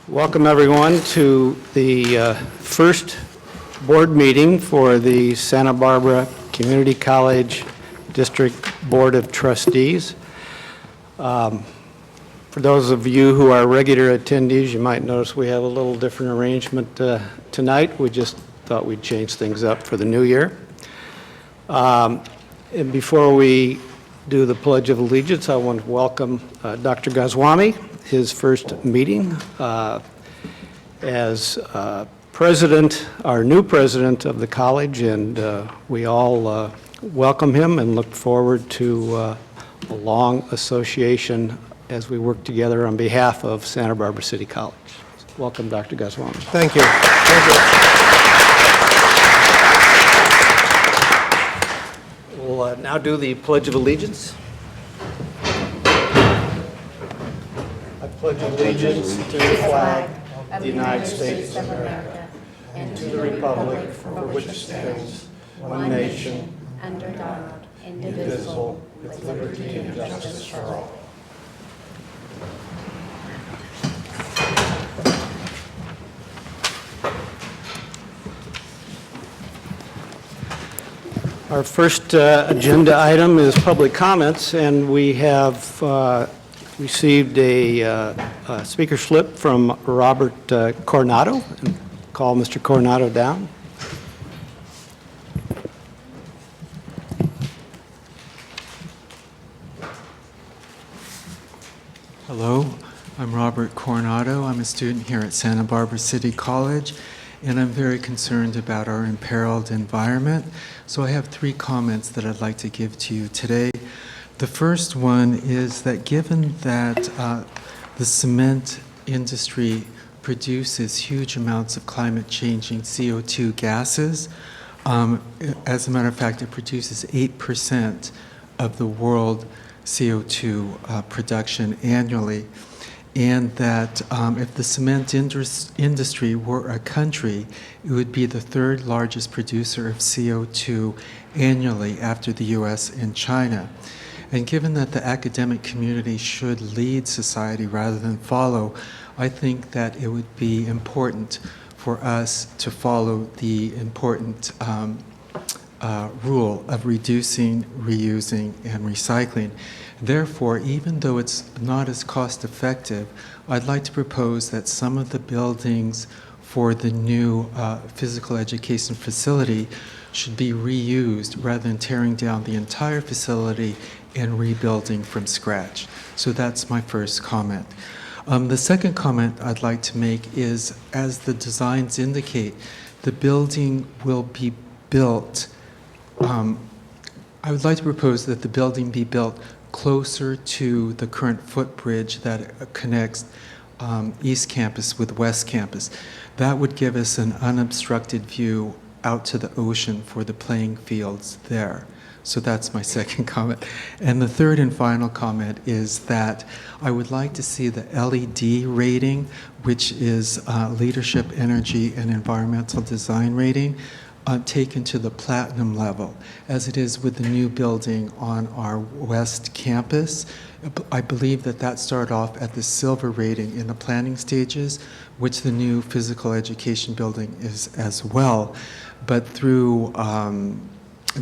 Welcome everyone to the first board meeting for the Santa Barbara Community College District Board of Trustees. For those of you who are regular attendees, you might notice we have a little different arrangement tonight. We just thought we'd change things up for the new year. And before we do the Pledge of Allegiance, I want to welcome Dr. Goswami, his first meeting as president, our new president of the college, and we all welcome him and look forward to a long association as we work together on behalf of Santa Barbara City College. Welcome, Dr. Goswami. Thank you. Thank you. We'll now do the Pledge of Allegiance. I pledge allegiance to the flag of the United States of America and to the republic for which it stands, one nation, under God, indivisible, with liberty and justice for all. Our first agenda item is public comments, and we have received a speaker slip from Robert Coronado. Call Mr. Coronado down. Hello, I'm Robert Coronado. I'm a student here at Santa Barbara City College, and I'm very concerned about our imperiled environment. So I have 3 comments that I'd like to give to you today. The first one is that given that the cement industry produces huge amounts of climate-changing CO2 gases, as a matter of fact, it produces 8% of the world CO2 production annually, and that if the cement industry were a country, it would be the 3rd largest producer of CO2 annually after the US and China. And given that the academic community should lead society rather than follow, I think that it would be important for us to follow the important rule of reducing, reusing, and recycling. Therefore, even though it's not as cost effective, I'd like to propose that some of the buildings for the new physical education facility should be reused rather than tearing down the entire facility and rebuilding from scratch. So that's my first comment. The second comment I'd like to make is, as the designs indicate, the building will be built. I would like to propose that the building be built closer to the current footbridge that connects East Campus with West Campus. That would give us an unobstructed view out to the ocean for the playing fields there. So that's my second comment. And the third and final comment is that I would like to see the LED rating, which is Leadership, Energy, and Environmental Design rating, taken to the platinum level, as it is with the new building on our West Campus. I believe that that started off at the silver rating in the planning stages, which the new physical education building is as well. But through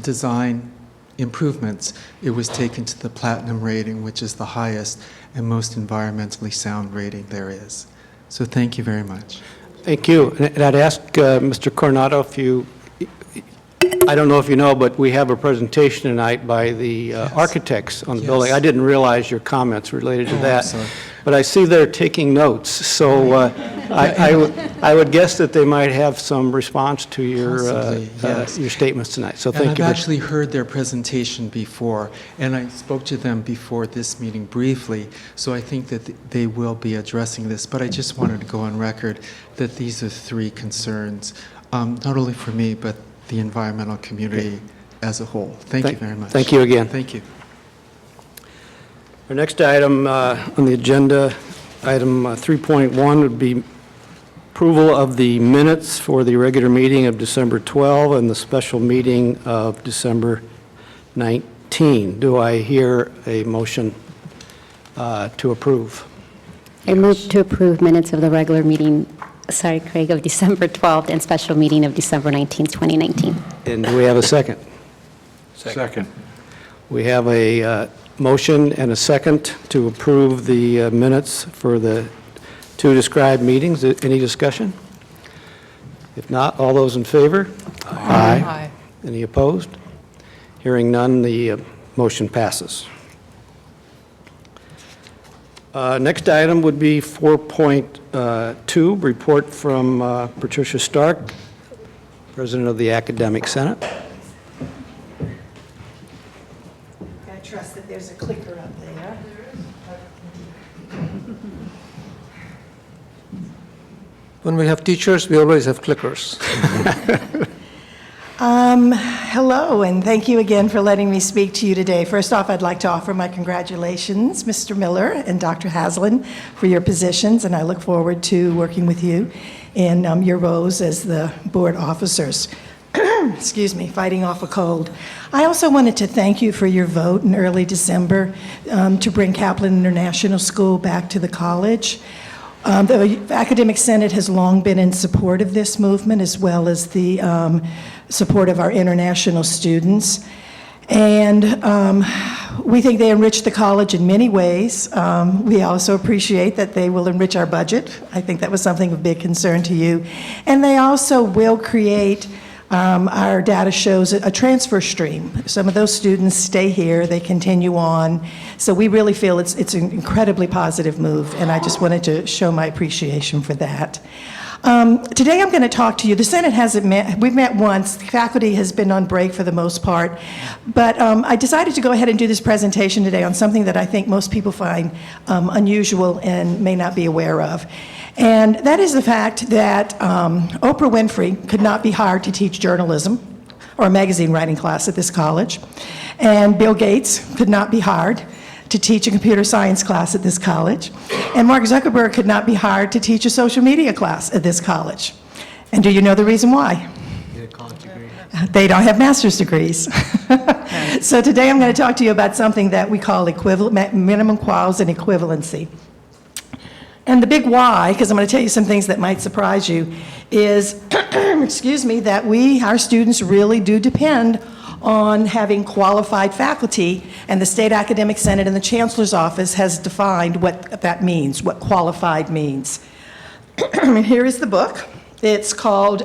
design improvements, it was taken to the platinum rating, which is the highest and most environmentally sound rating there is. So thank you very much. Thank you. And I'd ask Mr. Coronado if you, I don't know if you know, but we have a presentation tonight by the architects on the building. I didn't realize your comments related to that. But I see they're taking notes, so I would guess that they might have some response to your statements tonight. So thank you. I've actually heard their presentation before, and I spoke to them before this meeting briefly, so I think that they will be addressing this. But I just wanted to go on record that these are 3 concerns, not only for me, but the environmental community as a whole. Thank you very much. Thank you again. Thank you. Our next item on the agenda, item 3.1, would be approval of the minutes for the regular meeting of December 12 and the special meeting of December 19. Do I hear a motion to approve? I move to approve minutes of the regular meeting, sorry, Craig, of December 12th and special meeting of December 19th, 2019. And do we have a second? Second. We have a motion and a second to approve the minutes for the two described meetings. Any discussion? If not, all those in favor? Aye. Any opposed? Hearing none, the motion passes. Next item would be 4.2, report from Patricia Stark, President of the Academic Senate. I trust that there's a clicker up there. When we have teachers, we always have clickers. Hello, and thank you again for letting me speak to you today. First off, I'd like to offer my congratulations, Mr. Miller and Dr. Haslin, for your positions, and I look forward to working with you in your roles as the board officers. Excuse me, fighting off a cold. I also wanted to thank you for your vote in early December to bring Kaplan International School back to the college. The Academic Senate has long been in support of this movement, as well as the support of our international students. And we think they enrich the college in many ways. We also appreciate that they will enrich our budget. I think that was something of big concern to you. And they also will create, our data shows, a transfer stream. Some of those students stay here, they continue on. So we really feel it's an incredibly positive move, and I just wanted to show my appreciation for that. Today I'm going to talk to you. The Senate hasn't met. We've met once. The faculty has been on break for the most part. But I decided to go ahead and do this presentation today on something that I think most people find unusual and may not be aware of. And that is the fact that Oprah Winfrey could not be hired to teach journalism or a magazine writing class at this college. And Bill Gates could not be hired to teach a computer science class at this college. And Mark Zuckerberg could not be hired to teach a social media class at this college. And do you know the reason why? They don't have master's degrees. So today I'm going to talk to you about something that we call minimum quals and equivalency. And the big why, because I'm going to tell you some things that might surprise you, is, excuse me, that our students really do depend on having qualified faculty, and the State Academic Senate and the Chancellor's Office has defined what that means, what qualified means. Here is the book. It's called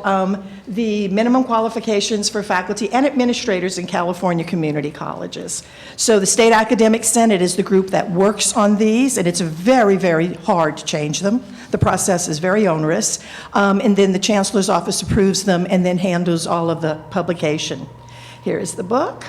The Minimum Qualifications for Faculty and Administrators in California Community Colleges. So the State Academic Senate is the group that works on these, and it's very, very hard to change them. The process is very onerous. And then the Chancellor's Office approves them and then handles all of the publication. Here is the book.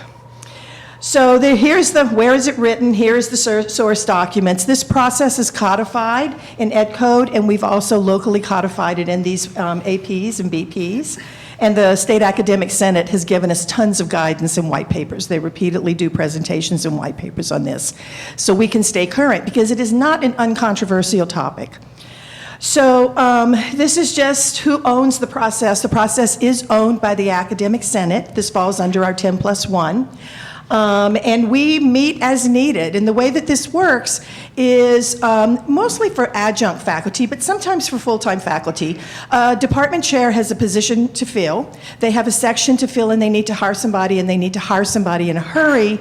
So here's where is it written? Here's the source documents. This process is codified in Ed Code, and we've also locally codified it in these APs and BPs. And the State Academic Senate has given us tons of guidance and white papers. They repeatedly do presentations and white papers on this. So we can stay current because it is not an uncontroversial topic. So this is just who owns the process. The process is owned by the Academic Senate. This falls under our 10+1. And we meet as needed. And the way that this works is mostly for adjunct faculty, but sometimes for full-time faculty. Department chair has a position to fill. They have a section to fill, and they need to hire somebody, and they need to hire somebody in a hurry.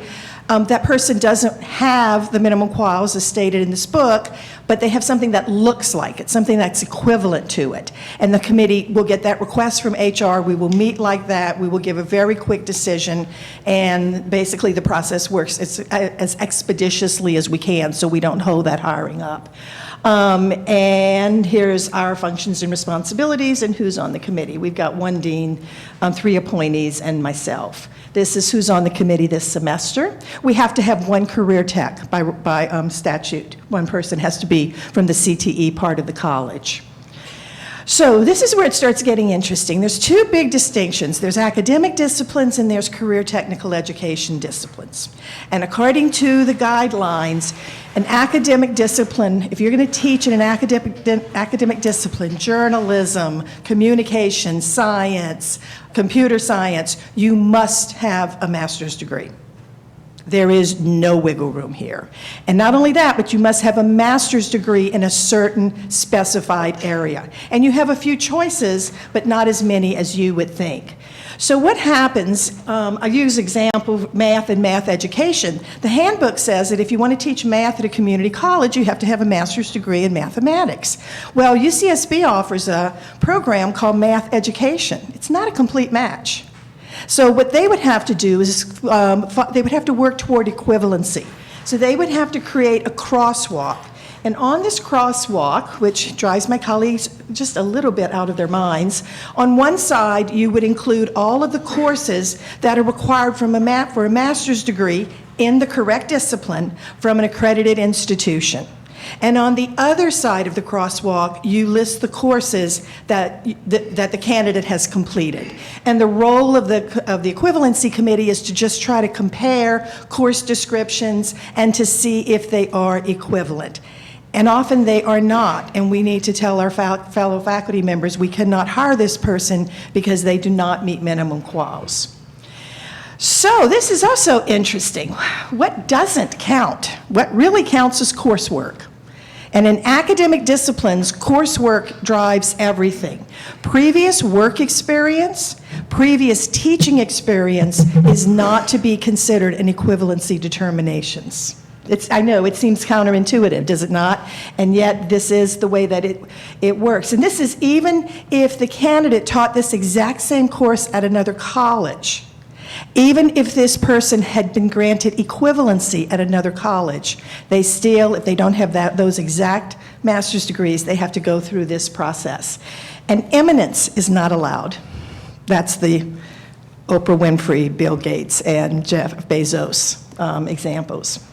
That person doesn't have the minimum quals as stated in this book, but they have something that looks like it, something that's equivalent to it. And the committee will get that request from HR. We will meet like that. We will give a very quick decision. And basically the process works as expeditiously as we can so we don't hold that hiring up. And here's our functions and responsibilities and who's on the committee. We've got one dean, 3 appointees, and myself. This is who's on the committee this semester. We have to have one career tech by statute. One person has to be from the CTE part of the college. So this is where it starts getting interesting. There's 2 big distinctions. There's academic disciplines and there's career technical education disciplines. And according to the guidelines, an academic discipline, if you're going to teach in an academic discipline, journalism, communication, science, computer science, you must have a master's degree. There is no wiggle room here. And not only that, but you must have a master's degree in a certain specified area. And you have a few choices, but not as many as you would think. So what happens, I use example math and math education. The handbook says that if you want to teach math at a community college, you have to have a master's degree in mathematics. Well, UCSB offers a program called Math Education. It's not a complete match. So what they would have to do is they would have to work toward equivalency. So they would have to create a crosswalk. And on this crosswalk, which drives my colleagues just a little bit out of their minds, on one side you would include all of the courses that are required for a master's degree in the correct discipline from an accredited institution. And on the other side of the crosswalk, you list the courses that the candidate has completed. And the role of the equivalency committee is to just try to compare course descriptions and to see if they are equivalent. And often they are not, and we need to tell our fellow faculty members we cannot hire this person because they do not meet minimum quals. So this is also interesting. What doesn't count? What really counts is coursework. And in academic disciplines, coursework drives everything. Previous work experience, previous teaching experience is not to be considered in equivalency determinations. I know, it seems counterintuitive, does it not? And yet, this is the way that it works. And this is even if the candidate taught this exact same course at another college. Even if this person had been granted equivalency at another college, they still, if they don't have those exact master's degrees, they have to go through this process. And eminence is not allowed. That's the Oprah Winfrey, Bill Gates, and Jeff Bezos examples.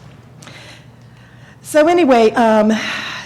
So anyway,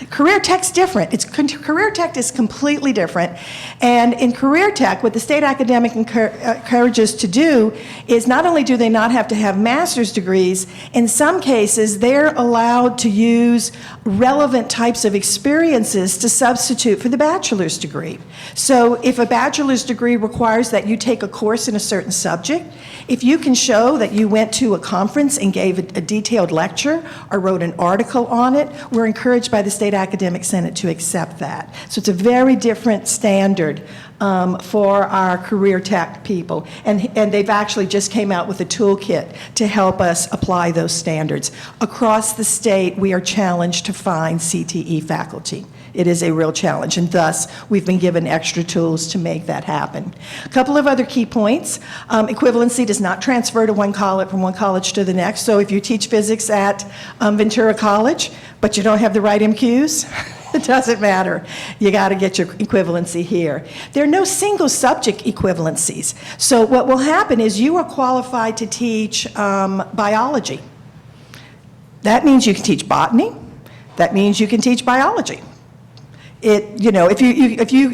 Career Tech's different. Career Tech is completely different. And in Career Tech, what the state academic encourages to do is not only do they not have to have master's degrees, in some cases they're allowed to use relevant types of experiences to substitute for the bachelor's degree. So if a bachelor's degree requires that you take a course in a certain subject, if you can show that you went to a conference and gave a detailed lecture or wrote an article on it, we're encouraged by the State Academic Senate to accept that. So it's a very different standard for our Career Tech people. And they've actually just came out with a toolkit to help us apply those standards. Across the state, we are challenged to find CTE faculty. It is a real challenge, and thus we've been given extra tools to make that happen. A couple of other key points. Equivalency does not transfer to from one college to the next. So if you teach physics at Ventura College, but you don't have the right MQs, it doesn't matter. You got to get your equivalency here. There are no single subject equivalencies. So what will happen is you are qualified to teach biology. That means you can teach botany. That means you can teach biology. If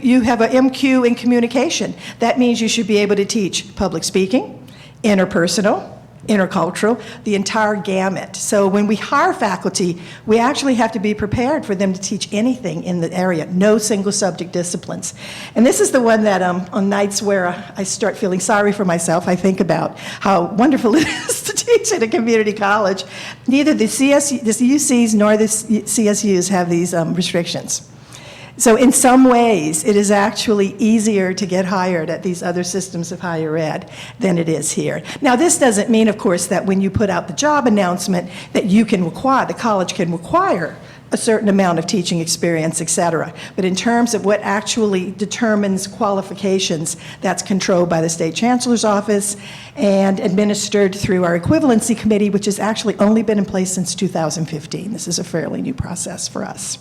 you have an MQ in communication, that means you should be able to teach public speaking, interpersonal, intercultural, the entire gamut. So when we hire faculty, we actually have to be prepared for them to teach anything in the area, no single subject disciplines. And this is the one that on nights where I start feeling sorry for myself, I think about how wonderful it is to teach at a community college. Neither the UCs nor the CSUs have these restrictions. So in some ways, it is actually easier to get hired at these other systems of higher ed than it is here. Now, this doesn't mean, of course, that when you put out the job announcement that the college can require a certain amount of teaching experience, et cetera. But in terms of what actually determines qualifications, that's controlled by the State Chancellor's Office and administered through our equivalency committee, which has actually only been in place since 2015. This is a fairly new process for us.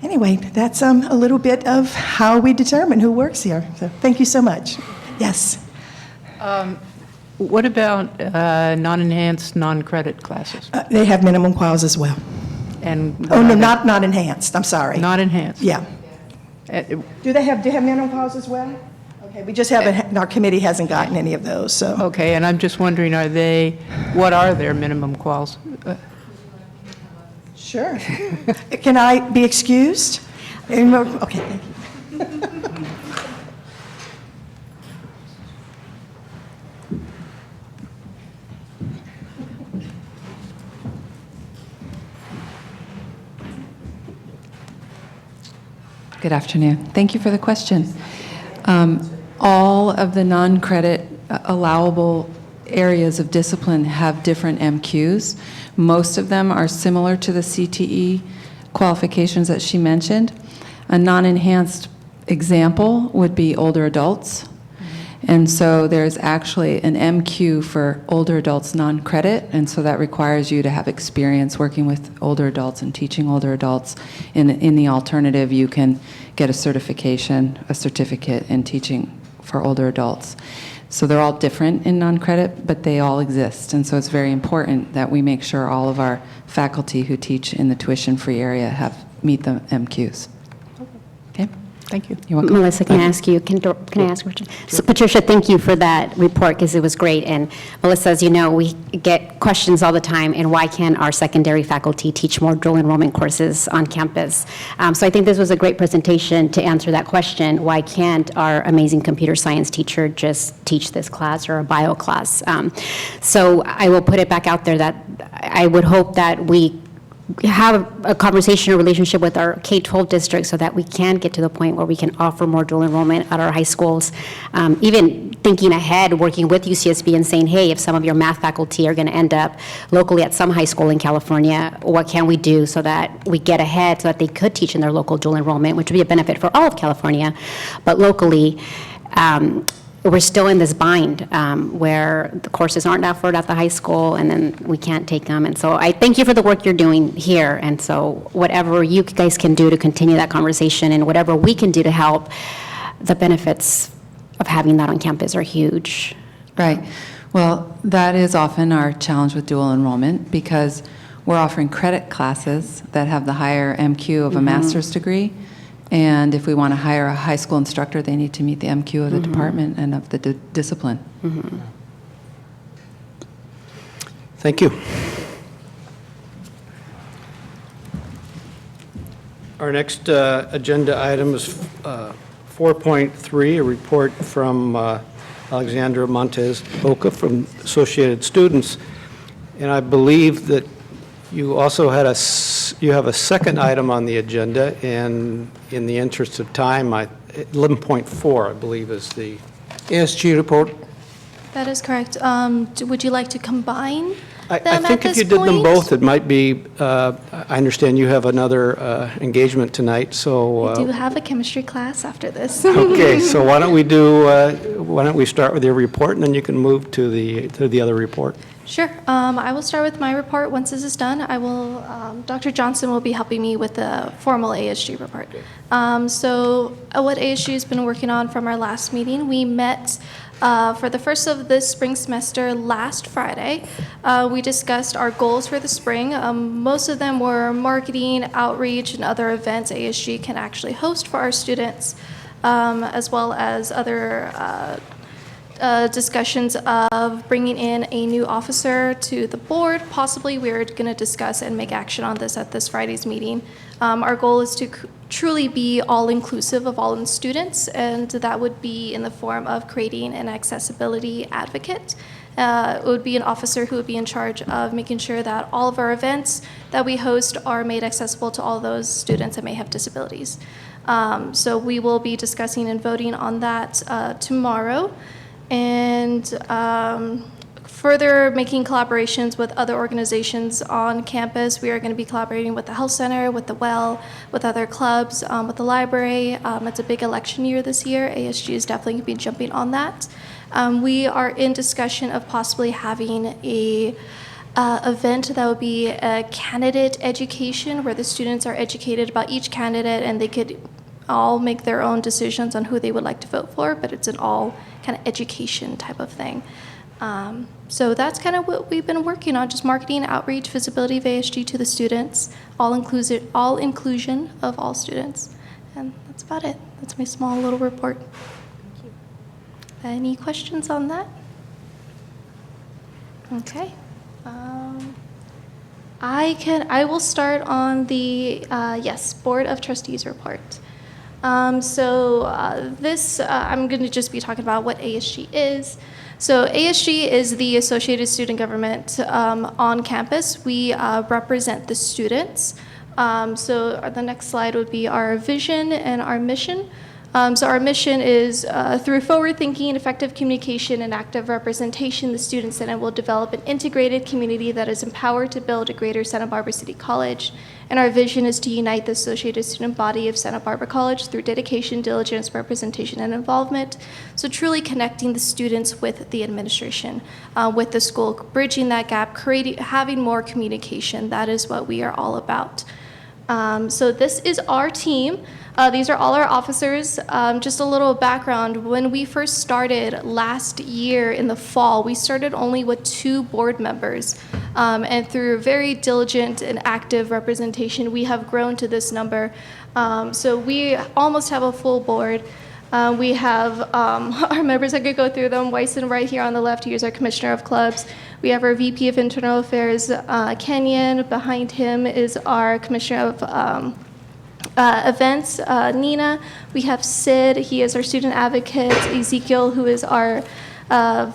Anyway, that's a little bit of how we determine who works here. So thank you so much. Yes? What about non-enhanced, non-credit classes? They have minimum quals as well. And Oh, no, not enhanced, I'm sorry. Not enhanced? Yeah. Do they have minimum quals as well? Okay, we just haven't, our committee hasn't gotten any of those, so. Okay, and I'm just wondering, what are their minimum quals? Sure. Can I be excused? Okay, thank you. Good afternoon. Thank you for the question. All of the non-credit allowable areas of discipline have different MQs. Most of them are similar to the CTE qualifications that she mentioned. A non-enhanced example would be older adults. And so there's actually an MQ for older adults non-credit, and so that requires you to have experience working with older adults and teaching older adults. In the alternative, you can get a certificate in teaching for older adults. So they're all different in non-credit, but they all exist, and so it's very important that we make sure all of our faculty who teach in the tuition-free area meet the MQs. Okay? Thank you. You're welcome. Melissa, can I ask you, can I ask a question? So Patricia, thank you for that report because it was great. And Melissa, as you know, we get questions all the time, and why can't our secondary faculty teach more dual enrollment courses on campus? So I think this was a great presentation to answer that question. Why can't our amazing computer science teacher just teach this class or a bio class? So I will put it back out there that I would hope that we have a conversation or relationship with our K-12 districts so that we can get to the point where we can offer more dual enrollment at our high schools. Even thinking ahead, working with UCSB and saying, hey, if some of your math faculty are going to end up locally at some high school in California, what can we do so that we get ahead so that they could teach in their local dual enrollment, which would be a benefit for all of California, but locally, we're still in this bind where the courses aren't offered at the high school, and then we can't take them. And so I thank you for the work you're doing here. And so whatever you guys can do to continue that conversation and whatever we can do to help, the benefits of having that on campus are huge. Right. Well, that is often our challenge with dual enrollment because we're offering credit classes that have the higher MQ of a master's degree. And if we want to hire a high school instructor, they need to meet the MQ of the department and of the discipline. Thank you. Our next agenda item is 4.3, a report from Alexandra Montez Boca from Associated Students. And I believe that you also had you have a second item on the agenda, and in the interest of time, 11.4, I believe, is the ASG report. That is correct. Would you like to combine I them think at if you this did them point? both, it might be, I understand you have another engagement tonight, so. I do have a chemistry class after this. Okay, so why don't we start with your report, and then you can move to the other report. Sure. I will start with my report. Once this is done, Dr. Johnson will be helping me with the formal ASG report. What ASG has been working on from our last meeting, we met for the first of this spring semester last Friday. We discussed our goals for the spring. Most of them were marketing, outreach, and other events ASG can actually host for our students, as well as other discussions of bringing in a new officer to the board. Possibly we're going to discuss and make action on this at this Friday's meeting. Our goal is to truly be all-inclusive of all students, and that would be in the form of creating an accessibility advocate. It would be an officer who would be in charge of making sure that all of our events that we host are made accessible to all those students that may have disabilities. So we will be discussing and voting on that tomorrow. And further making collaborations with other organizations on campus. We are going to be collaborating with the health center, with the well, with other clubs, with the library. It's a big election year this year. ASG is definitely going to be jumping on that. We are in discussion of possibly having a event that would be a candidate education where the students are educated about each candidate and they could all make their own decisions on who they would like to vote for, but it's an all kind of education type of thing. So that's kind of what we've been working on, just marketing, outreach, visibility of ASG to the students, all inclusion of all students. And that's about it. That's my small little report. Thank you. Any questions on that? Okay. I will start on the, Board of Trustees report. I'm going to just be talking about what ASG is. So ASG is the Associated Student Government on campus. We represent the students. The next slide would be our vision and our mission. So our mission is through forward thinking, effective communication, and active representation, the Student Senate will develop an integrated community that is empowered to build a greater Santa Barbara City College. And our vision is to unite the associated student body of Santa Barbara College through dedication, diligence, representation, and involvement. So truly connecting the students with the administration, with the school, bridging that gap, having more communication. That is what we are all about. So this is our team. These are all our officers. Just a little background. When we first started last year in the fall, we started only with 2 board members. And through very diligent and active representation, we have grown to this number. So we almost have a full board. We have our members, I could go through them. Wyson right here on the left, he is our Commissioner of Clubs. We have our VP of Internal Affairs, Kenyon. Behind him is our Commissioner of Events, Nina. We have Sid, he is our student advocate. Ezekiel, who is our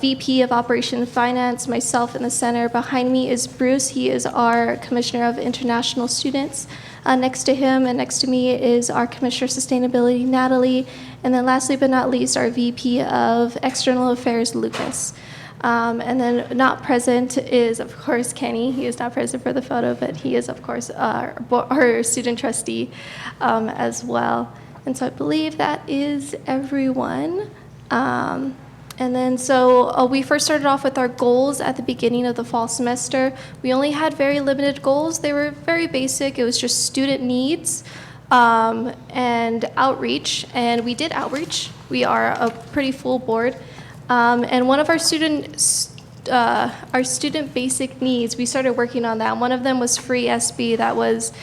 VP of Operation Finance. Myself in the center. Behind me is Bruce, he is our Commissioner of International Students. Next to him and next to me is our Commissioner of Sustainability, Natalie. And then lastly but not least, our VP of External Affairs, Lucas. And then not present is, of course, Kenny. He is not present for the photo, but he is, of course, our student trustee as well. And so I believe that is everyone. And then we first started off with our goals at the beginning of the fall semester. We only had very limited goals. They were very basic. It was just student needs and outreach. And we did outreach. We are a pretty full board. And one of our student basic needs, we started working on that. One of them was free SB. That was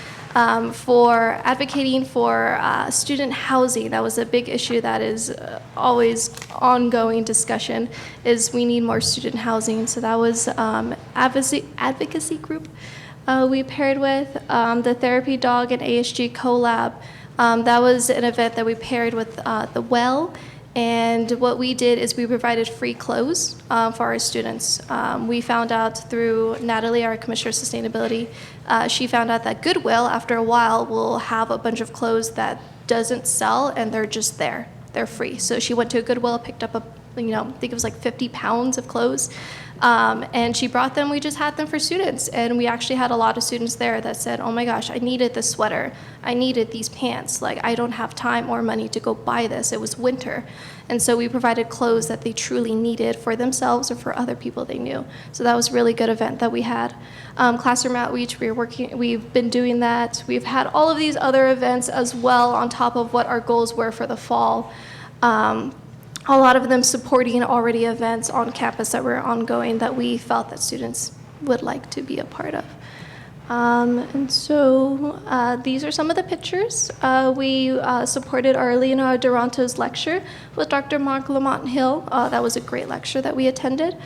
for advocating for student housing. That was a big issue that is always ongoing discussion, is we need more student housing. So that was advocacy group we paired with. The Therapy Dog and ASG collab. That was an event that we paired with The Well. And what we did is we provided free clothes for our students. We found out through Natalie, our Commissioner of Sustainability, she found out that Goodwill, after a while, will have a bunch of clothes that doesn't sell, and they're just there. They're free. So she went to a Goodwill, picked up I think it was like 50 pounds of clothes, and she brought them. We just had them for students, and we actually had a lot of students there that said, oh my gosh, I needed this sweater. I needed these pants. Like, I don't have time or money to go buy this. It was winter. And so we provided clothes that they truly needed for themselves or for other people they knew. So that was a really good event that we had. Classroom outreach, we've been doing that. We've had all of these other events as well on top of what our goals were for the fall. A lot of them supporting already events on campus that were ongoing that we felt that students would like to be a part of. These are some of the pictures. We supported Arlena Duranto's lecture with Dr. Mark Lamont Hill. That was a great lecture that we attended.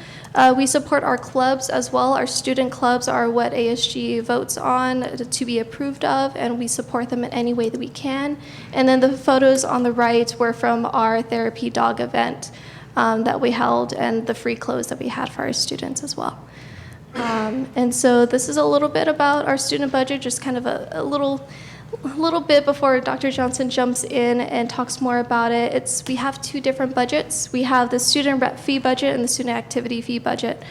We support our clubs as well. Our student clubs are what ASG votes on to be approved of, and we support them in any way that we can. And then the photos on the right were from our Therapy Dog event that we held, and the free clothes that we had for our students as well. And so this is a little bit about our student budget, just kind of a little bit before Dr. Johnson jumps in and talks more about it. We have 2 different budgets. We have the student rep fee budget and the student activity fee budget.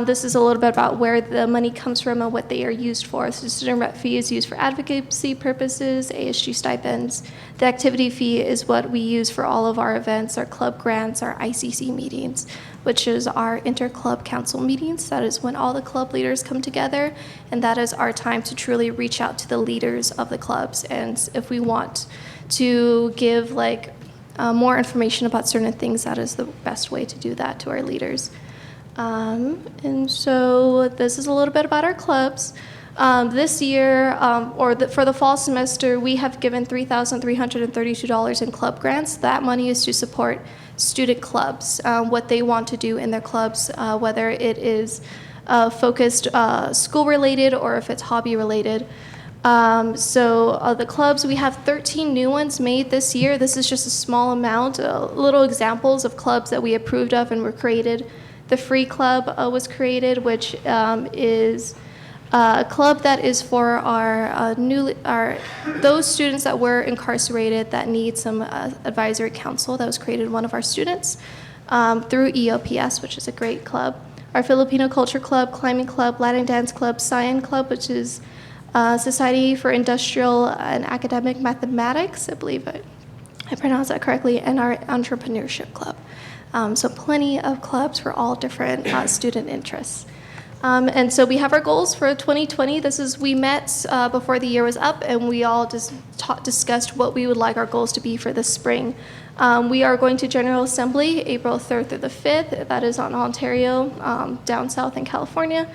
This is a little bit about where the money comes from and what they are used for. So the student rep fee is used for advocacy purposes, ASG stipends. The activity fee is what we use for all of our events, our club grants, our ICC meetings, which is our inter-club council meetings. That is when all the club leaders come together, and that is our time to truly reach out to the leaders of the clubs. And if we want to give more information about certain things, that is the best way to do that to our leaders. And so this is a little bit about our clubs. This year, for the fall semester, we have given $3,332 in club grants. That money is to support student clubs, what they want to do in their clubs, whether it is focused school-related or if it's hobby-related. The clubs, we have 13 new ones made this year. This is just a small amount, little examples of clubs that we approved of and were created. The Free Club was created, which is club that is for those students that were incarcerated that need some advisory counsel. That was created one of our students through EOPS, which is a great club. Our Filipino Culture Club, Climbing Club, Latin Dance Club, Science Club, which is Society for Industrial and Academic Mathematics, I believe I pronounced that correctly, and our Entrepreneurship Club. So plenty of clubs for all different student interests. And so we have our goals for 2020. We met before the year was up, and we all just discussed what we would like our goals to be for this spring. We are going to General Assembly April 3rd through the 5th. That is on Ontario, down south in California.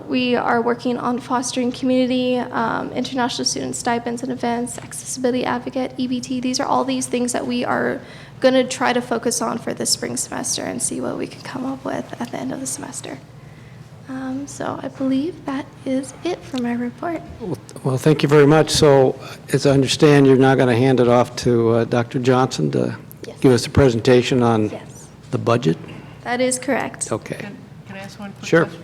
We are working on fostering community, international student stipends and events, accessibility advocate, EBT. These are all these things that we are going to try to focus on for this spring semester and see what we can come up with at the end of the semester. So I believe that is it for my report. Well, thank you very much. So, as I understand, you're now going to hand it off to Dr. Johnson to Yes. give us a presentation on Yes, the budget? that is correct. Okay. Can I ask one quick Sure. question?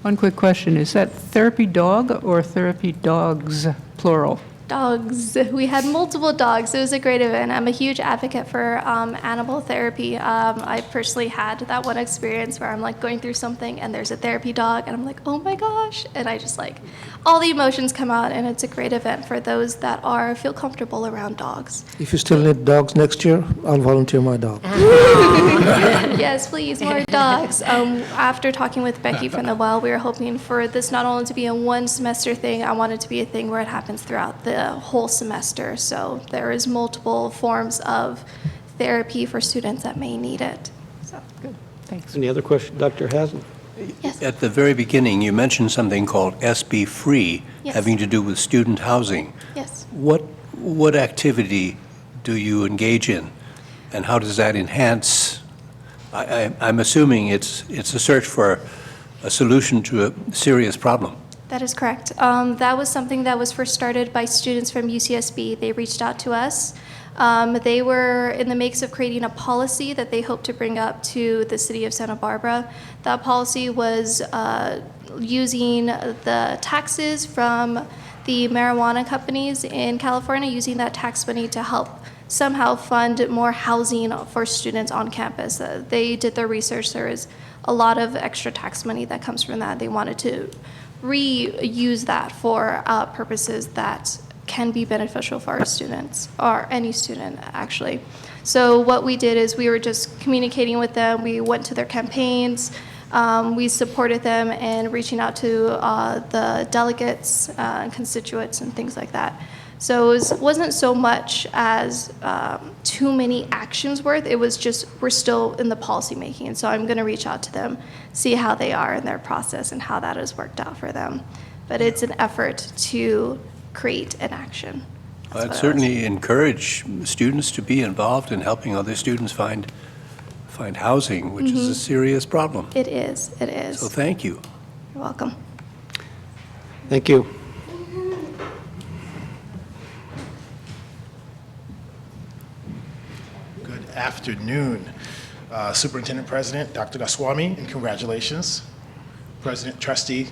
One quick question. Is that therapy dog or therapy dogs, plural? Dogs. We had multiple dogs. It was a great event. I'm a huge advocate for animal therapy. I personally had that one experience where I'm like going through something and there's a therapy dog and I'm like, oh my gosh. And I just like, all the emotions come out, and it's a great event for those that feel comfortable around dogs. If you still need dogs next year, I'll volunteer my dog. Yes, please, more dogs. After talking with Becky from the Well, we were hoping for this not only to be a one semester thing, I want it to be a thing where it happens throughout the whole semester. So there is multiple forms of therapy for students that may need it. So, Thanks. Any other questions, Dr. Haslam? yes. At the very beginning, you mentioned something called SB Free, Yes. having to do with student housing. Yes. What activity do you engage in, and how does that enhance? I'm assuming it's a search for a solution to a serious problem. That is correct. That was something that was first started by students from UCSB. They reached out to us. They were in the mix of creating a policy that they hoped to bring up to the city of Santa Barbara. That policy was using the taxes from the marijuana companies in California, using that tax money to help somehow fund more housing for students on campus. They did their research. There is a lot of extra tax money that comes from that. They wanted to reuse that for purposes that can be beneficial for our students, or any student, actually. So what we did is we were just communicating with them. We went to their campaigns. We supported them in reaching out to the delegates and constituents and things like that. So it wasn't so much as too many actions worth. It was just, we're still in the policy making. And so I'm going to reach out to them, see how they are in their process and how that has worked out for them. But it's an effort to create an action. That's what I'd it was. certainly encourage students to be involved in helping other students find housing, which is a serious problem. It is, it is. So thank you. You're welcome. Thank you. Good afternoon, Superintendent President Dr. Goswami, and congratulations. President Trustee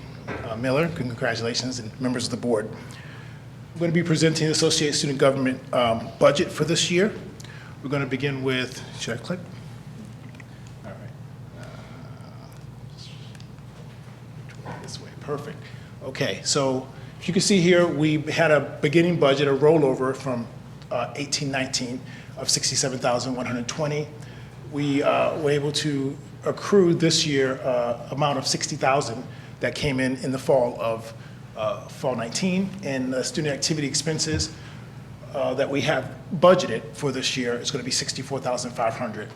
Miller, congratulations, and members of the board. I'm going to be presenting the Associated Student Government budget for this year. We're going to begin with, should I click? All right. This way, perfect. Okay, so if you can see here, we had a beginning budget, a rollover from 18-19 of $67,120. We were able to accrue this year amount of $60,000 that came in the fall of fall 19, and the student activity expenses that we have budgeted for this year is going to be $64,500.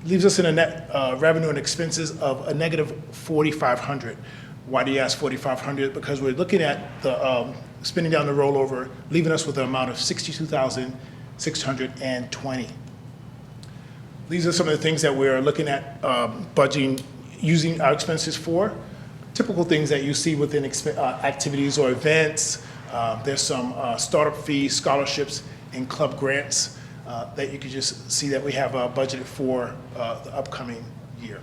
Leaves us in a net revenue and expenses of a negative $4,500. Why do you ask $4,500? Because we're looking at the spending down the rollover, leaving us with an amount of $62,620. These are some of the things that we're looking at budgeting, using our expenses for. Typical things that you see within activities or events. There's some startup fees, scholarships, and club grants that you can just see that we have budgeted for the upcoming year.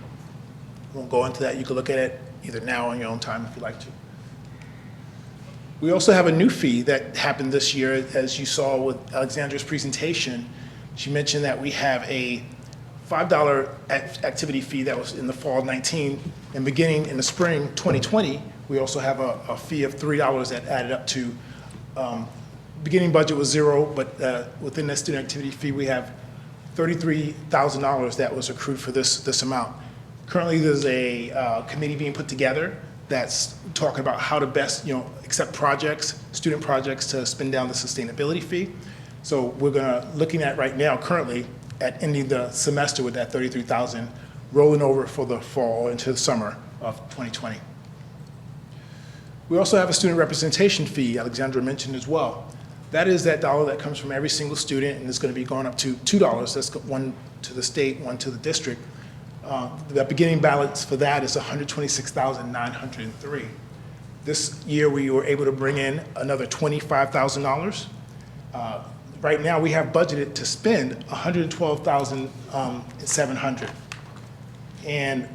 We won't go into that. You can look at it either now or on your own time if you'd like to. We also have a new fee that happened this year, as you saw with Alexandra's presentation. She mentioned that we have a $5 activity fee that was in the fall 19, and beginning in the spring 2020, we also have a fee of $3 that added up to, beginning budget was $0, but within that student activity fee, we have $33,000 that was accrued for this amount. Currently, there's a committee being put together that's talking about how to best, accept projects, student projects to spend down the sustainability fee. So we're looking at right now, currently, at ending the semester with that $33,000, rolling over for the fall into the summer of 2020. We also have a student representation fee, Alexandra mentioned as well. That is that dollar that comes from every single student, and it's going to be going up to $2. That's one to the state, one to the district. The beginning balance for that is $126,903. This year, we were able to bring in another $25,000. Right now, we have budgeted to spend $112,700. And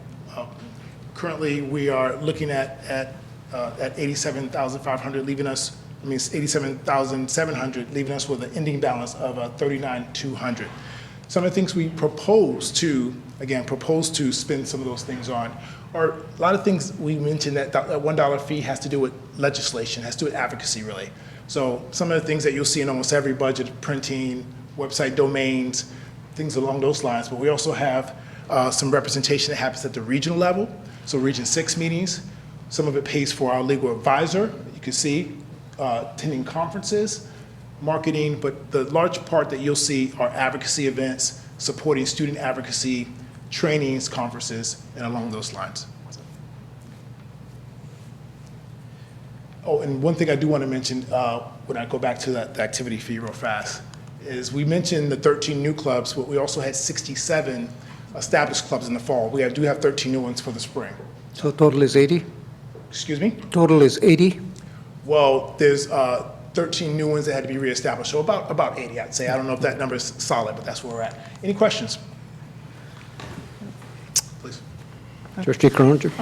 currently, we are looking at $87,500, leaving us, $87,700, leaving us with an ending balance of $39,200. Some of the things we propose to spend some of those things on are a lot of things we mentioned. That $1 fee has to do with legislation, has to do with advocacy, really. So some of the things that you'll see in almost every budget, printing, website domains, things along those lines. But we also have some representation that happens at the regional level. So Region 6 meetings, some of it pays for our legal advisor. You can see attending conferences, marketing, but the large part that you'll see are advocacy events, supporting student advocacy, trainings, conferences, and along those lines. Oh, and one thing I do want to mention when I go back to that the activity fee real fast is we mentioned the 13 new clubs, but we also had 67 established clubs in the fall. We do have 13 new ones for the spring. So total is 80? Excuse me? Total is 80? Well, there's 13 new ones that had to be reestablished, so about 80, I'd say. I don't know if that number is solid, but that's where we're at. Any questions? Please. Trustee Croninger?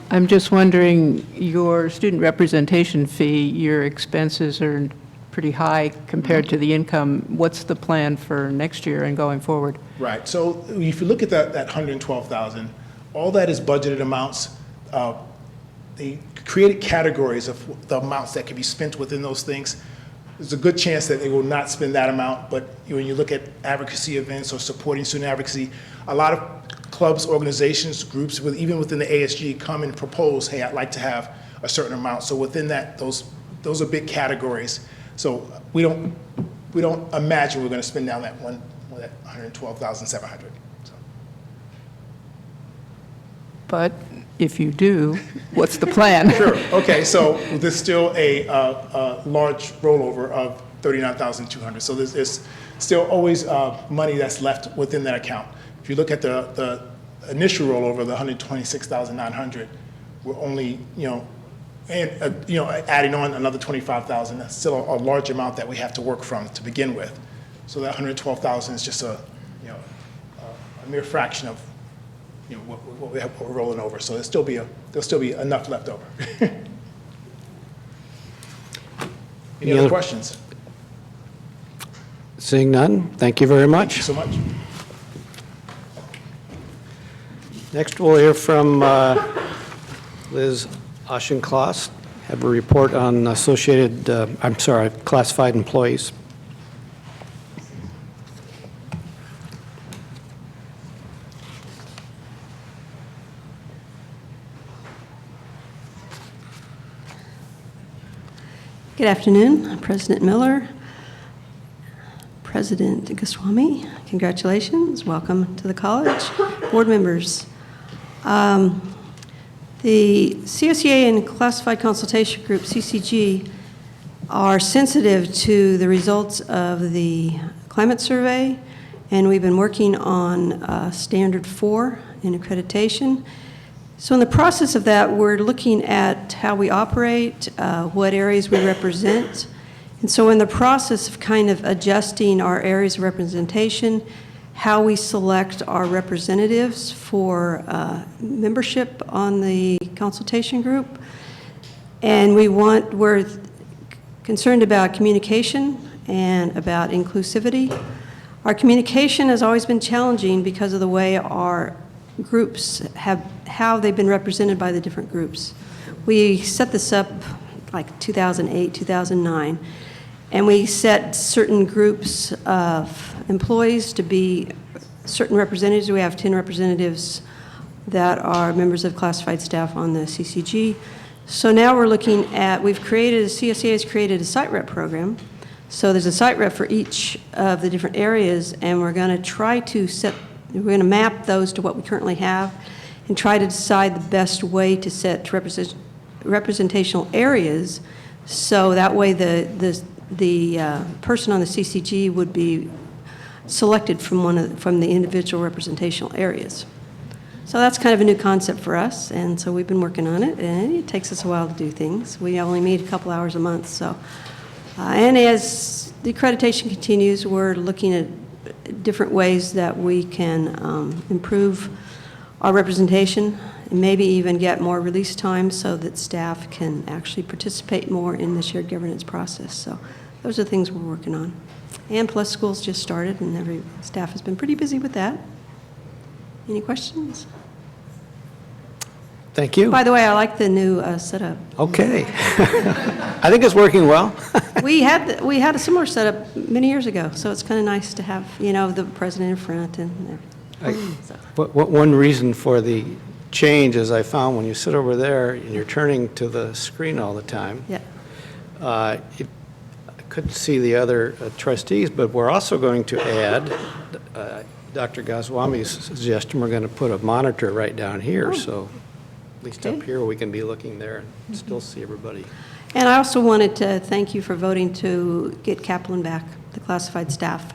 I'm just wondering, your student representation fee, your expenses are pretty high compared to the income. What's the plan for next year and going forward? Right. So if you look at that 112,000, all that is budgeted amounts. They created categories of the amounts that can be spent within those things. There's a good chance that they will not spend that amount, but when you look at advocacy events or supporting student advocacy, a lot of clubs, organizations, groups, even within the ASG come and propose, hey, I'd like to have a certain amount. So within that, those are big categories. So we don't imagine we're going to spend down that $112,700. So. But if you do, what's the plan? Sure. Okay. So there's still a large rollover of $39,200. So there's still always money that's left within that account. If you look at the initial rollover, the $126,900, we're only adding on another $25,000. That's still a large amount that we have to work from to begin with. So that $112,000 is just a mere fraction of what we're rolling over. So there'll still be enough left over. Any other questions? Seeing none, thank you very much. Thank you so much. Next, we'll hear from Liz Auchincloss, have a report on classified employees. Good afternoon, President Miller, President Goswami. Congratulations. Welcome to the college. Board members. The COCA and Classified Consultation Group, CCG, are sensitive to the results of the climate survey, and we've been working on Standard 4 in accreditation. So in the process of that, we're looking at how we operate, what areas we represent. And so in the process of kind of adjusting our areas of representation, how we select our representatives for membership on the consultation group. And we're concerned about communication and about inclusivity. Our communication has always been challenging because of the way our groups how they've been represented by the different groups. We set this up like 2008, 2009, and we set certain groups of employees to be certain representatives. We have 10 representatives that are members of classified staff on the CCG. So now we're looking at, CSEA has created a site rep program. So there's a site rep for each of the different areas, and we're going to map those to what we currently have and try to decide the best way to set representational areas, so that way the person on the CCG would be selected from the individual representational areas. So that's kind of a new concept for us, and so we've been working on it, and it takes us a while to do things. We only meet a couple hours a month, so. And as the accreditation continues, we're looking at different ways that we can improve our representation and maybe even get more release time so that staff can actually participate more in the shared governance process. So those are things we're working on. And plus school's just started, and every staff has been pretty busy with that. Any questions? Thank you. By the way, I like the new setup. Okay. I think it's working well. We had a similar setup many years ago, so it's kind of nice to have, the president in front and everything. One reason for the change is I found when you sit over there and you're turning to the screen all the time, Yeah. I couldn't see the other trustees, but we're also going to add, Dr. Goswami's suggestion, we're going to put a monitor right down here, so at least up Okay. here, we can be looking there and still see everybody. And I also wanted to thank you for voting to get Kaplan back, the classified staff.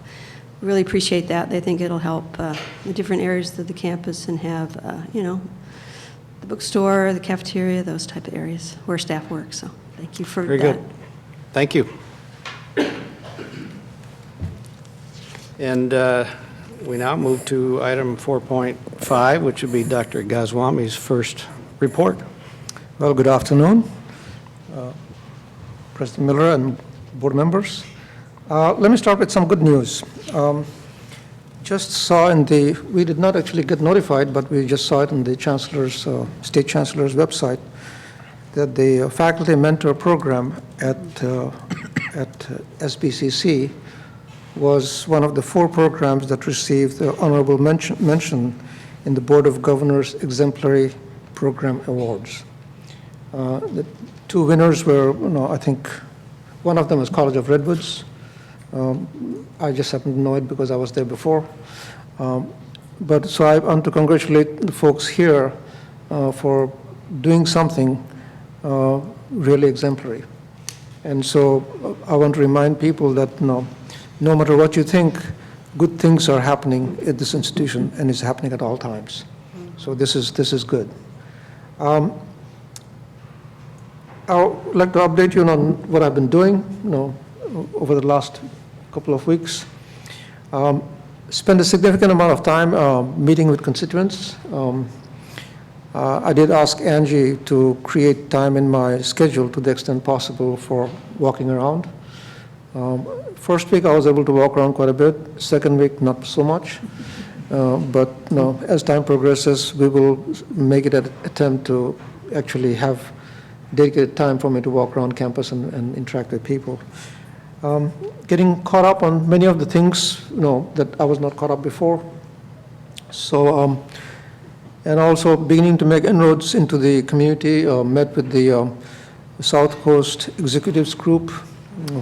Really appreciate that. They think it'll help the different areas of the campus and have, the bookstore, the cafeteria, those type of areas where staff works. So thank you for that. Very good. Thank you. And we now move to item 4.5, which would be Dr. Goswami's first report. Well, good afternoon, President Miller and board members. Let me start with some good news. Just saw we did not actually get notified, but we just saw it in the State Chancellor's website, that the faculty mentor program at SBCC was one of the 4 programs that received the honorable mention in the Board of Governors Exemplary Program Awards. The 2 winners were, I think one of them was College of Redwoods. I just happen to know it because I was there before. But so I want to congratulate the folks here for doing something really exemplary. And so I want to remind people that no matter what you think, good things are happening at this institution, and it's happening at all times. So this is good. I would like to update you on what I've been doing, over the last couple of weeks. Spent a significant amount of time meeting with constituents. I did ask Angie to create time in my schedule to the extent possible for walking around. First week I was able to walk around quite a bit. Second week not so much. But as time progresses, we will make it an attempt to actually have dedicated time for me to walk around campus and interact with people. Getting caught up on many of the things that I was not caught up before. So, and also beginning to make inroads into the community. Met with the South Coast Executives Group,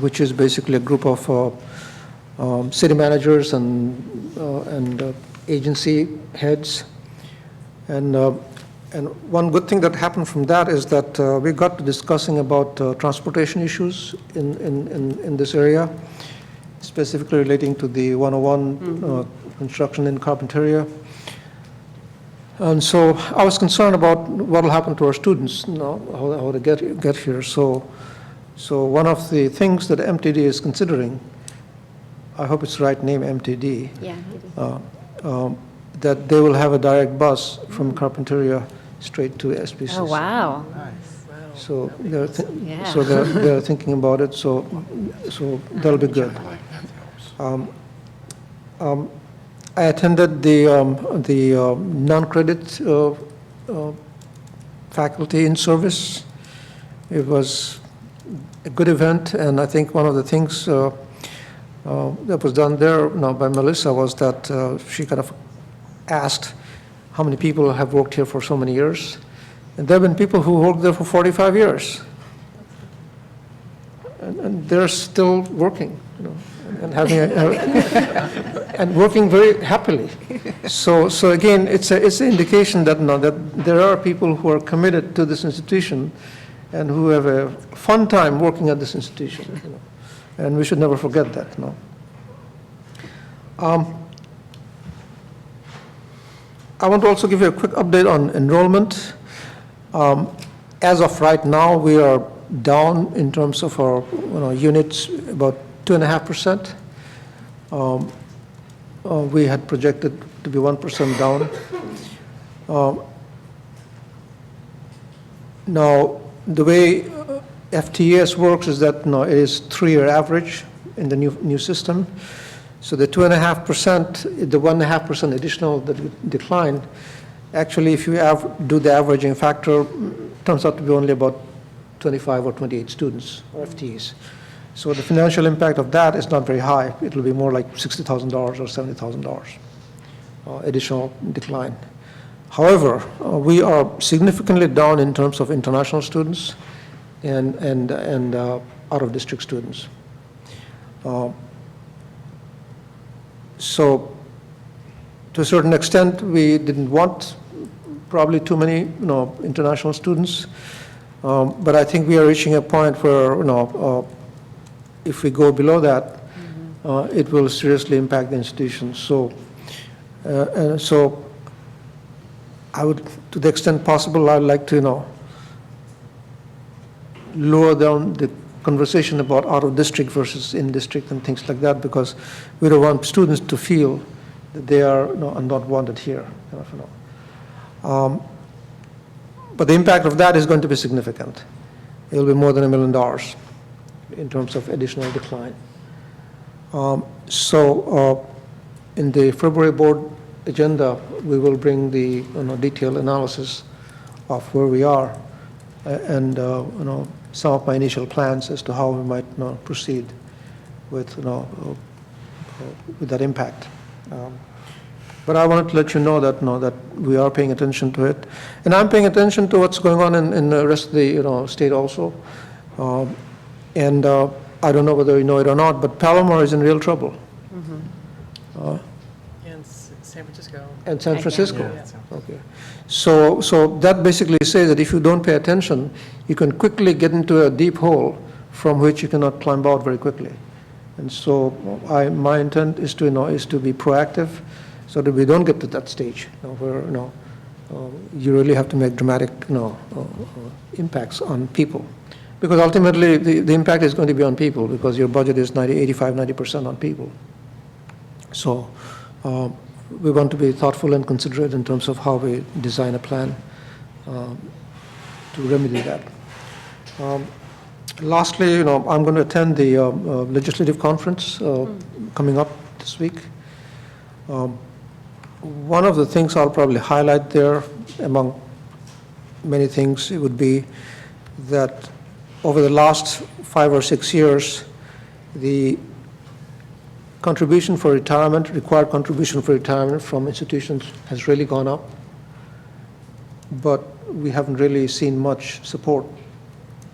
which is basically a group of city managers and agency heads. And one good thing that happened from that is that we got to discussing about transportation issues in this area, specifically relating to the 101 construction in Carpinteria. And so I was concerned about what will happen to our students, how to get here. So one of the things that MTD is considering, I hope it's the right name, MTD, that they will have a direct bus from Carpinteria straight to SBCC. Oh, wow. So Yeah. they're thinking about it, so that'll be good. I attended the non-credit faculty in service. It was a good event, and I think one of the things that was done there by Melissa was that she kind of asked how many people have worked here for so many years. And there have been people who worked there for 45 years. And they're still working, and having and working very happily. So again, it's an indication that that there are people who are committed to this institution and who have a fun time working at this institution. And we should never forget that. I want to also give you a quick update on enrollment. As of right now, we are down in terms of our units about 2.5%. We had projected to be 1% down. Now, the way FTES works is that it is 3-year average in the new system. So the 2.5%, the 1.5% additional decline, actually, if you do the averaging factor, turns out to be only about 25 or 28 students or FTEs. So the financial impact of that is not very high. It will be more like $60,000 or $70,000 additional decline. However, we are significantly down in terms of international students and out-of-district students. So to a certain extent, we didn't want probably too many international students, but I think we are reaching a point where if we go below that, it will seriously impact the institution. So I would, to the extent possible, I'd like to lower down the conversation about out-of-district versus in-district and things like that, because we don't want students to feel that they are not wanted here. But the impact of that is going to be significant. It will be more than $1 million in terms of additional decline. In the February board agenda, we will bring the detailed analysis of where we are and some of my initial plans as to how we might proceed with that impact. But I wanted to let you know that that we are paying attention to it, and I'm paying attention to what's going on in the rest of the state also. And I don't know whether you know it or not, but Palomar is in real trouble. In San Francisco. And San Francisco. Yeah. Okay. So that basically says that if you don't pay attention, you can quickly get into a deep hole from which you cannot climb out very quickly. And so my intent is to be proactive, so that we don't get to that stage where you really have to make dramatic impacts on people, because ultimately the impact is going to be on people, because your budget is 90% on people. So we want to be thoughtful and considerate in terms of how we design a plan to remedy that. Lastly, I'm going to attend the legislative conference coming up this week. One of the things I'll probably highlight there, among many things, it would be that over the last 5 or 6 years, the contribution for retirement, required contribution for retirement from institutions has really gone up, but we haven't really seen much support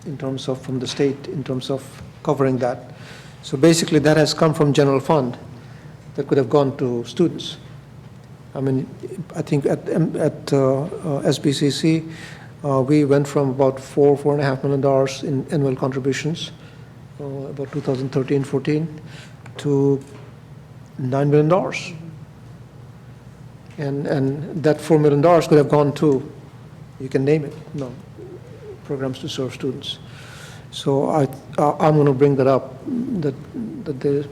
in terms of from the state in terms of covering that. So basically that has come from general fund that could have gone to students. I mean, I think at SBCC, we went from about $4.5 million in annual contributions, about 2013-14, to $9 million. And that $4 million could have gone to, you can name it, programs to serve students. So I'm going to bring that up, that the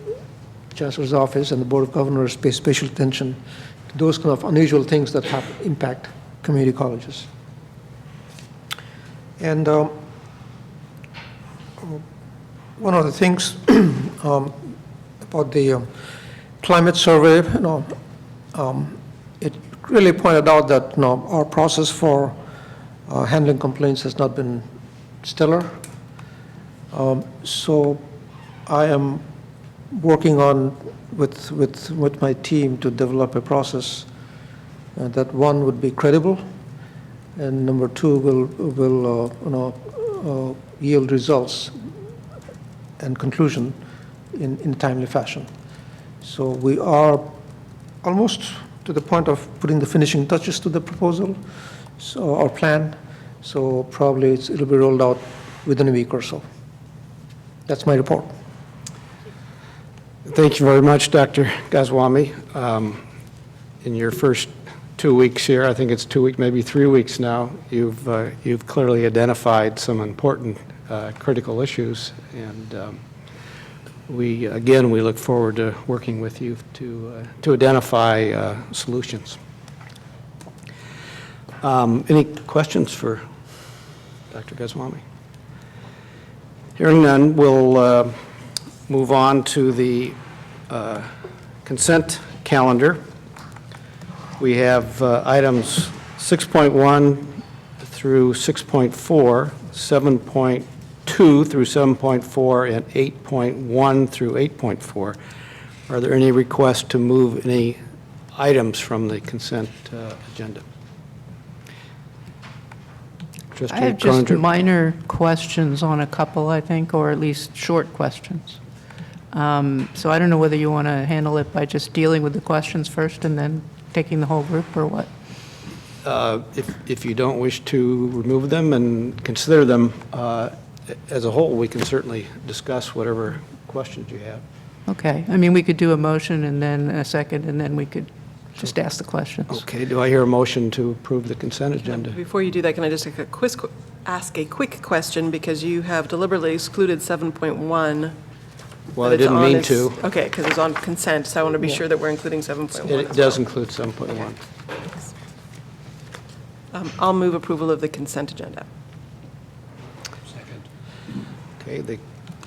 Chancellor's Office and the Board of Governors pay special attention to those kind of unusual things that have impact community colleges. And one of the things about the climate survey, it really pointed out that our process for handling complaints has not been stellar. So I am working on with my team to develop a process that one would be credible, and number two will yield results and conclusion in a timely fashion. So we are almost to the point of putting the finishing touches to the proposal, so our plan. So probably it'll be rolled out within a week or so. That's my report. Thank you very much, Dr. Goswami. In your first 2 weeks here, I think it's 2 weeks, maybe 3 weeks now, you've clearly identified some important critical issues, and we look forward to working with you to identify solutions. Any questions for Dr. Goswami? Hearing none, we'll move on to the consent calendar. We have items 6.1 through 6.4, 7.2 through 7.4, and 8.1 through 8.4. Are there any requests to move any items from the consent agenda? I have just minor questions on a couple, I think, or at least short questions. So I don't know whether you want to handle it by just dealing with the questions first and then taking the whole group, or what? If you don't wish to remove them and consider them as a whole, we can certainly discuss whatever questions you have. Okay. I mean, we could do a motion and then a second, and then we could just ask the questions. Okay. Do I hear a motion to approve the consent agenda? Before you do that, can I just ask a quick question, because you have deliberately excluded 7.1. Well, I didn't mean to. Okay, because it's on consent, so I want to be sure that we're including 7.1. It does include 7.1. I'll move approval of the consent agenda. Okay.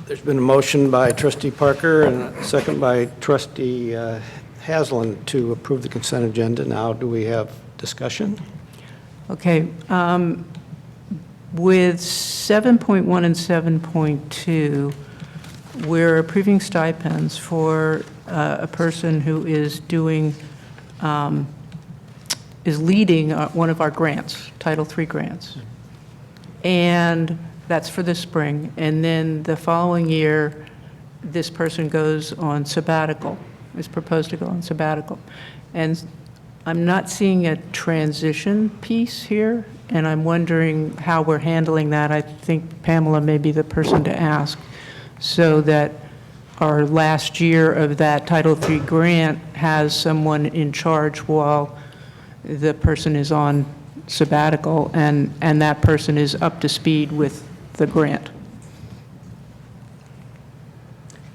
There's been a motion by Trustee Parker and a second by Trustee Haslam to approve the consent agenda. Now, do we have discussion? Okay. With 7.1 and 7.2, we're approving stipends for a person who is leading one of our grants, Title III grants. And that's for the spring. And then the following year, this person goes on sabbatical, is proposed to go on sabbatical. And I'm not seeing a transition piece here, and I'm wondering how we're handling that. I think Pamela may be the person to ask, so that our last year of that Title III grant has someone in charge while the person is on sabbatical, and that person is up to speed with the grant.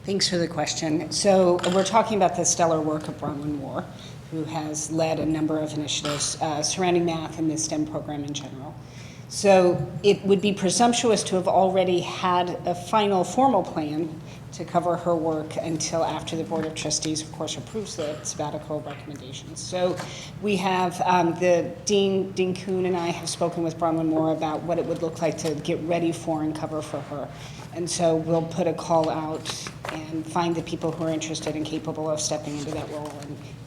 Thanks for the question. So we're talking about the stellar work of Bronwyn Moore, who has led a number of initiatives surrounding math and the STEM program in general. So it would be presumptuous to have already had a final formal plan to cover her work until after the Board of Trustees, of course, approves the sabbatical recommendations. So we have Dean Kuhn and I have spoken with Bronwyn Moore about what it would look like to get ready for and cover for her. And so we'll put a call out and find the people who are interested and capable of stepping into that role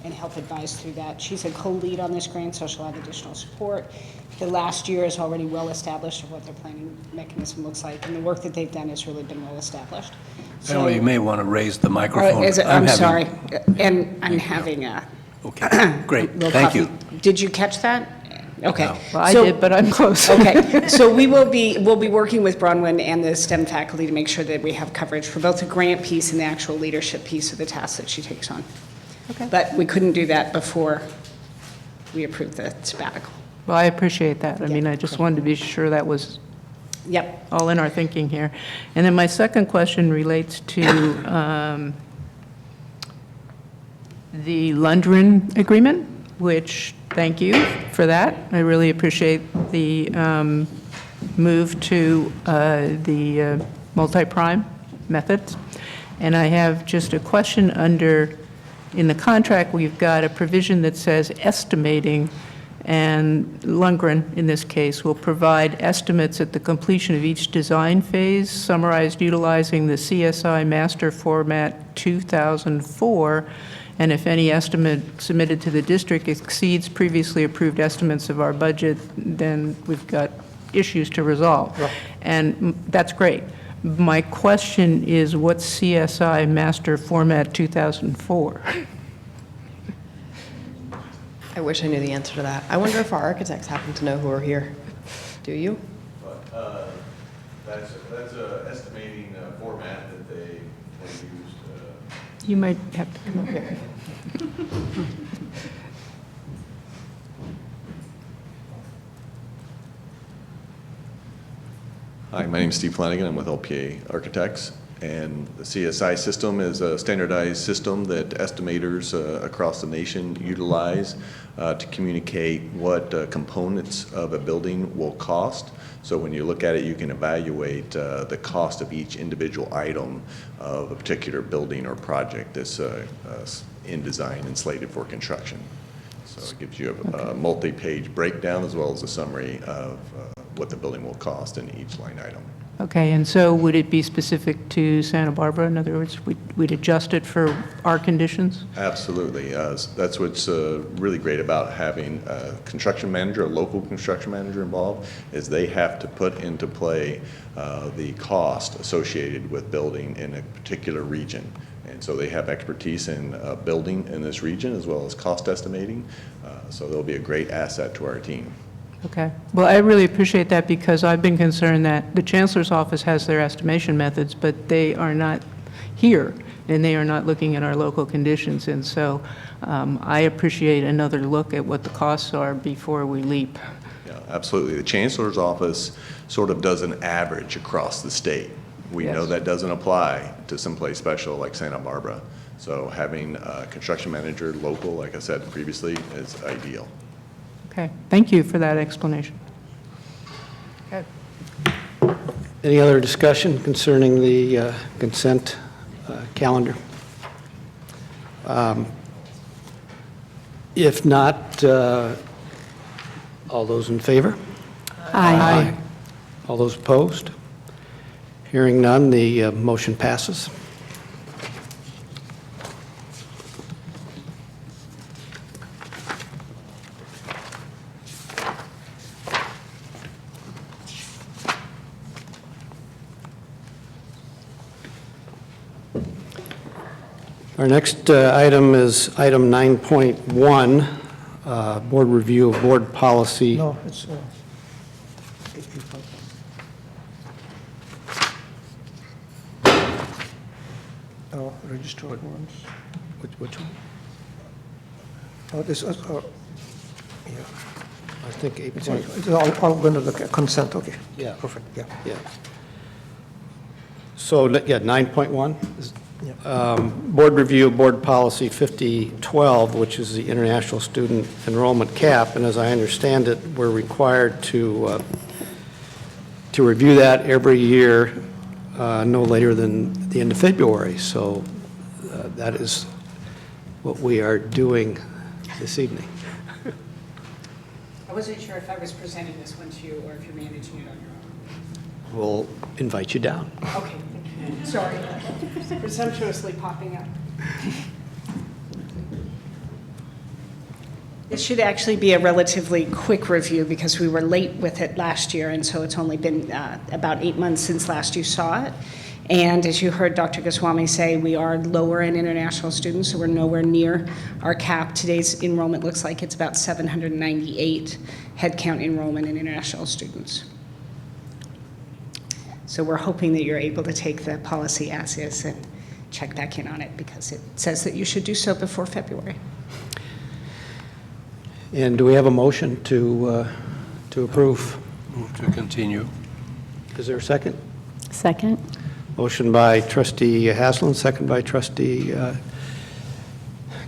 and help advise through that. She's a co-lead on this grant, so she'll have additional support. The last year is already well established of what their planning mechanism looks like, and the work that they've done has really been well established. So, you may want to raise the microphone. I'm sorry, and I'm having a Okay, great, thank you. Did you catch that? Okay. Well, I did, but I'm close. Okay, so we'll be working with Bronwyn and the STEM faculty to make sure that we have coverage for both the grant piece and the actual leadership piece of the task that she takes on. Okay. But we couldn't do that before we approved the sabbatical. Well, I appreciate that. I mean, I just wanted to be sure that was Yep. all in our thinking here. And then my second question relates to the Lundgren agreement, which, thank you for that. I really appreciate the move to the multi-prime methods. And I have just a question under, in the contract, we've got a provision that says estimating, and Lundgren, in this case, will provide estimates at the completion of each design phase, summarized utilizing the CSI Master Format 2004, and if any estimate submitted to the district exceeds previously approved estimates of our budget, then we've got issues to resolve. Right. And that's great. My question is, what's CSI Master Format 2004? I wish I knew the answer to that. I wonder if our architects happen to know who are here. Do you? That's a estimating format that they used. You might have to come up here. Hi, my name is Steve Flanagan. I'm with LPA Architects. And the CSI system is a standardized system that estimators across the nation utilize to communicate what components of a building will cost. So when you look at it, you can evaluate the cost of each individual item of a particular building or project that's in design and slated for construction. So it gives you a multi-page breakdown as well as a summary of what the building will cost in each line item. Okay, and so would it be specific to Santa Barbara? In other words, we'd adjust it for our conditions? Absolutely. That's what's really great about having a construction manager, a local construction manager involved, is they have to put into play the cost associated with building in a particular region. And so they have expertise in building in this region as well as cost estimating. So they'll be a great asset to our team. Okay. Well, I really appreciate that because I've been concerned that the Chancellor's office has their estimation methods, but they are not here, and they are not looking at our local conditions. And so I appreciate another look at what the costs are before we leap. Yeah, absolutely. The Chancellor's office sort of does an average across the state. We know that doesn't apply to someplace special like Santa Barbara. So having a construction manager local, like I said previously, is ideal. Okay. Thank you for that explanation. Okay. Any other discussion concerning the consent calendar? If not, all those in favor? Aye. All those opposed? Hearing none, the motion passes. Our next item is item 9.1, board review of board policy. No, it's, registered ones. Which one? Oh, this is, I think 8. it's all going to look at consent, okay. Yeah. Perfect, yeah. Yeah. So, yeah, 9.1? Yeah. Board review of board policy 5012, which is the international student enrollment cap, and as I understand it, we're required to review that every year, no later than the end of February. So that is what we are doing this evening. I wasn't sure if I was presenting this one to you or if you're managing it on your own. We'll invite you down. Okay, sorry. Presumptuously popping up. This should actually be a relatively quick review because we were late with it last year, and so it's only been about 8 months since last you saw it. And as you heard Dr. Goswami say, we are lower in international students, so we're nowhere near our cap. Today's enrollment looks like it's about 798 headcount enrollment in international students. So we're hoping that you're able to take the policy as is and check back in on it because it says that you should do so before February. And do we have a motion to approve? Move to continue. Is there a second? Second. Motion by trustee Haslam, second by trustee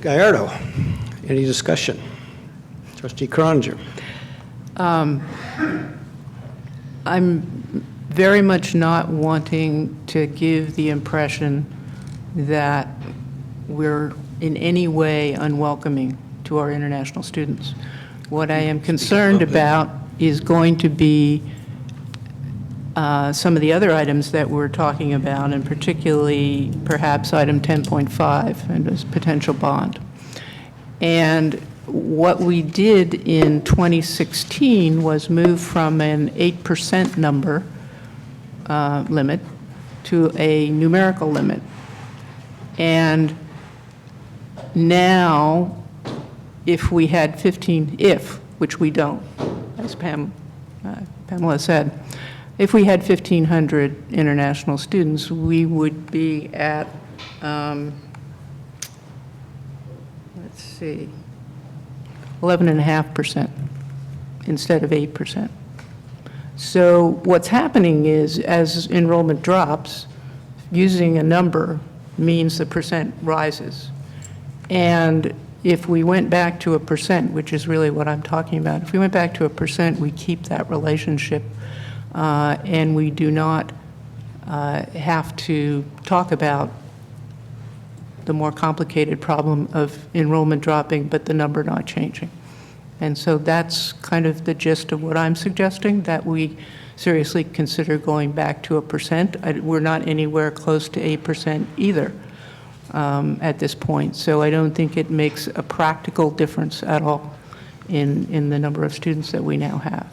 Gallardo. Any discussion? Trustee Croninger. I'm very much not wanting to give the impression that we're in any way unwelcoming to our international students. What I am concerned about is going to be some of the other items that we're talking about, and particularly perhaps item 10.5 and this potential bond. And what we did in 2016 was move from an 8% number limit to a numerical limit. And now, if we had 15, which we don't, as Pamela said, if we had 1,500 international students, we would be at, let's see, 11.5% instead of 8%. So what's happening is, as enrollment drops, using a number means the percent rises. And if we went back to a percent, which is really what I'm talking about, if we went back to a percent, we keep that relationship, and we do not have to talk about the more complicated problem of enrollment dropping, but the number not changing. And so that's kind of the gist of what I'm suggesting, that we seriously consider going back to a percent. We're not anywhere close to 8% either at this point. So I don't think it makes a practical difference at all in the number of students that we now have.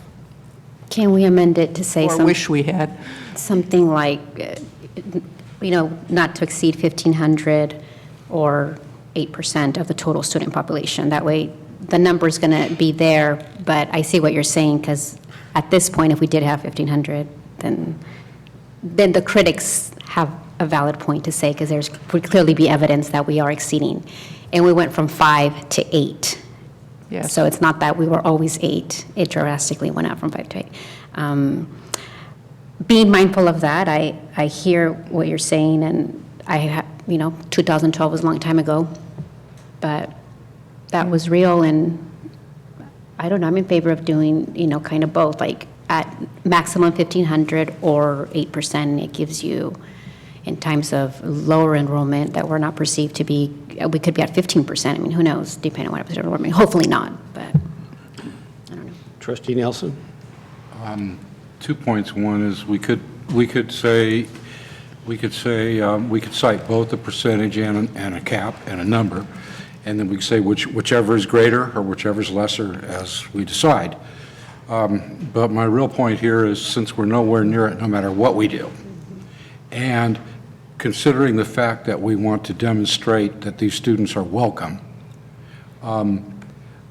Can we amend it to say Or wish we had. something like, not to exceed 1,500 or 8% of the total student population? That way, the number's going to be there, but I see what you're saying, because at this point, if we did have 1,500, then the critics have a valid point to say, because there's would clearly be evidence that we are exceeding. And we went from 5 to 8. Yes. So it's not that we were always 8. It drastically went up from 5 to 8. Being mindful of that, I hear what you're saying, and 2012 was a long time ago, but that was real, and I don't know, I'm in favor of doing, kind of both, like at maximum 1,500 or 8%. It gives you, in times of lower enrollment that we're not perceived to be, we could be at 15%. I mean, who knows, depending on what happens to enrollment. Hopefully not, but I don't know. Trustee Nelson? 2 points. One is we could cite both a percentage and a cap and a number, and then we could say whichever is greater or whichever is lesser as we decide. But my real point here is, since we're nowhere near it, no matter what we do, and considering the fact that we want to demonstrate that these students are welcome,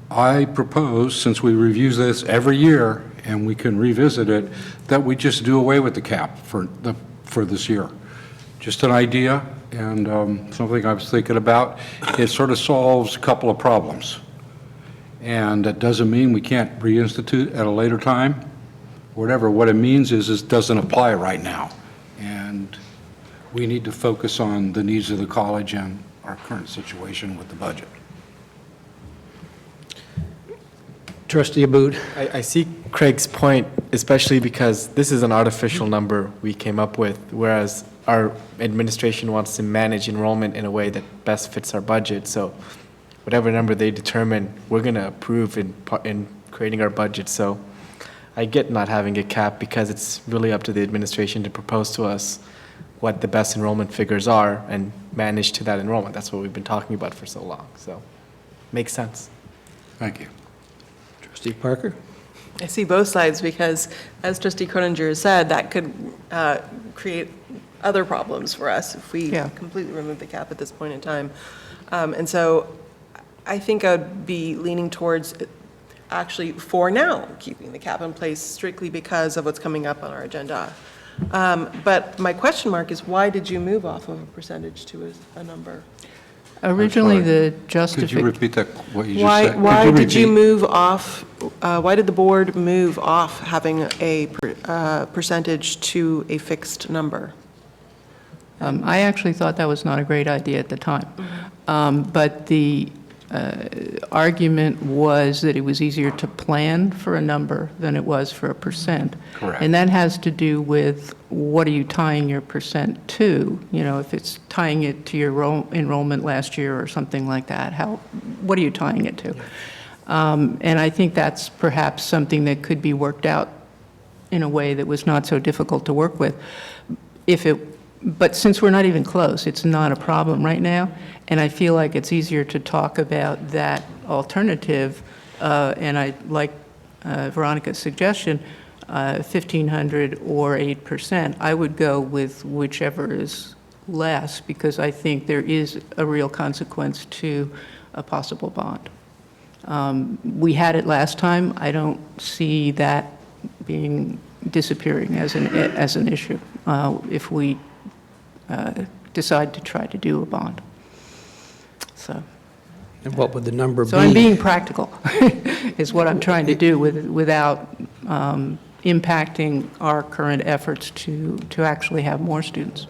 I propose, since we review this every year and we can revisit it, that we just do away with the cap for this year. Just an idea, and something I was thinking about. It sort of solves a couple of problems. And that doesn't mean we can't reinstitute at a later time, whatever. What it means is it doesn't apply right now. And we need to focus on the needs of the college and our current situation with the budget. Trustee Aboud? I see Craig's point, especially because this is an artificial number we came up with, whereas our administration wants to manage enrollment in a way that best fits our budget. So whatever number they determine, we're going to approve in creating our budget. So I get not having a cap, because it's really up to the administration to propose to us what the best enrollment figures are and manage to that enrollment. That's what we've been talking about for so long. So makes sense. Thank you. Trustee Parker? I see both sides, because, as Trustee Croninger said, that could create other problems for us if we completely remove the cap at this point in time. And so I think I would be leaning towards actually, for now, keeping the cap in place strictly because of what's coming up on our agenda. But my question mark is, why did you move off of a percentage to a number? Originally, the justification. Could you repeat that, what you just said? Why did you move off, why did the board move off having a percentage to a fixed number? I actually thought that was not a great idea at the time. But the argument was that it was easier to plan for a number than it was for a percent. Correct. And that has to do with what are you tying your percent to? You know, if it's tying it to your enrollment last year or something like that, what are you tying it to? And I think that's perhaps something that could be worked out in a way that was not so difficult to work with. But since we're not even close, it's not a problem right now, and I feel like it's easier to talk about that alternative, and I like Veronica's suggestion, 1,500 or 8%. I would go with whichever is less, because I think there is a real consequence to a possible bond. We had it last time. I don't see that disappearing as an issue if we decide to try to do a bond. So. And what would the number be? So I'm being practical, is what I'm trying to do without impacting our current efforts to actually have more students.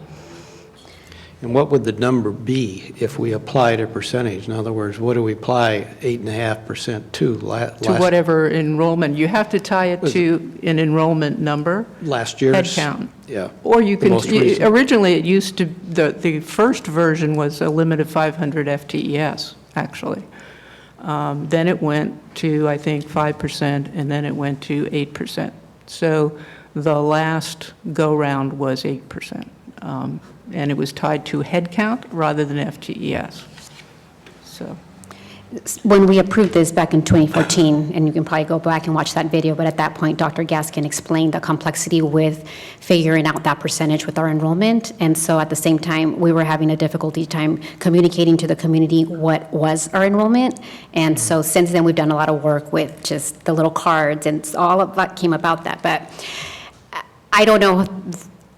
And what would the number be if we applied a percentage? In other words, what do we apply 8.5% to? To whatever enrollment. You have to tie it to an enrollment number. Last year's? Head count. Yeah. Or you The can, most recent. originally it used to, the first version was a limit of 500 FTES, actually. Then it went to, I think, 5%, and then it went to 8%. So the last go-round was 8%. And it was tied to head count rather than FTES. So. When we approved this back in 2014, and you can probably go back and watch that video, but at that point, Dr. Gaskin explained the complexity with figuring out that percentage with our enrollment. And so at the same time, we were having a difficulty time communicating to the community what was our enrollment. And so since then, we've done a lot of work with just the little cards, and all of that came about that. But I don't know.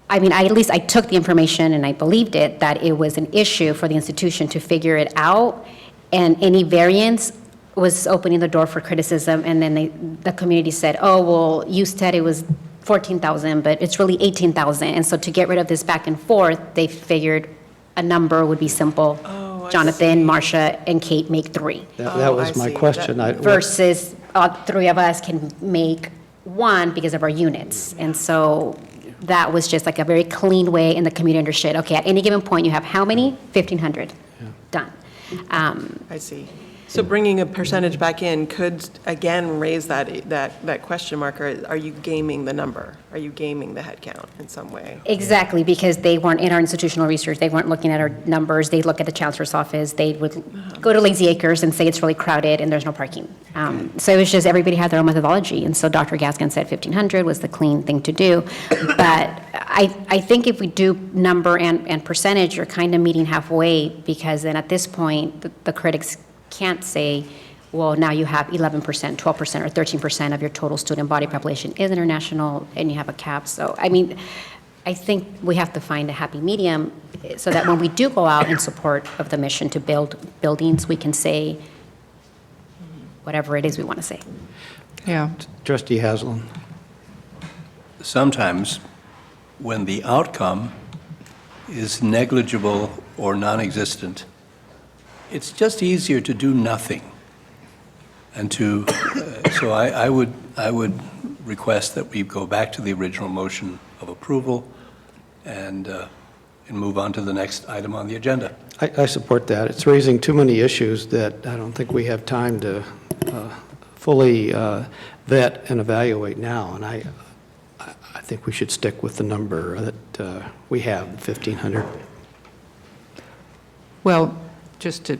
I mean, at least I took the information and I believed it, that it was an issue for the institution to figure it out, and any variance was opening the door for criticism, and then the community said, oh, well, you said it was 14,000, but it's really 18,000, and so to get rid of this back and forth, they figured a number would be simple. Oh, Jonathan, Marcia, and Kate make 3. That was my question. Versus three of us can make 1 because of our units, and so that was just like a very clean way, and the community understood, okay, at any given point, you have how many? 1,500. Done. I see. So bringing a percentage back in could, again, raise that question mark. Are you gaming the number? Are you gaming the head count in some way? Exactly, because they weren't in our institutional research. They weren't looking at our numbers. They'd look at the chancellor's office. They would go to Lazy Acres and say it's really crowded and there's no parking. So it was just everybody had their own methodology. And so Dr. Gaskin said 1,500 was the clean thing to do. But I think if we do number and percentage, you're kind of meeting halfway, because then at this point, the critics can't say, well, now you have 11%, 12%, or 13% of your total student body population is international, and you have a cap. So, I mean, I think we have to find a happy medium so that when we do go out in support of the mission to build buildings, we can say whatever it is we want to say. Yeah. Trustee Haslam. Sometimes when the outcome is negligible or non-existent, it's just easier to do nothing. And so I would request that we go back to the original motion of approval and move on to the next item on the agenda. I support that. It's raising too many issues that I don't think we have time to fully vet and evaluate now. And I think we should stick with the number that we have, 1,500. Well, just to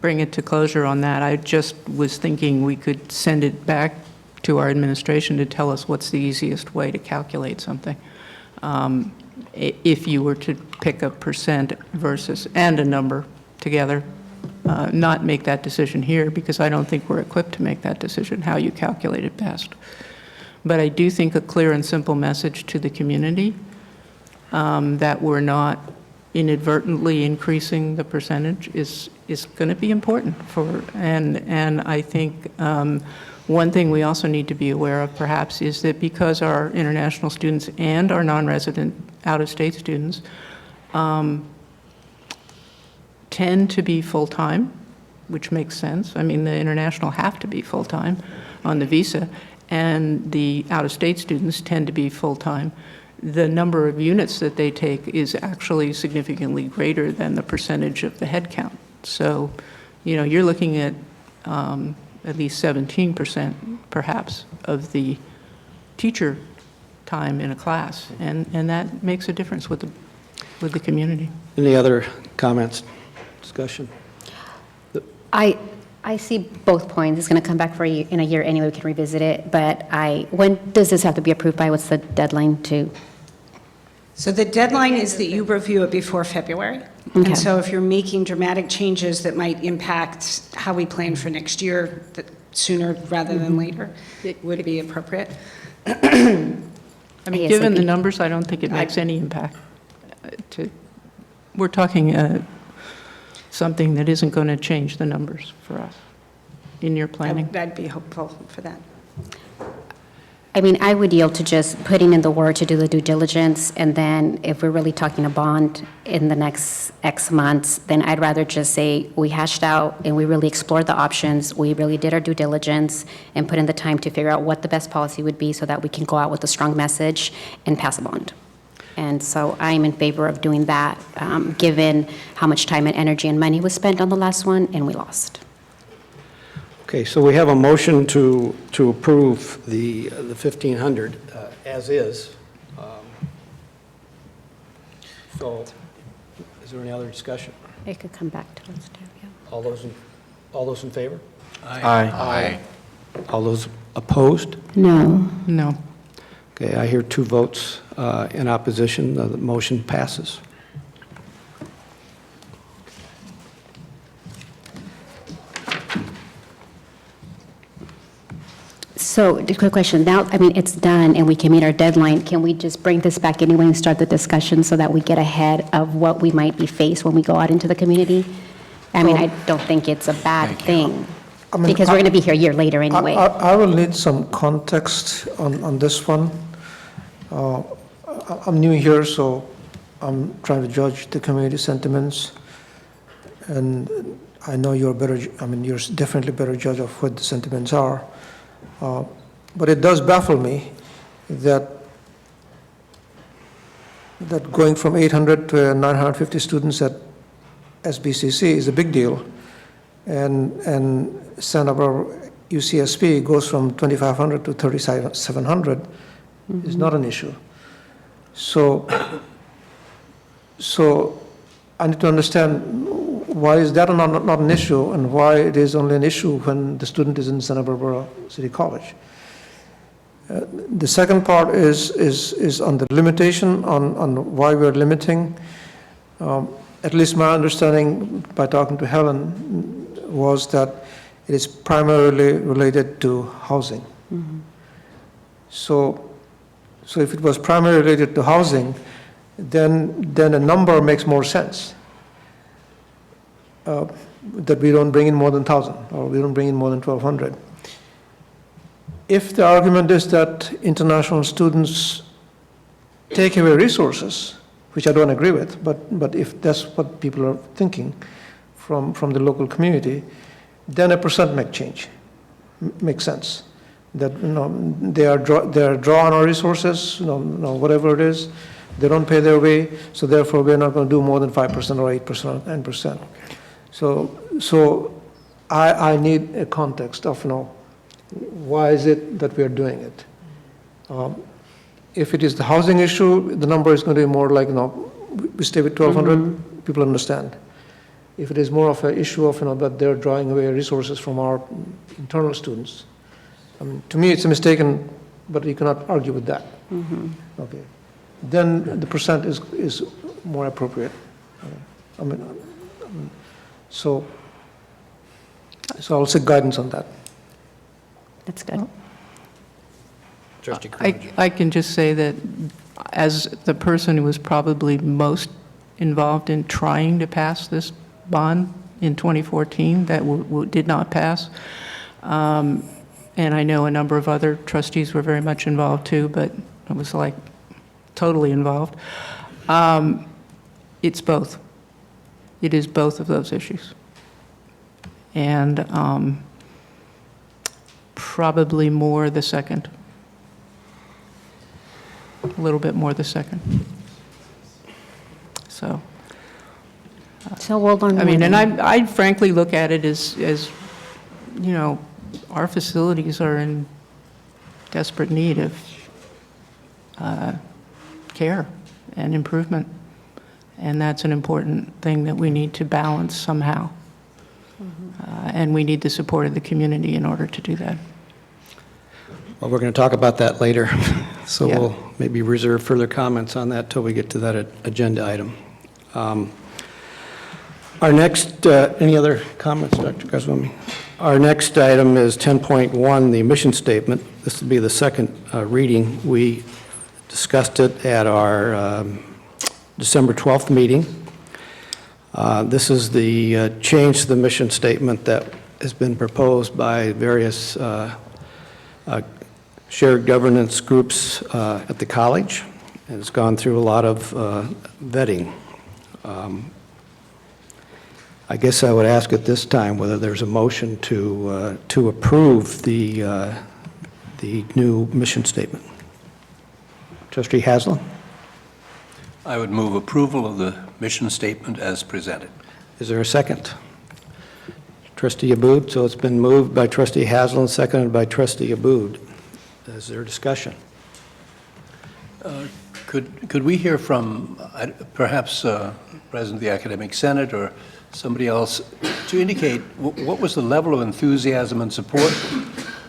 bring it to closure on that, I just was thinking we could send it back to our administration to tell us what's the easiest way to calculate something. If you were to pick a percent versus and a number together, not make that decision here, because I don't think we're equipped to make that decision, how you calculate it best. But I do think a clear and simple message to the community that we're not inadvertently increasing the percentage is going to be important and I think one thing we also need to be aware of perhaps is that because our international students and our non-resident out-of-state students tend to be full-time which makes sense. I mean, the international have to be full-time on the visa, and the out-of-state students tend to be full-time. The number of units that they take is actually significantly greater than the percentage of the head count. So, you know, you're looking at least 17% perhaps of the teacher time in a class, and that makes a difference with the community. Any other comments, discussion? I see both points. It's going to come back for in a year anyway. We can revisit it. But when does this have to be approved by? What's the deadline to? So the deadline is that you review it before February. Okay. And so if you're making dramatic changes that might impact how we plan for next year, that sooner rather than later, it would be appropriate. I mean, given the numbers, I don't think it makes any impact. We're talking something that isn't going to change the numbers for us in your planning. I'd be hopeful for that. I mean, I would yield to just putting in the word to do the due diligence, and then if we're really talking a bond in the next X months, then I'd rather just say we hashed out and we really explored the options, we really did our due diligence and put in the time to figure out what the best policy would be so that we can go out with a strong message and pass a bond. And so I'm in favor of doing that, given how much time and energy and money was spent on the last one and we lost. Okay, so we have a motion to approve the 1,500 as is. So is there any other discussion? It could come back to us too, yeah. All those in favor? Aye. All those opposed? No. No. Okay, I hear 2 votes in opposition. The motion passes. So, the quick question, now, I mean, it's done and we can meet our deadline, can we just bring this back anyway and start the discussion so that we get ahead of what we might be faced when we go out into the community? I mean, I don't think it's a bad thing, because we're going to be here a year later anyway. I will need some context on this one. I'm new here, so I'm trying to judge the community sentiments. And I know you're better, I mean, you're definitely a better judge of what the sentiments are. But it does baffle me that going from 800 to 950 students at SBCC is a big deal, and Santa Barbara UCSP goes from 2,500 to 3,700 is not an issue. So I need to understand why is that not an issue, and why it is only an issue when the student is in Santa Barbara City College. The second part is on the limitation, on why we're limiting. At least my understanding by talking to Helen was that it is primarily related to housing. Mm-hmm. So if it was primarily related to housing, then a number makes more sense. That we don't bring in more than 1,000, or we don't bring in more than 1,200. If the argument is that international students take away resources, which I don't agree with, but if that's what people are thinking from the local community, then a percent makes sense. That, you know, they are draw on our resources, you know, whatever it is, they don't pay their way, so therefore we're not going to do more than 5% or 8% or 10%. So I need a context of, you know, why is it that we are doing it? If it is the housing issue, the number is going to be more like, you know, we stay with 1,200, people understand. If it is more of an issue of, you know, that they're drawing away resources from our internal students, I mean, to me it's a mistaken, but you cannot argue with that. Okay. Then the percent is more appropriate. I mean, so I'll seek guidance on that. That's good. I can just say that as the person who was probably most involved in trying to pass this bond in 2014 that did not pass, and I know a number of other trustees were very much involved too, but it was like totally involved. It's both. It is both of those issues. and probably more the second. A little bit more the second. So. So we'll learn I mean, more and then. I frankly look at it as, you know, our facilities are in desperate need of care and improvement. And that's an important thing that we need to balance somehow. And we need the support of the community in order to do that. Well, we're going to talk about that later, so Yeah. we'll maybe reserve further comments on that till we get to that agenda item. Our next, any other comments, Dr. Goswami? Our next item is 10.1, the mission statement. This will be the second reading. We discussed it at our December 12th meeting. This is the change to the mission statement that has been proposed by various shared governance groups at the college, and it's gone through a lot of vetting. I guess I would ask at this time whether there's a motion to approve the new mission statement. Trustee Haslam? I would move approval of the mission statement as presented. Is there a second? Trustee Aboud, so it's been moved by Trustee Haslam, seconded by Trustee Aboud. Is there discussion? Could we hear from perhaps President of the Academic Senate or somebody else to indicate what was the level of enthusiasm and support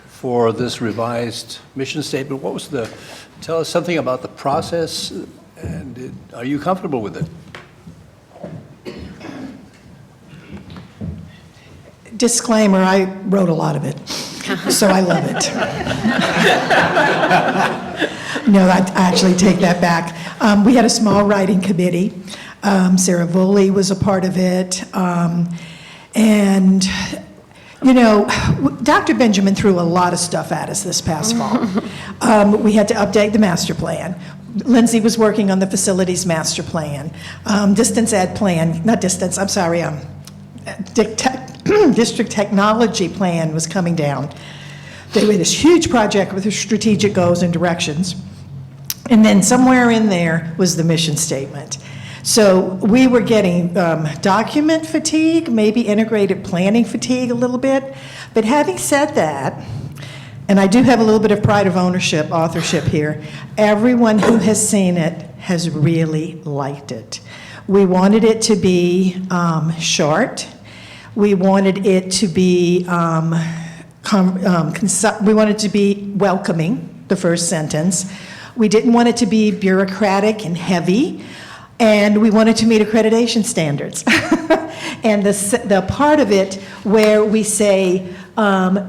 for this revised mission statement? What was tell us something about the process, and are you comfortable with it? Disclaimer, I wrote a lot of it, so I love it. No, I actually take that back. We had a small writing committee. Sarah Voley was a part of it. And, you know, Dr. Benjamin threw a lot of stuff at us this past fall. We had to update the master plan. Lindsay was working on the facilities master plan. Distance ed plan, not distance, I'm sorry, district technology plan was coming down. They had this huge project with strategic goals and directions. And then somewhere in there was the mission statement. So we were getting document fatigue, maybe integrated planning fatigue a little bit. But having said that, and I do have a little bit of pride of ownership, authorship here, everyone who has seen it has really liked it. We wanted it to be short. We wanted it to be we wanted it to be welcoming, the first sentence. We didn't want it to be bureaucratic and heavy, and we wanted to meet accreditation standards. And the part of it where we say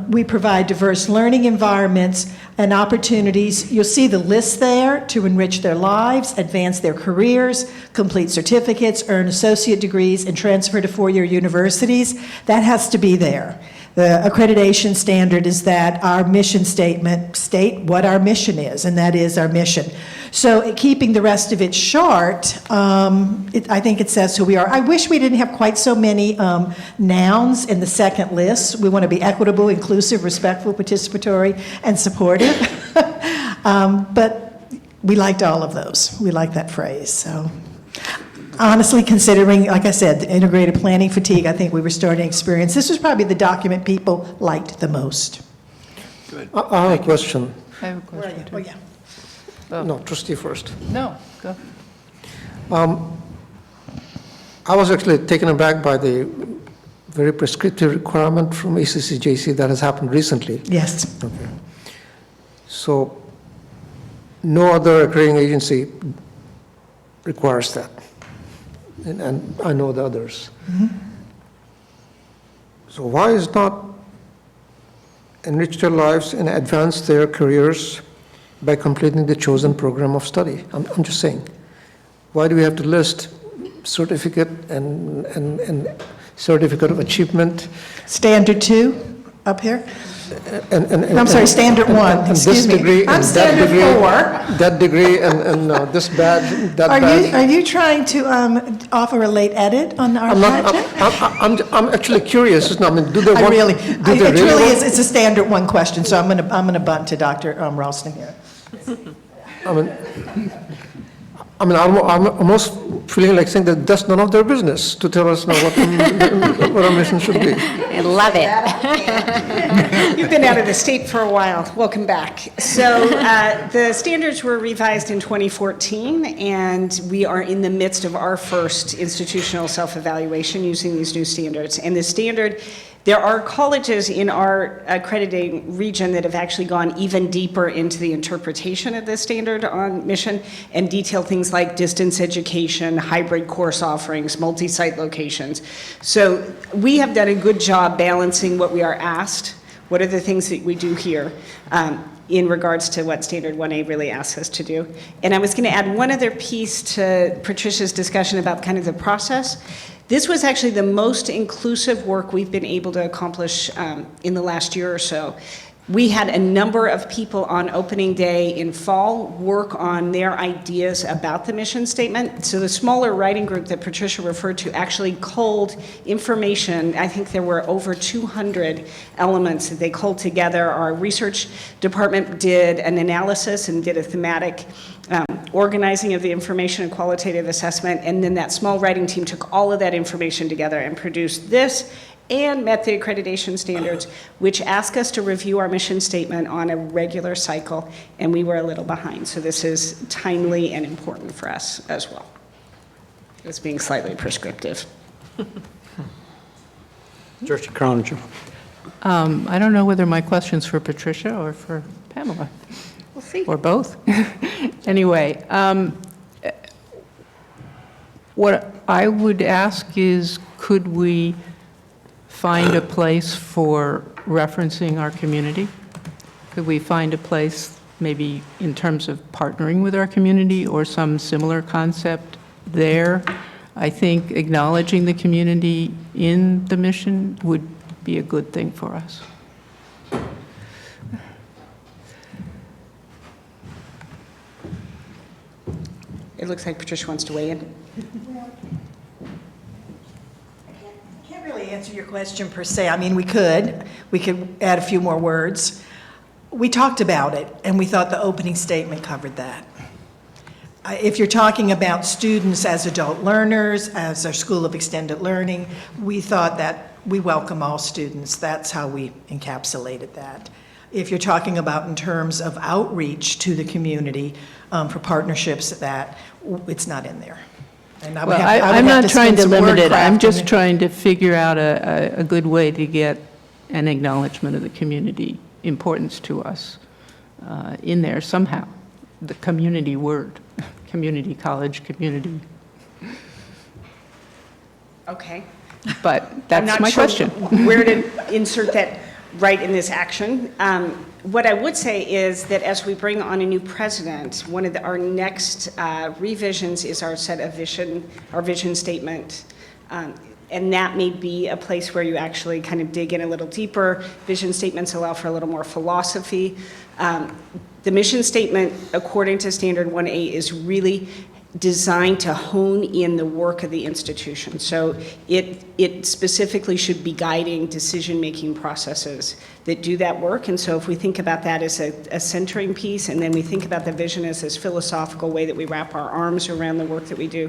we provide diverse learning environments and opportunities, you'll see the list there: to enrich their lives, advance their careers, complete certificates, earn associate degrees, and transfer to four-year universities. That has to be there. The accreditation standard is that our mission statement state what our mission is, and that is our mission. So keeping the rest of it short, I think it says who we are. I wish we didn't have quite so many nouns in the second list. We want to be equitable, inclusive, respectful, participatory, and supportive. But we liked all of those. We liked that phrase, so. Honestly, considering, like I said, the integrated planning fatigue, I think we were starting to experience. This was probably the document people liked the most. Good. I have a question. I have a question, too. Oh, yeah. No, trustee first. No, go. I was actually taken aback by the very prescriptive requirement from ACCJC that has happened recently. Yes. Okay. So no other accrediting agency requires that. And I know the others. Mm-hmm. So why is not enrich their lives and advance their careers by completing the chosen program of study? I'm just saying. Why do we have to list certificate and certificate of achievement? Standard 2 up here? I'm sorry, standard one, and this excuse me. degree, and I'm that standard degree, 4. that degree, and this badge, that Are badge. you trying to offer a late edit on our I'm not, project? I'm actually curious, I mean, do they want? It do they really want- is, it's a standard one question, so I'm gonna bunt to Dr. Ralston here. I'm almost feeling like saying that that's none of their business to tell us now what our mission should be. I love it. You've been out of the state for a while. Welcome back. So the standards were revised in 2014, and we are in the midst of our first institutional self-evaluation using these new standards. And the standard, there are colleges in our accrediting region that have actually gone even deeper into the interpretation of this standard on mission and detail things like distance education, hybrid course offerings, multi-site locations. So we have done a good job balancing what we are asked, what are the things that we do here, in regards to what Standard 1A really asks us to do. And I was going to add one other piece to Patricia's discussion about kind of the process. This was actually the most inclusive work we've been able to accomplish in the last year or so. We had a number of people on opening day in fall work on their ideas about the mission statement. So the smaller writing group that Patricia referred to actually culled information. I think there were over 200 elements that they culled together. Our research department did an analysis and did a thematic organizing of the information and qualitative assessment, and then that small writing team took all of that information together and produced this and met the accreditation standards, which ask us to review our mission statement on a regular cycle, and we were a little behind. So this is timely and important for us as well. It's being slightly prescriptive. Trustee Croninger. I don't know whether my question's for Patricia or for Pamela. We'll see. Or both. Anyway, what I would ask is, could we find a place for referencing our community? Could we find a place maybe in terms of partnering with our community or some similar concept there? I think acknowledging the community in the mission would be a good thing for us. It looks like Patricia wants to weigh in. I can't really answer your question per se. I mean, we could add a few more words. We talked about it, and we thought the opening statement covered that. If you're talking about students as adult learners, as our School of Extended Learning, we thought that we welcome all students. That's how we encapsulated that. If you're talking about in terms of outreach to the community for partnerships, that it's not in there. And I'm not trying to limit it. I'm just crafting. trying to figure out a good way to get an acknowledgement of the community importance to us in there somehow. The community word, community college, community. Okay. But that's my question. I'm not sure where to insert that right in this action. What I would say is that as we bring on a new president, one of our next revisions is our set of vision, our vision statement. And that may be a place where you actually kind of dig in a little deeper. Vision statements allow for a little more philosophy. The mission statement, according to Standard 1A, is really designed to hone in the work of the institution. So it specifically should be guiding decision-making processes that do that work. And so if we think about that as a centering piece, and then we think about the vision as this philosophical way that we wrap our arms around the work that we do,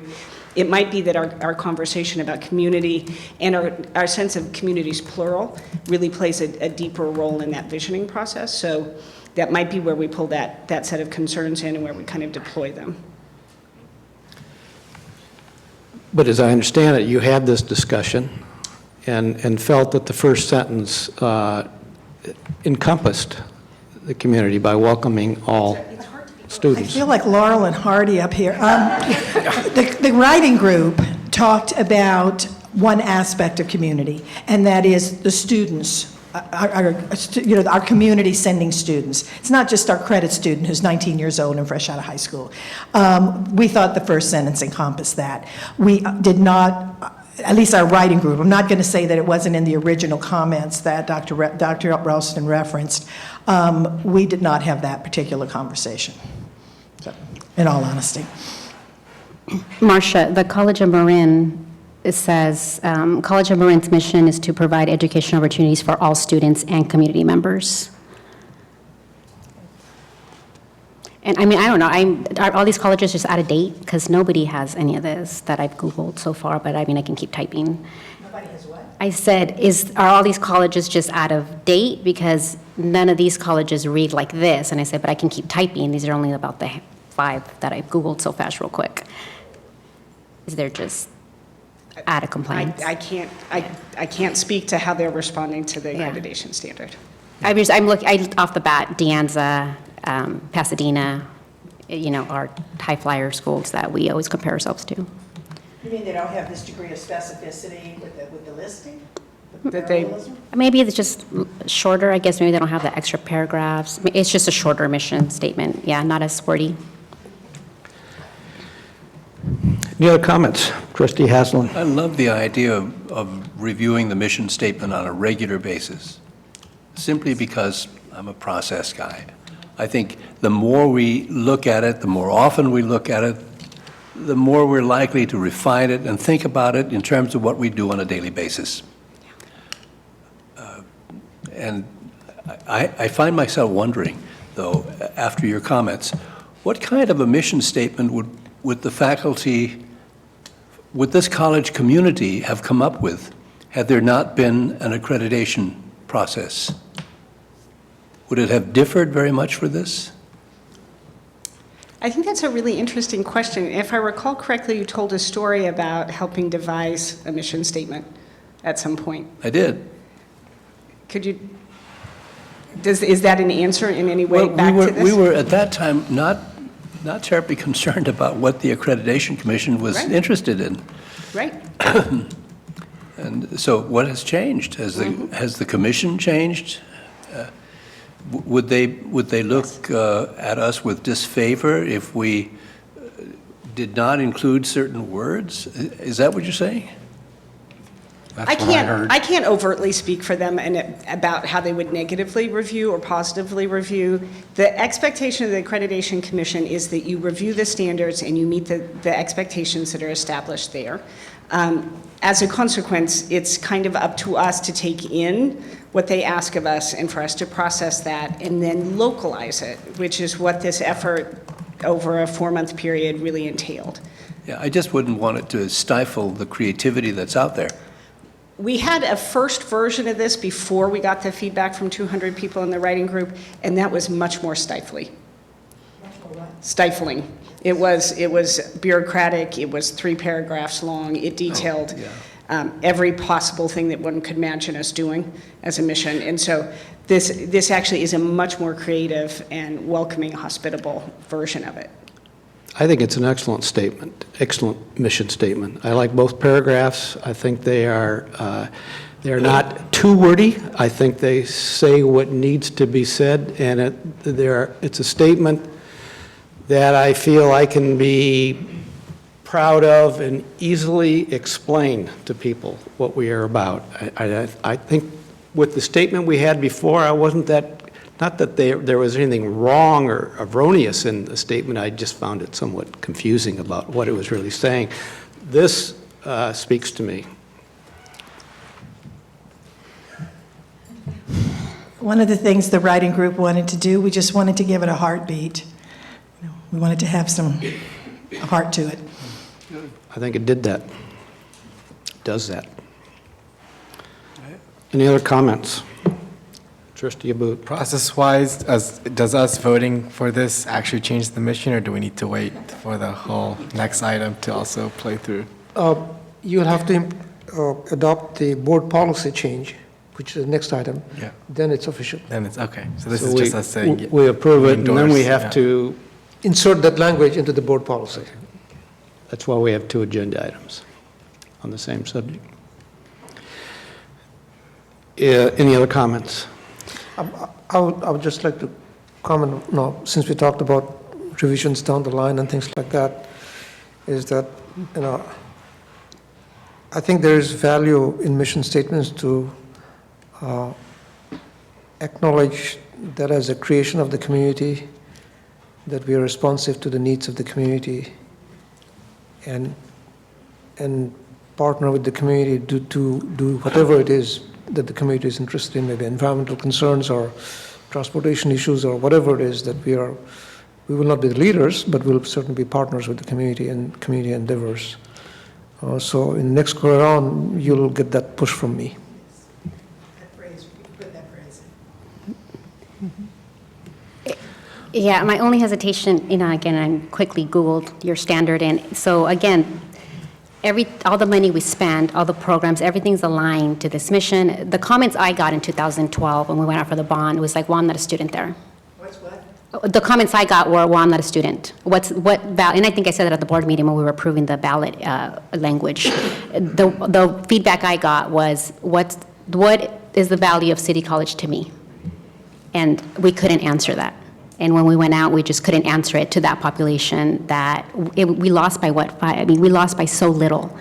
it might be that our conversation about community and our sense of communities plural really plays a deeper role in that visioning process. So that might be where we pull that set of concerns in and where we kind of deploy them. But as I understand it, you had this discussion and felt that the first sentence encompassed the community by welcoming all students. I feel like Laurel and Hardy up here. The writing group talked about one aspect of community, and that is the students, our community sending students. It's not just our credit student who's 19 years old and fresh out of high school. We thought the first sentence encompassed that. We did not at least our writing group, I'm not going to say that it wasn't in the original comments that Dr. Ralston referenced, we did not have that particular conversation, so, in all honesty. Marcia, the College of Marin, it says, College of Marin's mission is to provide educational opportunities for all students and community members. And I mean, I don't know, are all these colleges just out of date? Because nobody has any of this that I've Googled so far, but I mean, I can keep typing. Nobody has what? I said, are all these colleges just out of date? Because none of these colleges read like this. And I said, but I can keep typing. These are only about the 5 that I've Googled so fast real quick. Is there just out of compliance? I can't speak to how they're responding to the accreditation standard. I'm looking off the bat, De Anza, Pasadena, you know, are high flyer schools that we always compare ourselves to. You mean they don't have this degree of specificity with the listing? That they, Maybe it's just shorter, I guess, maybe they don't have the extra paragraphs. It's just a shorter mission statement, yeah, not as wordy. Any other comments? Trustee Haslund? I love the idea of reviewing the mission statement on a regular basis, simply because I'm a process guy. I think the more we look at it, the more often we look at it, the more we're likely to refine it and think about it in terms of what we do on a daily basis. And I find myself wondering, though, after your comments, what kind of a mission statement would the faculty, would this college community have come up with had there not been an accreditation process? Would it have differed very much for this? I think that's a really interesting question. If I recall correctly, you told a story about helping devise a mission statement at some point. I did. Could you, is that an answer in any way back to this? We were at that time not terribly concerned about what the Accreditation Commission was interested in. Right. And so what has changed? Has the commission changed? Would they look at us with disfavor if we did not include certain words? Is that what you're saying? I can't overtly speak for them about how they would negatively review or positively review. The expectation of the Accreditation Commission is that you review the standards and you meet the expectations that are established there. As a consequence, it's kind of up to us to take in what they ask of us and for us to process that and then localize it, which is what this effort over a 4-month period really entailed. Yeah, I just wouldn't want it to stifle the creativity that's out there. We had a first version of this before we got the feedback from 200 people in the writing group, and that was much more stifling. Stifling. It was bureaucratic. It was 3 paragraphs long. It detailed every possible thing that one could imagine us doing as a mission. And so this actually is a much more creative and welcoming, hospitable version of it. I think it's an excellent statement, excellent mission statement. I like both paragraphs. I think they're not too wordy. I think they say what needs to be said, and it's a statement that I feel I can be proud of and easily explain to people what we are about. I think with the statement we had before, I wasn't that. Not that there was anything wrong or erroneous in the statement, I just found it somewhat confusing about what it was really saying. This speaks to me. One of the things the writing group wanted to do, we just wanted to give it a heartbeat. We wanted to have a heart to it. I think it did that. It does that. Any other comments? Trustee Abboud. Process-wise, does us voting for this actually change the mission, or do we need to wait for the whole next item to also play through? You'll have to adopt the board policy change, which is the next item. Yeah. Then it's official. Then it's okay. So this is just us saying we approve it, and then we endorse, have to insert that language into the board policy. That's why we have 2 agenda items on the same subject. Any other comments? I would just like to comment, since we talked about revisions down the line and things like that, is that, I think there is value in mission statements to acknowledge that as a creation of the community, that we are responsive to the needs of the community and partner with the community to do whatever it is that the community is interested in, maybe environmental concerns or transportation issues or whatever it is that we will not be the leaders, but we'll certainly be partners with the community and community endeavors. So in the next go around, you'll get that push from me. Yeah, my only hesitation, again, I quickly Googled your standard, and so again, all the money we spend, all the programs, everything's aligned to this mission. The comments I got in 2012 when we went out for the bond was like, well, I'm not a student there. What's what? The comments I got were, well, I'm not a student. And I think I said that at the board meeting when we were approving the ballot language. The feedback I got was, what is the value of City College to me? And we couldn't answer that. And when we went out, we just couldn't answer it to that population that we lost by what? We lost by so little.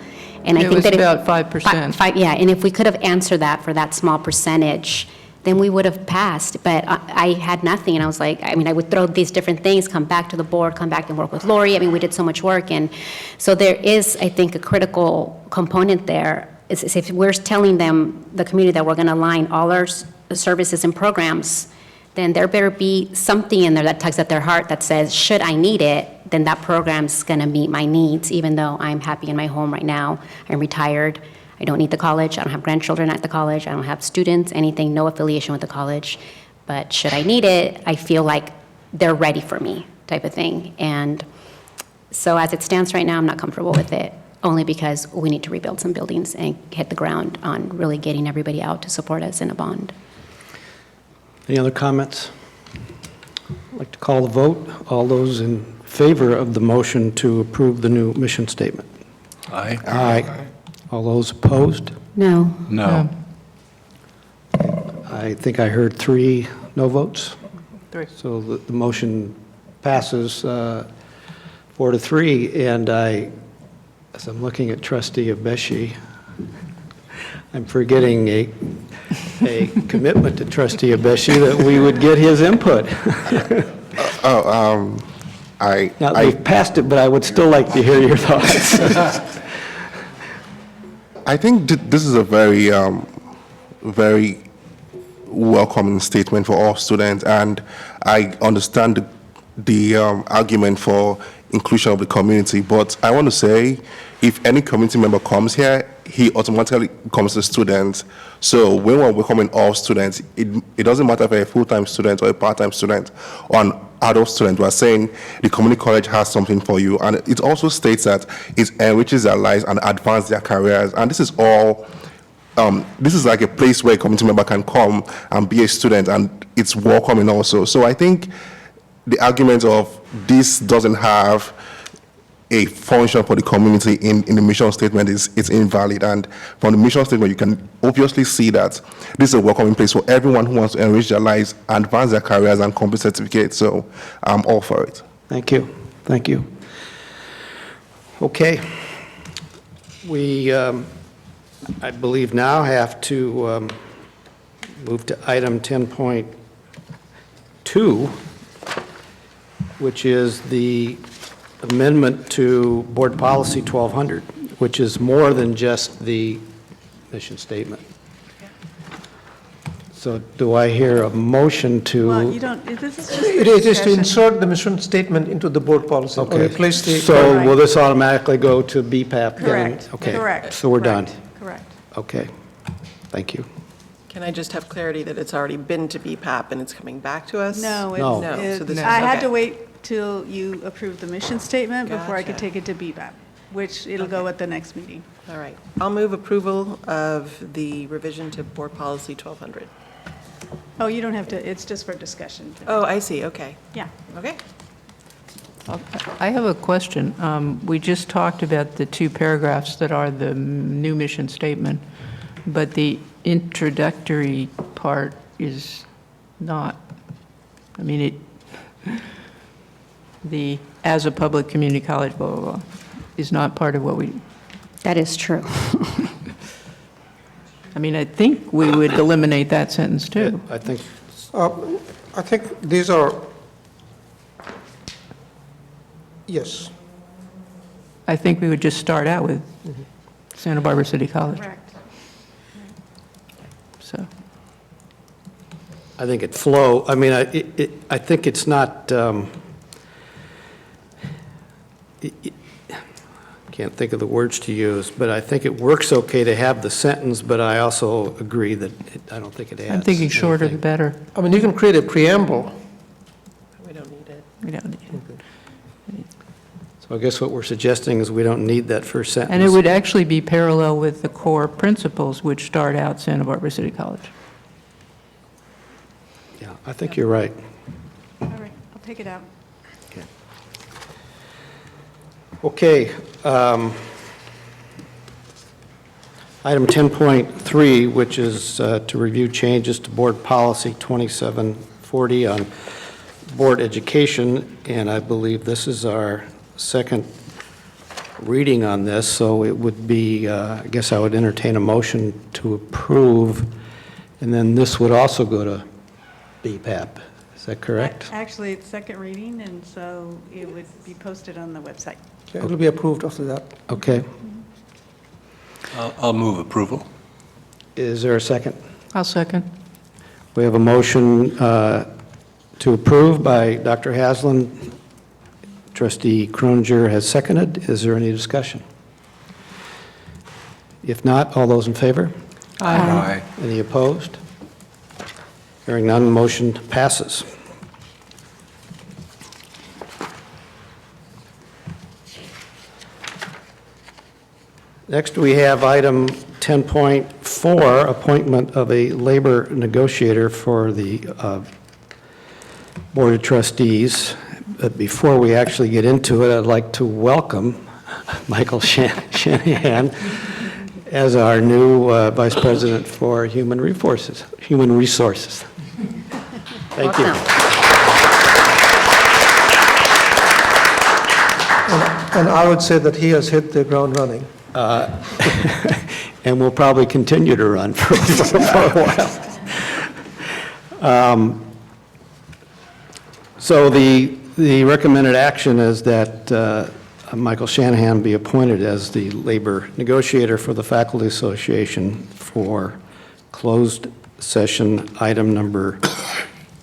And I think that about 5%. Yeah, and if we could have answered that for that small percentage, then we would have passed. But I had nothing, and I was like, I would throw these different things, come back to the board, come back and work with Lori. We did so much work. And so there is, I think, a critical component there. Is if we're telling them, the community, that we're going to align all our services and programs, then there better be something in there that tugs at their heart that says, should I need it, then that program's going to meet my needs, even though I'm happy in my home right now. I'm retired. I don't need the college. I don't have grandchildren at the college. I don't have students, anything, no affiliation with the college. But should I need it, I feel like they're ready for me, type of thing. And so as it stands right now, I'm not comfortable with it, only because we need to rebuild some buildings and hit the ground on really getting everybody out to support us in a bond. Any other comments? I'd like to call the vote. All those in favor of the motion to approve the new mission statement? Aye. Aye. All those opposed? No. No. I think I heard 3 no votes. 3. So the motion passes 4-3, and as I'm looking at Trustee Abeshi, I'm forgetting a commitment to Trustee Abeshi that we would get his input. Now, they've passed it, but I would still like to hear your thoughts. I think this is a very, very welcoming statement for all students, and I understand the argument for inclusion of the community, but I want to say, if any community member comes here, he automatically becomes a student. So when we're welcoming all students, it doesn't matter if you're a full-time student or a part-time student or an adult student. We're saying the community college has something for you, and it also states that it enriches their lives and advances their careers. And this is all. This is like a place where a community member can come and be a student, and it's welcoming also. So I think the argument of this doesn't have a function for the community in the mission statement is invalid. And from the mission statement, you can obviously see that this is a welcoming place for everyone who wants to enrich their lives, advance their careers, and complete certificates. So I'm all for it. Thank you. Thank you. Okay. We, I believe, now have to move to item 10.2, which is the amendment to Board Policy 1200, which is more than just the mission statement. So do I hear a motion to? Well, you don't, this is just. It is to insert the mission statement into the board policy. Okay. Replace the. So will this automatically go to BPAP then? Correct. Okay. Correct. So we're done. Correct. Okay. Thank you. Can I just have clarity that it's already been to BPAP and it's coming back to us? No, No. No, so this is- I had okay. to wait till you approved the mission statement before I could Gotcha. take it to BBAP, which it'll go at the next meeting. All right. I'll move approval of the revision to Board Policy 1200. Oh, you don't have to, it's just for discussion. Oh, I see, okay. Yeah. Okay. I have a question. We just talked about the 2 paragraphs that are the new mission statement, but the introductory part is not. The as a public community college, blah, blah, blah, is not part of what we. That is true. I mean, I think we would eliminate that sentence, too. I think, I think these are, yes. I think we would just start out with Santa Barbara City College. Correct. So, I think it flow, I mean, I think it's not, can't think of the words to use, but I think it works okay to have the sentence, but I also agree that I don't think it adds. I'm thinking shorter the anything. better. I mean, you can create a preamble. We don't need it. We don't need it. So I guess what we're suggesting is we don't need that first sentence. And it would actually be parallel with the core principles which start out Santa Barbara City College. Yeah, I think you're right. All right, I'll take it out. Okay. Item 10.3, which is to review changes to Board Policy 2740 on board education, and I believe this is our second reading on this, so it would be, I guess I would entertain a motion to approve, and then this would also go to BPAP. Is that correct? Actually, it's second reading, and so it would be posted on the website. Yeah, it'll be approved after that. Okay. I'll move approval. Is there a second? I'll second. We have a motion to approve by Dr. Haslam. Trustee Croninger has seconded. Is there any discussion? If not, all those in favor? Aye. Any opposed? Hearing none, the motion passes. Next, we have item 10.4, appointment of a labor negotiator for the Board of Trustees. But before we actually get into it, I'd like to welcome Michael Shanahan as our new Vice President for Human Resources. Thank you. And I would say that he has hit the ground running. And will probably continue to run for a while. So the recommended action is that Michael Shanahan be appointed as the labor negotiator for the Faculty Association for closed session item number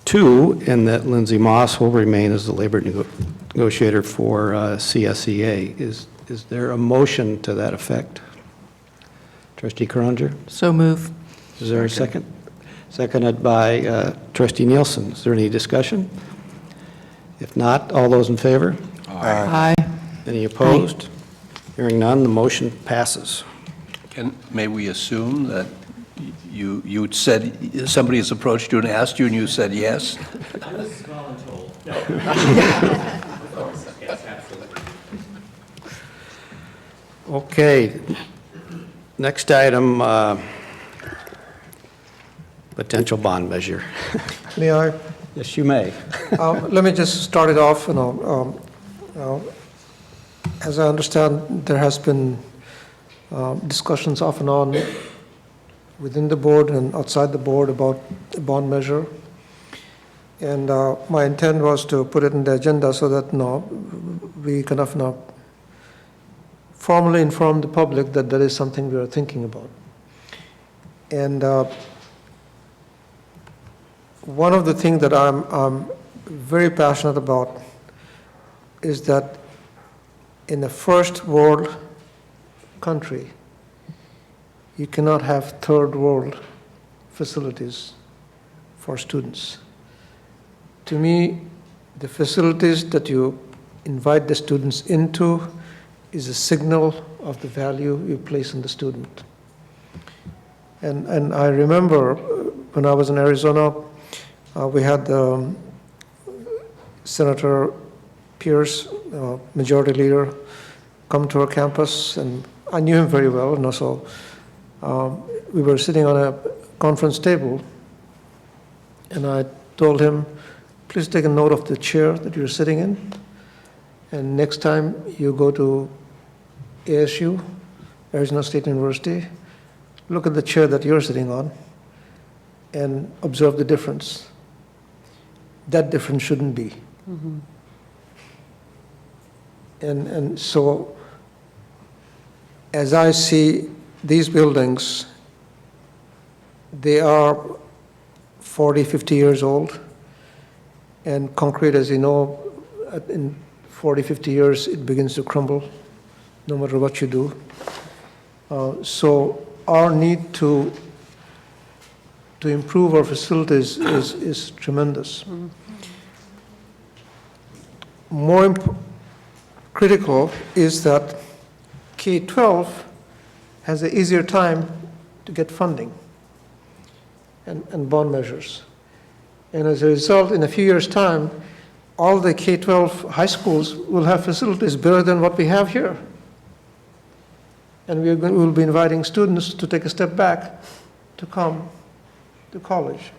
2, and that Lindsay Moss will remain as the labor negotiator for CSEA. Is there a motion to that effect? Trustee Croninger? So move. Is there a second? Seconded by Trustee Nielsen. Is there any discussion? If not, all those in favor? Aye. Any opposed? Hearing none, the motion passes. May we assume that you said, somebody has approached you and asked you, and you said yes? This is voluntold. Of course, yes, absolutely. Okay. Next item, potential bond measure. May I? Yes, you may. Let me just start it off. As I understand, there has been discussions off and on within the board and outside the board about the bond measure. And my intent was to put it in the agenda so that we kind of formally inform the public that that is something we are thinking about. And one of the things that I'm very passionate about is that in a first world country, you cannot have third world facilities for students. To me, the facilities that you invite the students into is a signal of the value you place in the student. And I remember when I was in Arizona, we had Senator Pierce, Majority Leader, come to our campus, and I knew him very well, and also we were sitting on a conference table, and I told him, please take a note of the chair that you're sitting in, and next time you go to ASU, Arizona State University, look at the chair that you're sitting on and observe the difference. That difference shouldn't be. And so, as I see these buildings, they are 40, 50 years old, and concrete, as you know, in 40, 50 years, it begins to crumble, no matter what you do. So our need to improve our facilities is tremendous. More critical is that K-12 has an easier time to get funding and bond measures. And as a result, in a few years' time, all the K-12 high schools will have facilities better than what we have here. And we'll be inviting students to take a step back to come to college.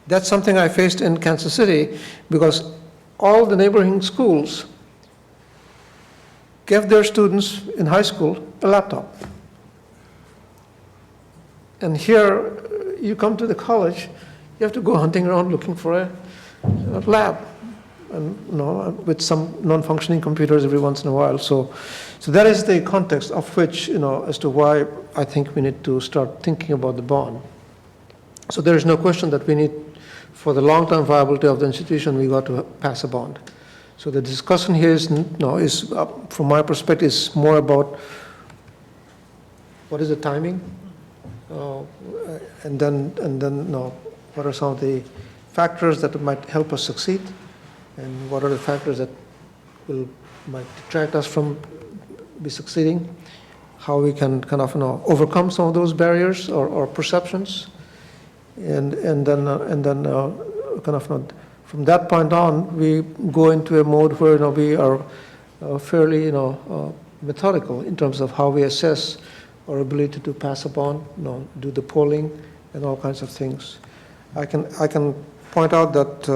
That's something I faced in Kansas City because all the neighboring schools gave their students in high school a laptop. And here, you come to the college, you have to go hunting around looking for a lab, and with some non-functioning computers every once in a while. So that is the context of which, as to why I think we need to start thinking about the bond. So there is no question that we need, for the long-term viability of the institution, we got to pass a bond. So the discussion here is from my perspective, is more about what is the timing, and then what are some of the factors that might help us succeed, and what are the factors that might detract us from be succeeding, how we can kind of overcome some of those barriers or perceptions, and then kind of from that point on, we go into a mode where we are fairly methodical in terms of how we assess our ability to pass a bond, do the polling and all kinds of things. I can point out that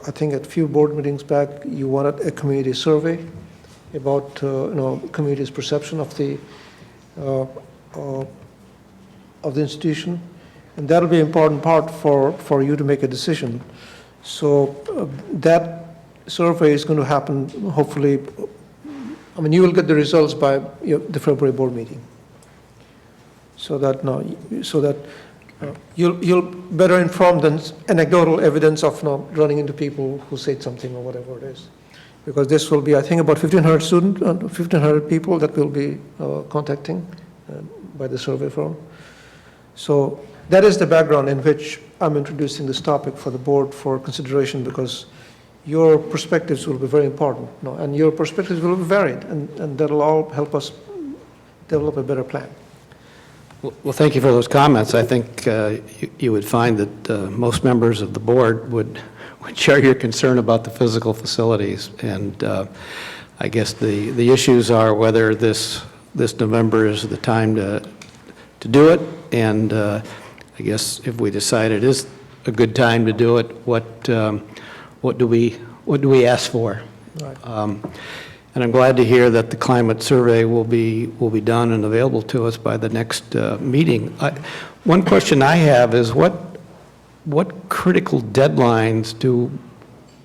I think at a few board meetings back, you wanted a community survey about community's perception of the institution, and that'll be an important part for you to make a decision. So that survey is going to happen, hopefully. I mean, you will get the results by the February board meeting, so that you'll better inform than anecdotal evidence of running into people who said something or whatever it is, because this will be, I think, about 1,500 people that we'll be contacting by the survey firm. So that is the background in which I'm introducing this topic for the board for consideration, because your perspectives will be very important, and your perspectives will be varied, and that'll all help us develop a better plan. Well, thank you for those comments. I think you would find that most members of the board would share your concern about the physical facilities, and I guess the issues are whether this November is the time to do it, and I guess if we decide it is a good time to do it, what do we ask for? Right. And I'm glad to hear that the climate survey will be done and available to us by the next meeting. One question I have is what critical deadlines do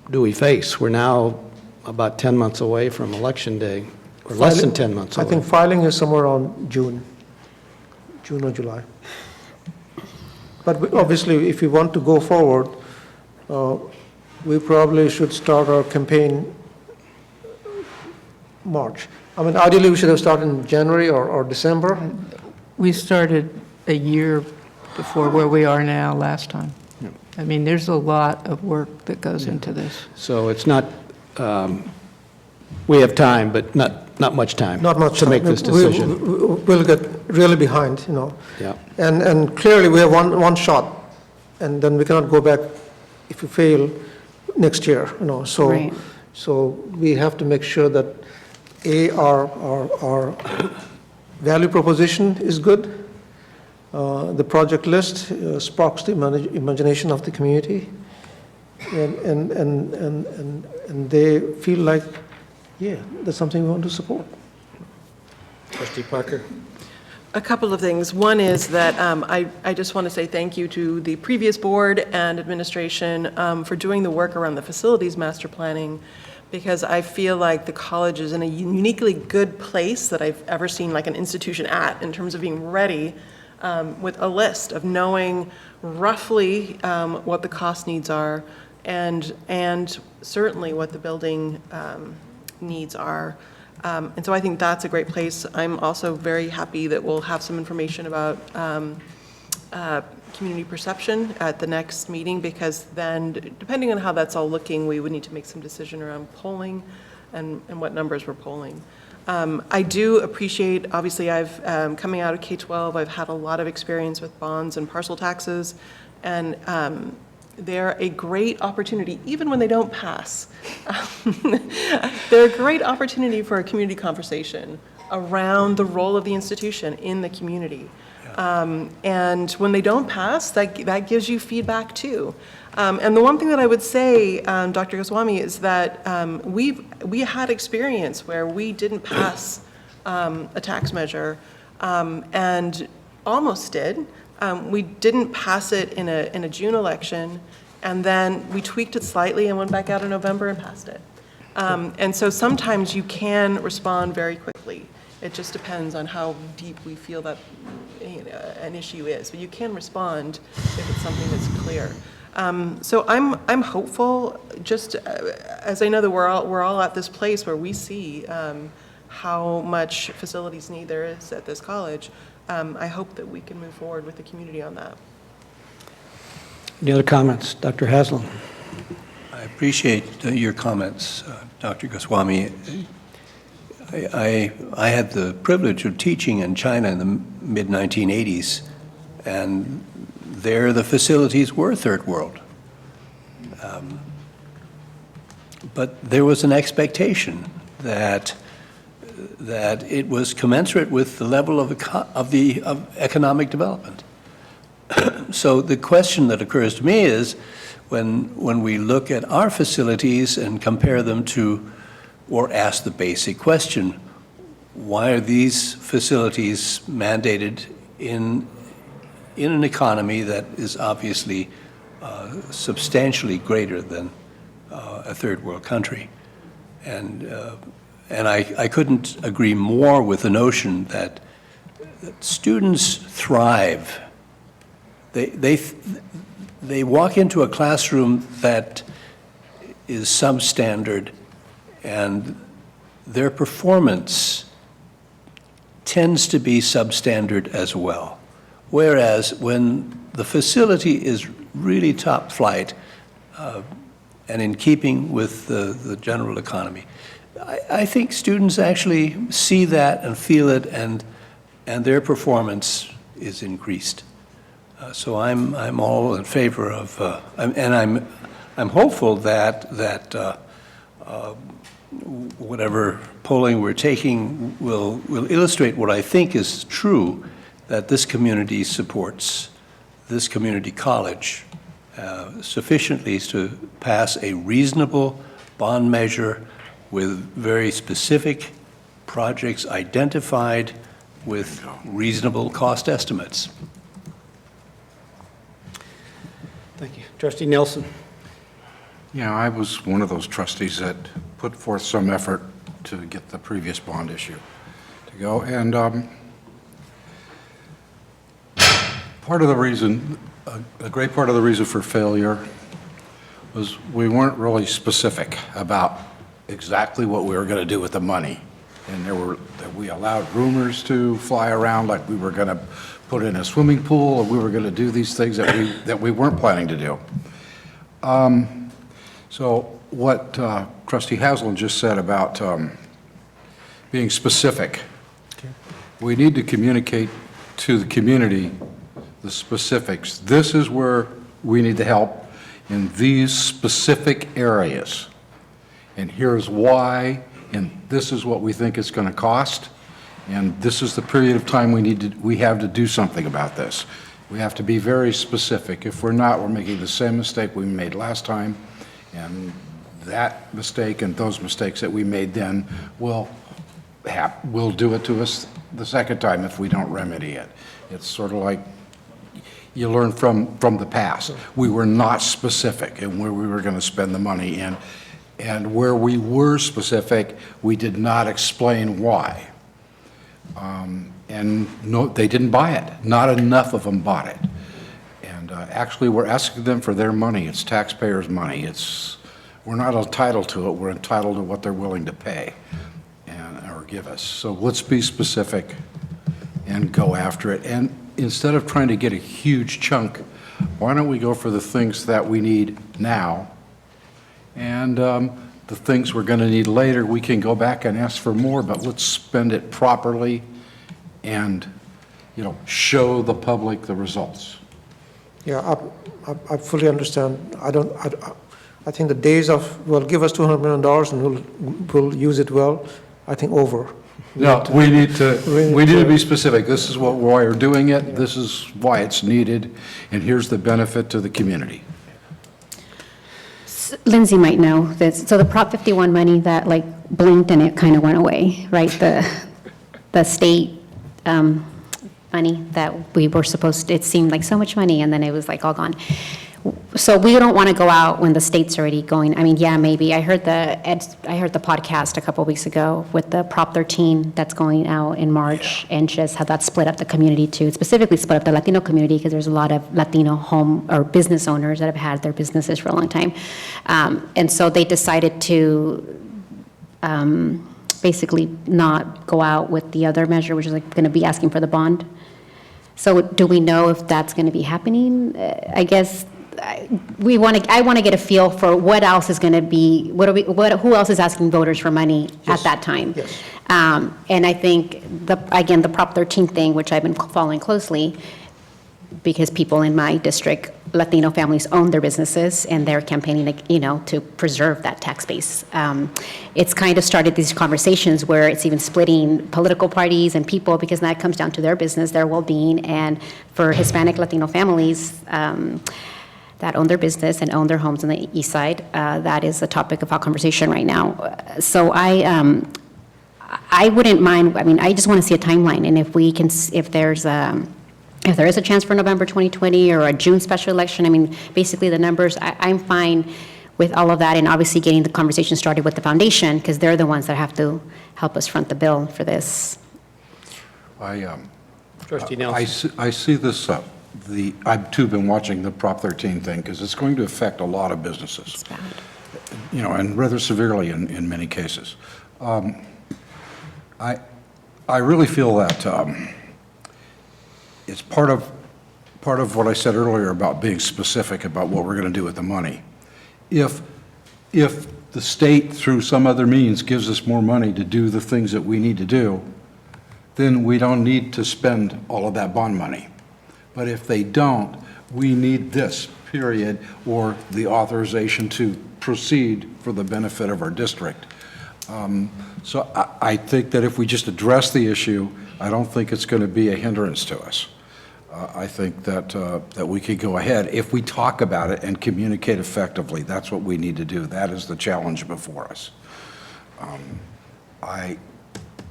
we face? We're now about 10 months away from Election Day, or less than 10 months away. I think filing is somewhere around June or July. But obviously, if we want to go forward, we probably should start our campaign March. I mean, ideally, we should have started in January or December. We started a year before where we are now last time. I mean, there's a lot of work that goes into this. So it's not, we have time, but not much time. Not much to time. make this decision. We'll get really behind, Yeah. And clearly, we have one shot, and then we cannot go back if we fail next year, So, Right. so we have to make sure that our value proposition is good. The project list sparks the imagination of the community, and they feel like, yeah, that's something we want to support. Trustee Parker? A couple of things. One is that I just want to say thank you to the previous board and administration for doing the work around the facilities master planning, because I feel like the college is in a uniquely good place that I've ever seen like an institution at in terms of being ready with a list of knowing roughly what the cost needs are and certainly what the building needs are. And so I think that's a great place. I'm also very happy that we'll have some information about community perception at the next meeting, because then, depending on how that's all looking, we would need to make some decision around polling and what numbers we're polling. I do appreciate, obviously, I've coming out of K-12, I've had a lot of experience with bonds and parcel taxes, and they're a great opportunity, even when they don't pass. They're a great opportunity for a community conversation around the role of the institution in the community. And when they don't pass, that gives you feedback too. And the one thing that I would say, Dr. Goswami, is that we had experience where we didn't pass a tax measure and almost did. We didn't pass it in a June election, and then we tweaked it slightly and went back out in November and passed it. And so sometimes you can respond very quickly. It just depends on how deep we feel that an issue is. But you can respond if it's something that's clear. So I'm hopeful, just as I know that we're all at this place where we see how much facilities need there is at this college. I hope that we can move forward with the community on that. Any other comments? Dr. Haslam? I appreciate your comments, Dr. Goswami. I had the privilege of teaching in China in the mid-1980s, and there the facilities were third world. But there was an expectation that it was commensurate with the level of economic development. So the question that occurs to me is, when we look at our facilities and compare them to, or ask the basic question, why are these facilities mandated in an economy that is obviously substantially greater than a third world country? And I couldn't agree more with the notion that students thrive. They walk into a classroom that is substandard, and their performance tends to be substandard as well. Whereas when the facility is really top flight and in keeping with the general economy, I think students actually see that and feel it, and their performance is increased. So I'm all in favor of, and I'm hopeful that whatever polling we're taking will illustrate what I think is true, that this community supports this community college sufficiently to pass a reasonable bond measure with very specific projects identified with reasonable cost estimates. Thank you. Trustee Nelson? Yeah, I was one of those trustees that put forth some effort to get the previous bond issue to go. And part of the reason, a great part of the reason for failure was we weren't really specific about exactly what we were going to do with the money. And we allowed rumors to fly around like we were going to put in a swimming pool, or we were going to do these things that we weren't planning to do. So what Trustee Haslam just said about being specific, we need to communicate to the community the specifics. This is where we need the help in these specific areas. And here's why, and this is what we think it's going to cost, and this is the period of time we have to do something about this. We have to be very specific. If we're not, we're making the same mistake we made last time, and that mistake and those mistakes that we made then will do it to us the second time if we don't remedy it. It's sort of like you learn from the past. We were not specific in where we were going to spend the money, and where we were specific, we did not explain why. And no, they didn't buy it. Not enough of them bought it. And actually, we're asking them for their money. It's taxpayers' money. We're not entitled to it. We're entitled to what they're willing to pay or give us. So let's be specific and go after it. And instead of trying to get a huge chunk, why don't we go for the things that we need now? And the things we're going to need later, we can go back and ask for more, but let's spend it properly and, show the public the results. Yeah, I fully understand. I think the days of, well, give us $200 million and we'll use it well, I think over. No, we need to be specific. This is why we're doing it. This is why it's needed, and here's the benefit to the community. Lindsay might know this. So the Prop 51 money that blinked and it kind of went away, right? The state money that we were supposed to, it seemed like so much money and then it was all gone. So we don't want to go out when the state's already going. I mean, yeah, maybe. I heard the podcast a couple of weeks ago with the Prop 13 that's going out in March, and just how that split up the community too. It specifically split up the Latino community because there's a lot of Latino home or business owners that have had their businesses for a long time. And so they decided to basically not go out with the other measure, which is going to be asking for the bond. So do we know if that's going to be happening? I guess I want to get a feel for what else is going to be, who else is asking voters for money at that time. Yes. And I think, the Prop 13 thing, which I've been following closely, because people in my district, Latino families own their businesses and they're campaigning, to preserve that tax base. It's kind of started these conversations where it's even splitting political parties and people, because that comes down to their business, their well-being, and for Hispanic Latino families that own their business and own their homes on the east side, that is a topic of our conversation right now. So I wouldn't mind. I mean, I just want to see a timeline, and if there is a chance for November 2020 or a June special election, I mean, basically the numbers, I'm fine with all of that, and obviously getting the conversation started with the foundation, because they're the ones that have to help us front the bill for this. Trustee Nelson. I see this, I've too been watching the Prop 13 thing, because it's going to affect a lot of businesses. It's bad. And rather severely in many cases. I really feel that it's part of what I said earlier about being specific about what we're going to do with the money. If the state, through some other means, gives us more money to do the things that we need to do, then we don't need to spend all of that bond money. But if they don't, we need this, period, or the authorization to proceed for the benefit of our district. So I think that if we just address the issue, I don't think it's going to be a hindrance to us. I think that we could go ahead if we talk about it and communicate effectively. That's what we need to do. That is the challenge before us.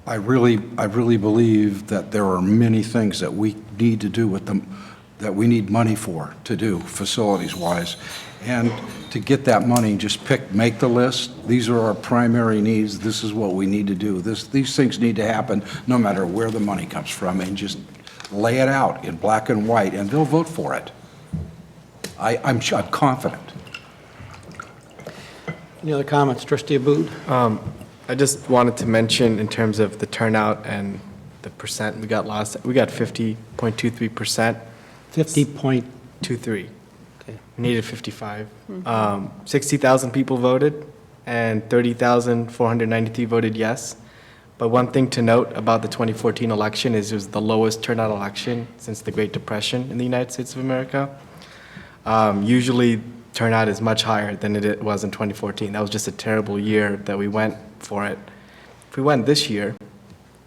I really believe that there are many things that we need to do with them, that we need money to do facilities-wise, and to get that money, just make the list. These are our primary needs. This is what we need to do. These things need to happen no matter where the money comes from, and just lay it out in black and white, and they'll vote for it. I'm confident. Any other comments? Trustee Abood? I just wanted to mention in terms of the turnout and the percent we got 50.23%. 50.23. Okay. We needed 55. 60,000 people voted, and 30,493 voted yes. But one thing to note about the 2014 election is it was the lowest turnout election since the Great Depression in the United States of America. Usually turnout is much higher than it was in 2014. That was just a terrible year that we went for it. If we went this year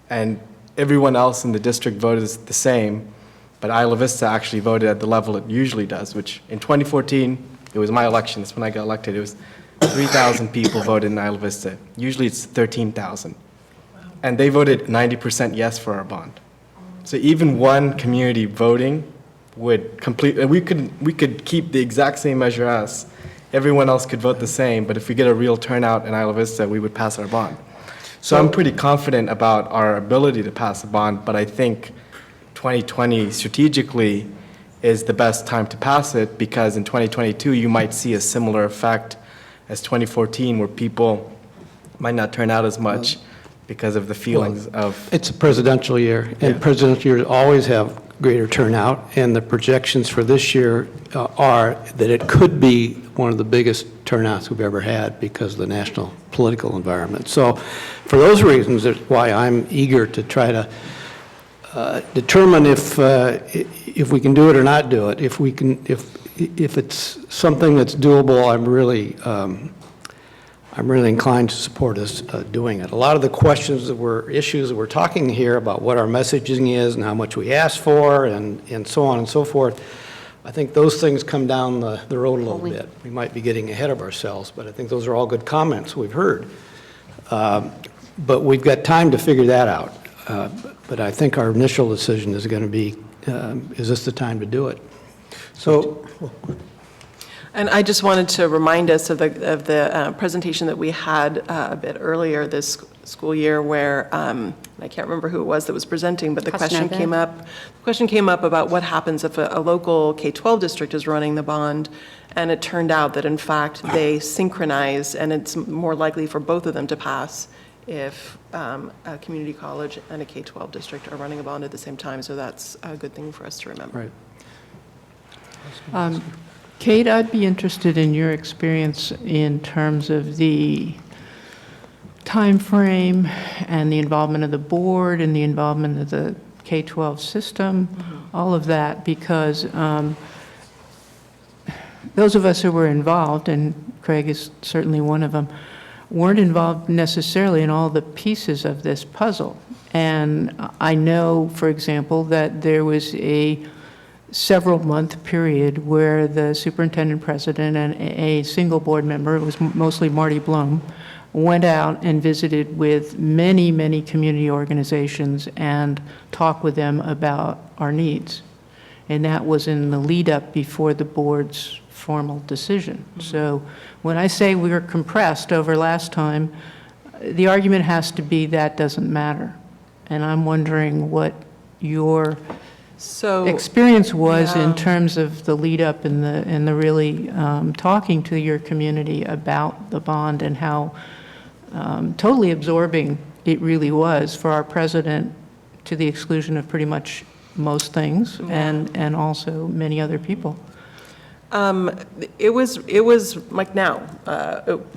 and everyone else in the district voted the same, but Isla Vista actually voted at the level it usually does, which in 2014, it was my election, that's when I got elected, it was 3,000 people voted in Isla Vista. Usually it's 13,000. and they voted 90% yes for our bond. So even one community voting would complete, and we could keep the exact same measure as, everyone else could vote the same, but if we get a real turnout in Isla Vista, we would pass our bond. So I'm pretty confident about our ability to pass a bond, but I think 2020 strategically is the best time to pass it, because in 2022, you might see a similar effect as 2014, where people might not turn out as much because of the feelings of... It's a presidential year, and presidential years always have greater turnout, and the projections for this year are that it could be one of the biggest turnouts we've ever had because of the national political environment. So for those reasons, that's why I'm eager to try to determine if we can do it or not do it. If it's something that's doable, I'm really inclined to support us doing it. A lot of the questions issues that we're talking here about what our messaging is and how much we ask for and so on and so forth, I think those things come down the road a little bit. We might be getting ahead of ourselves, but I think those are all good comments we've heard. But we've got time to figure that out. But I think our initial decision is going to be, is this the time to do it? So. And I just wanted to remind us of the presentation that we had a bit earlier this school year, where I can't remember who it was that was presenting, but the question came up. The question came up about what happens if a local K-12 district is running the bond, and it turned out that in fact they synchronize, and it's more likely for both of them to pass if a community college and a K-12 district are running a bond at the same time. So that's a good thing for us to remember. Right. Kate, I'd be interested in your experience in terms of the time frame and the involvement of the board and the involvement of the K-12 system, all of that, because those of us who were involved, and Craig is certainly one of them, weren't involved necessarily in all the pieces of this puzzle. And I know, for example, that there was a several-month period where the superintendent president and a single board member, it was mostly Marty Blum, went out and visited with many, many community organizations and talked with them about our needs. And that was in the lead-up before the board's formal decision. So when I say we were compressed over last time, the argument has to be that doesn't matter. And I'm wondering what your experience was in terms of the lead up and the really talking to your community about the bond and how totally absorbing it really was for our president, to the exclusion of pretty much most things, and also many other people. It was like now,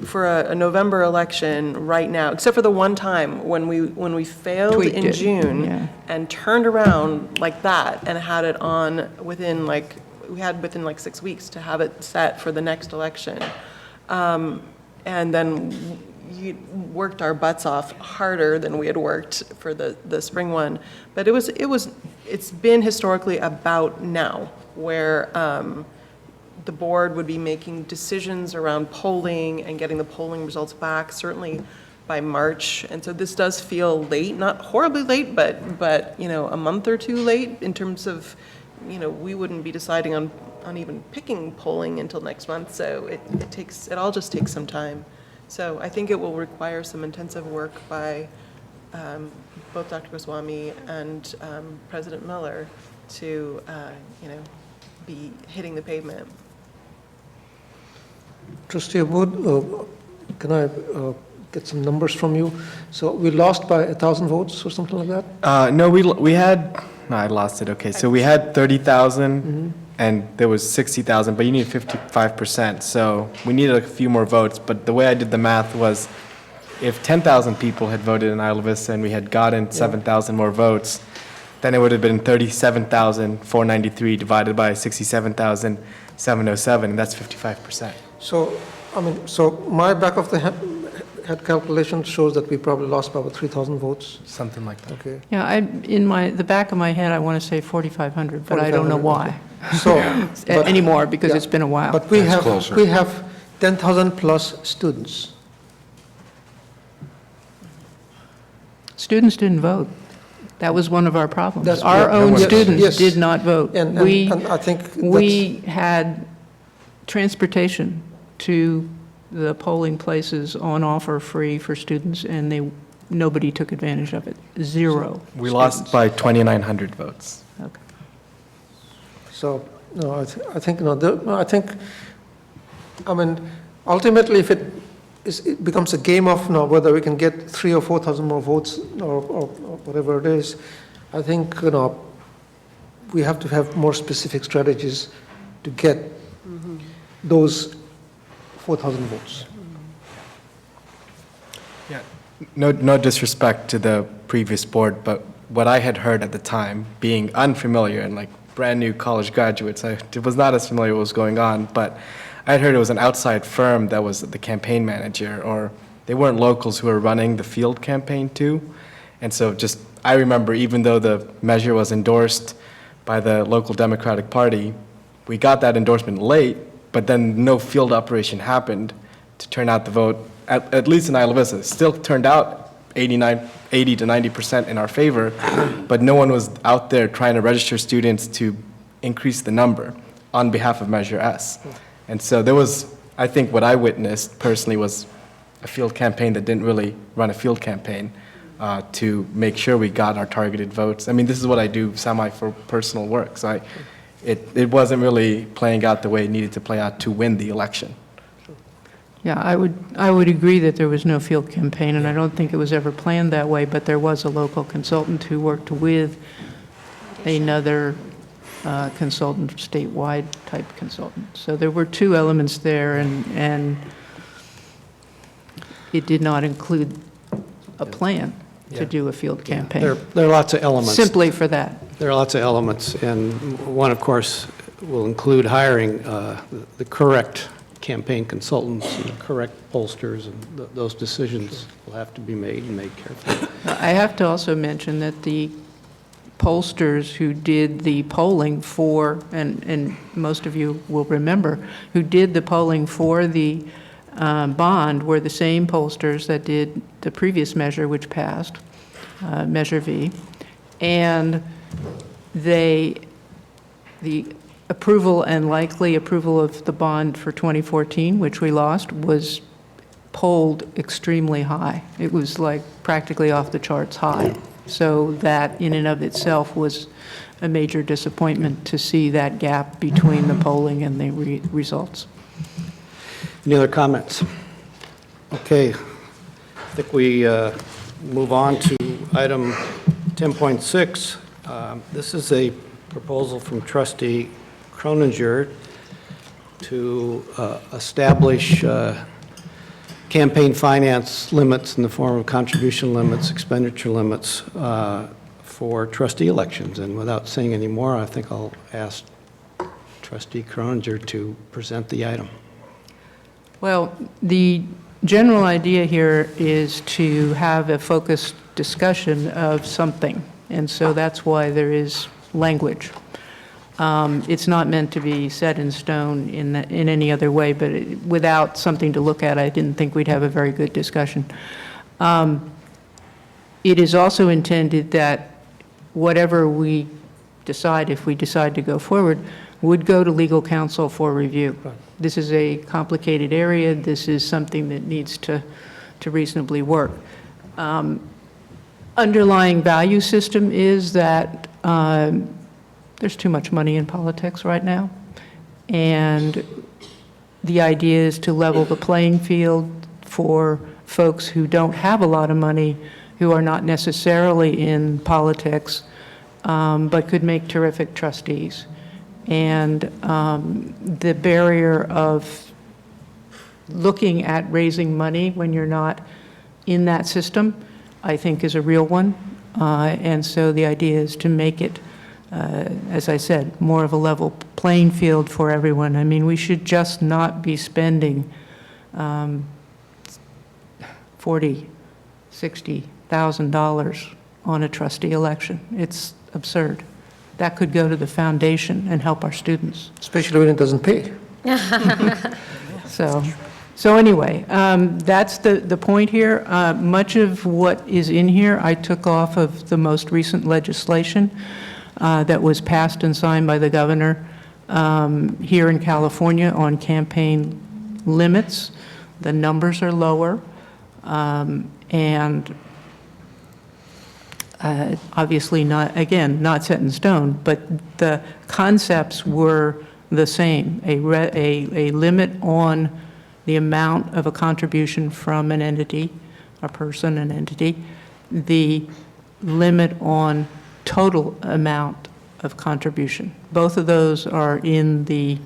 for a November election right now, except for the one time when we failed in June and turned around like that and had it on within within 6 weeks to have it set for the next election. And then you worked our butts off harder than we had worked for the spring one. But it's been historically about now, where the board would be making decisions around polling and getting the polling results back, certainly by March. And so this does feel late, not horribly late, but a month or two late in terms of, we wouldn't be deciding on even picking polling until next month. So it all just takes some time. So I think it will require some intensive work by both Dr. Goswami and President Miller to, be hitting the pavement. Trustee Wood, can I get some numbers from you? So we lost by 1,000 votes or something like that? No, I lost it, okay. So we had 30,000, and there was 60,000, but you need 55%. So we needed a few more votes, but the way I did the math was, if 10,000 people had voted in Isla Vista and we had gotten 7,000 more votes, then it would have been 37,493 divided by 67,707, and that's 55%. So, my back of the head calculation shows that we probably lost by about 3,000 votes. Something like that. Okay. Yeah, in the back of my head, I want to say 4,500, but I don't know why. So, anymore, because it's been a while. But we have 10,000 plus students. Students didn't vote. That was one of our problems. That's Our correct. own Yes, students yes. did not vote. And I think We had transportation to the polling places on offer free for students, and nobody took advantage of it. Zero. We lost by 2,900 votes. Okay. So, no, I think, I mean, ultimately, if it becomes a game of, whether we can get 3,000 or 4,000 more votes or whatever it is, I think, we have to have more specific strategies to get those 4,000 votes. Yeah. No disrespect to the previous board, but what I had heard at the time, being unfamiliar and like brand new college graduates, I was not as familiar with what was going on, but I had heard it was an outside firm that was the campaign manager, or they weren't locals who were running the field campaign too. And so I remember, even though the measure was endorsed by the local Democratic Party, we got that endorsement late, but then no field operation happened to turn out the vote, at least in Isla Vista. It still turned out 80 to 90% in our favor, but no one was out there trying to register students to increase the number on behalf of Measure S. And so there was, I think what I witnessed personally was a field campaign that didn't really run a field campaign to make sure we got our targeted votes. I mean, this is what I do semi for personal work, so it wasn't really playing out the way it needed to play out to win the election. Yeah, I would agree that there was no field campaign, and I don't think it was ever planned that way, but there was a local consultant who worked with another consultant, statewide type consultant. So there were two elements there, and it did not include a plan to do a field campaign. There are lots of elements. Simply for that. There are lots of elements, and one, of course, will include hiring the correct campaign consultants and correct pollsters, and those decisions will have to be made and made carefully. I have to also mention that the pollsters who did the polling for, and most of you will remember, who did the polling for the bond were the same pollsters that did the previous measure, which passed, Measure V, and the approval and likely approval of the bond for 2014, which we lost, was polled extremely high. It was like practically off the charts high. So that in and of itself was a major disappointment to see that gap between the polling and the results. Any other comments? Okay, I think we move on to item 10.6. This is a proposal from Trustee Croninger to establish campaign finance limits in the form of contribution limits, expenditure limits for trustee elections. And without saying any more, I think I'll ask Trustee Croninger to present the item. Well, the general idea here is to have a focused discussion of something, and so that's why there is language. It's not meant to be set in stone in any other way, but without something to look at, I didn't think we'd have a very good discussion. It is also intended that whatever we decide, if we decide to go forward, would go to legal counsel for review. This is a complicated area. This is something that needs to reasonably work. Underlying value system is that there's too much money in politics right now, and the idea is to level the playing field for folks who don't have a lot of money, who are not necessarily in politics, but could make terrific trustees. And the barrier of looking at raising money when you're not in that system, I think, is a real one. And so the idea is to make it, as I said, more of a level playing field for everyone. I mean, we should just not be spending $40,000, $60,000 on a trustee election. It's absurd. That could go to the foundation and help our students. Especially when it doesn't pay. So, So anyway, that's the point here. Much of what is in here, I took off of the most recent legislation that was passed and signed by the governor here in California on campaign limits. The numbers are lower, and obviously not, again, not set in stone, but the concepts were the same. A limit on the amount of a contribution from an entity, a person, an entity, the limit on total amount of contribution. Both of those are in the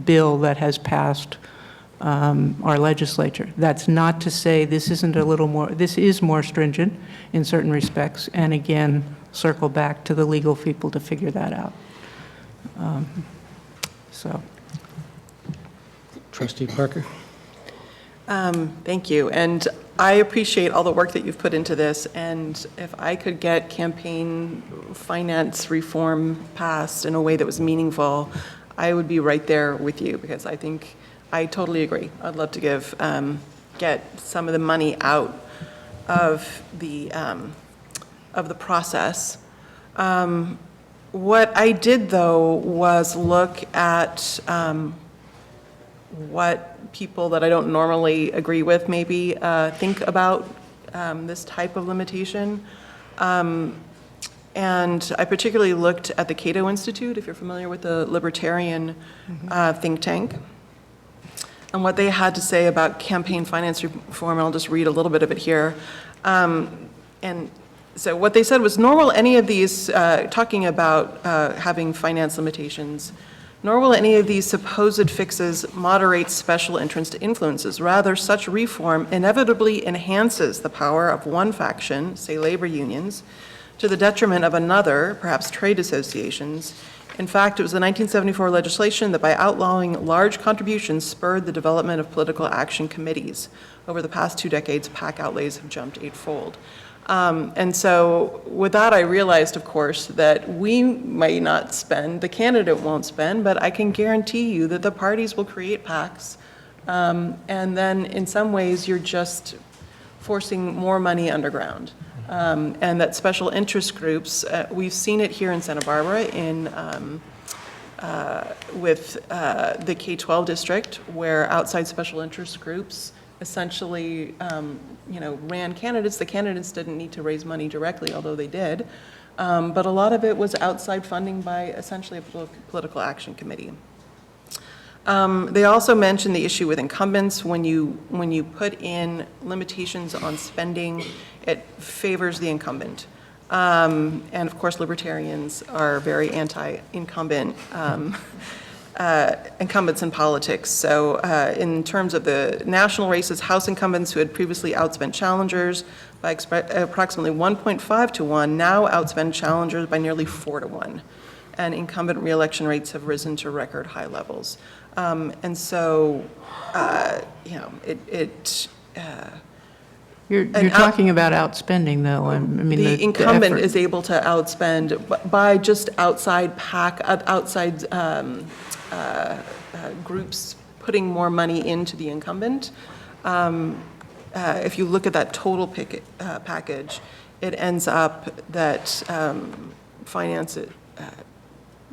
bill that has passed our legislature. That's not to say this isn't a little more, this is more stringent in certain respects, and again, circle back to the legal people to figure that out. So. Trustee Parker? Thank you, and I appreciate all the work that you've put into this, and if I could get campaign finance reform passed in a way that was meaningful, I would be right there with you, because I think, I totally agree. I'd love to get some of the money out of the process. What I did, though, was look at what people that I don't normally agree with maybe think about this type of limitation. And I particularly looked at the Cato Institute, if you're familiar with the libertarian think tank, and what they had to say about campaign finance reform. I'll just read a little bit of it here. And so what they said was, nor will any of these, talking about having finance limitations, nor will any of these supposed fixes moderate special interest influences. Rather, such reform inevitably enhances the power of one faction, say labor unions, to the detriment of another, perhaps trade associations. In fact, it was the 1974 legislation that by outlawing large contributions spurred the development of political action committees. Over the past 2 decades, PAC outlays have jumped 8-fold. And so with that, I realized, of course, that we might not spend, the candidate won't spend, but I can guarantee you that the parties will create PACs. And then in some ways, you're just forcing more money underground. And that special interest groups, we've seen it here in Santa Barbara with the K-12 district, where outside special interest groups essentially ran candidates. The candidates didn't need to raise money directly, although they did. But a lot of it was outside funding by essentially a political action committee. They also mentioned the issue with incumbents. When you put in limitations on spending, it favors the incumbent. And of course, libertarians are very anti-incumbent. Incumbents in politics. So in terms of the national races, House incumbents who had previously outspent challengers by approximately 1.5 to 1 now outspend challengers by nearly 4 to 1. And incumbent reelection rates have risen to record high levels. And so, You're talking about outspending, though. I mean, the incumbent is able to outspend by just outside PAC, outside groups putting more money into the incumbent. If you look at that total package, it ends up that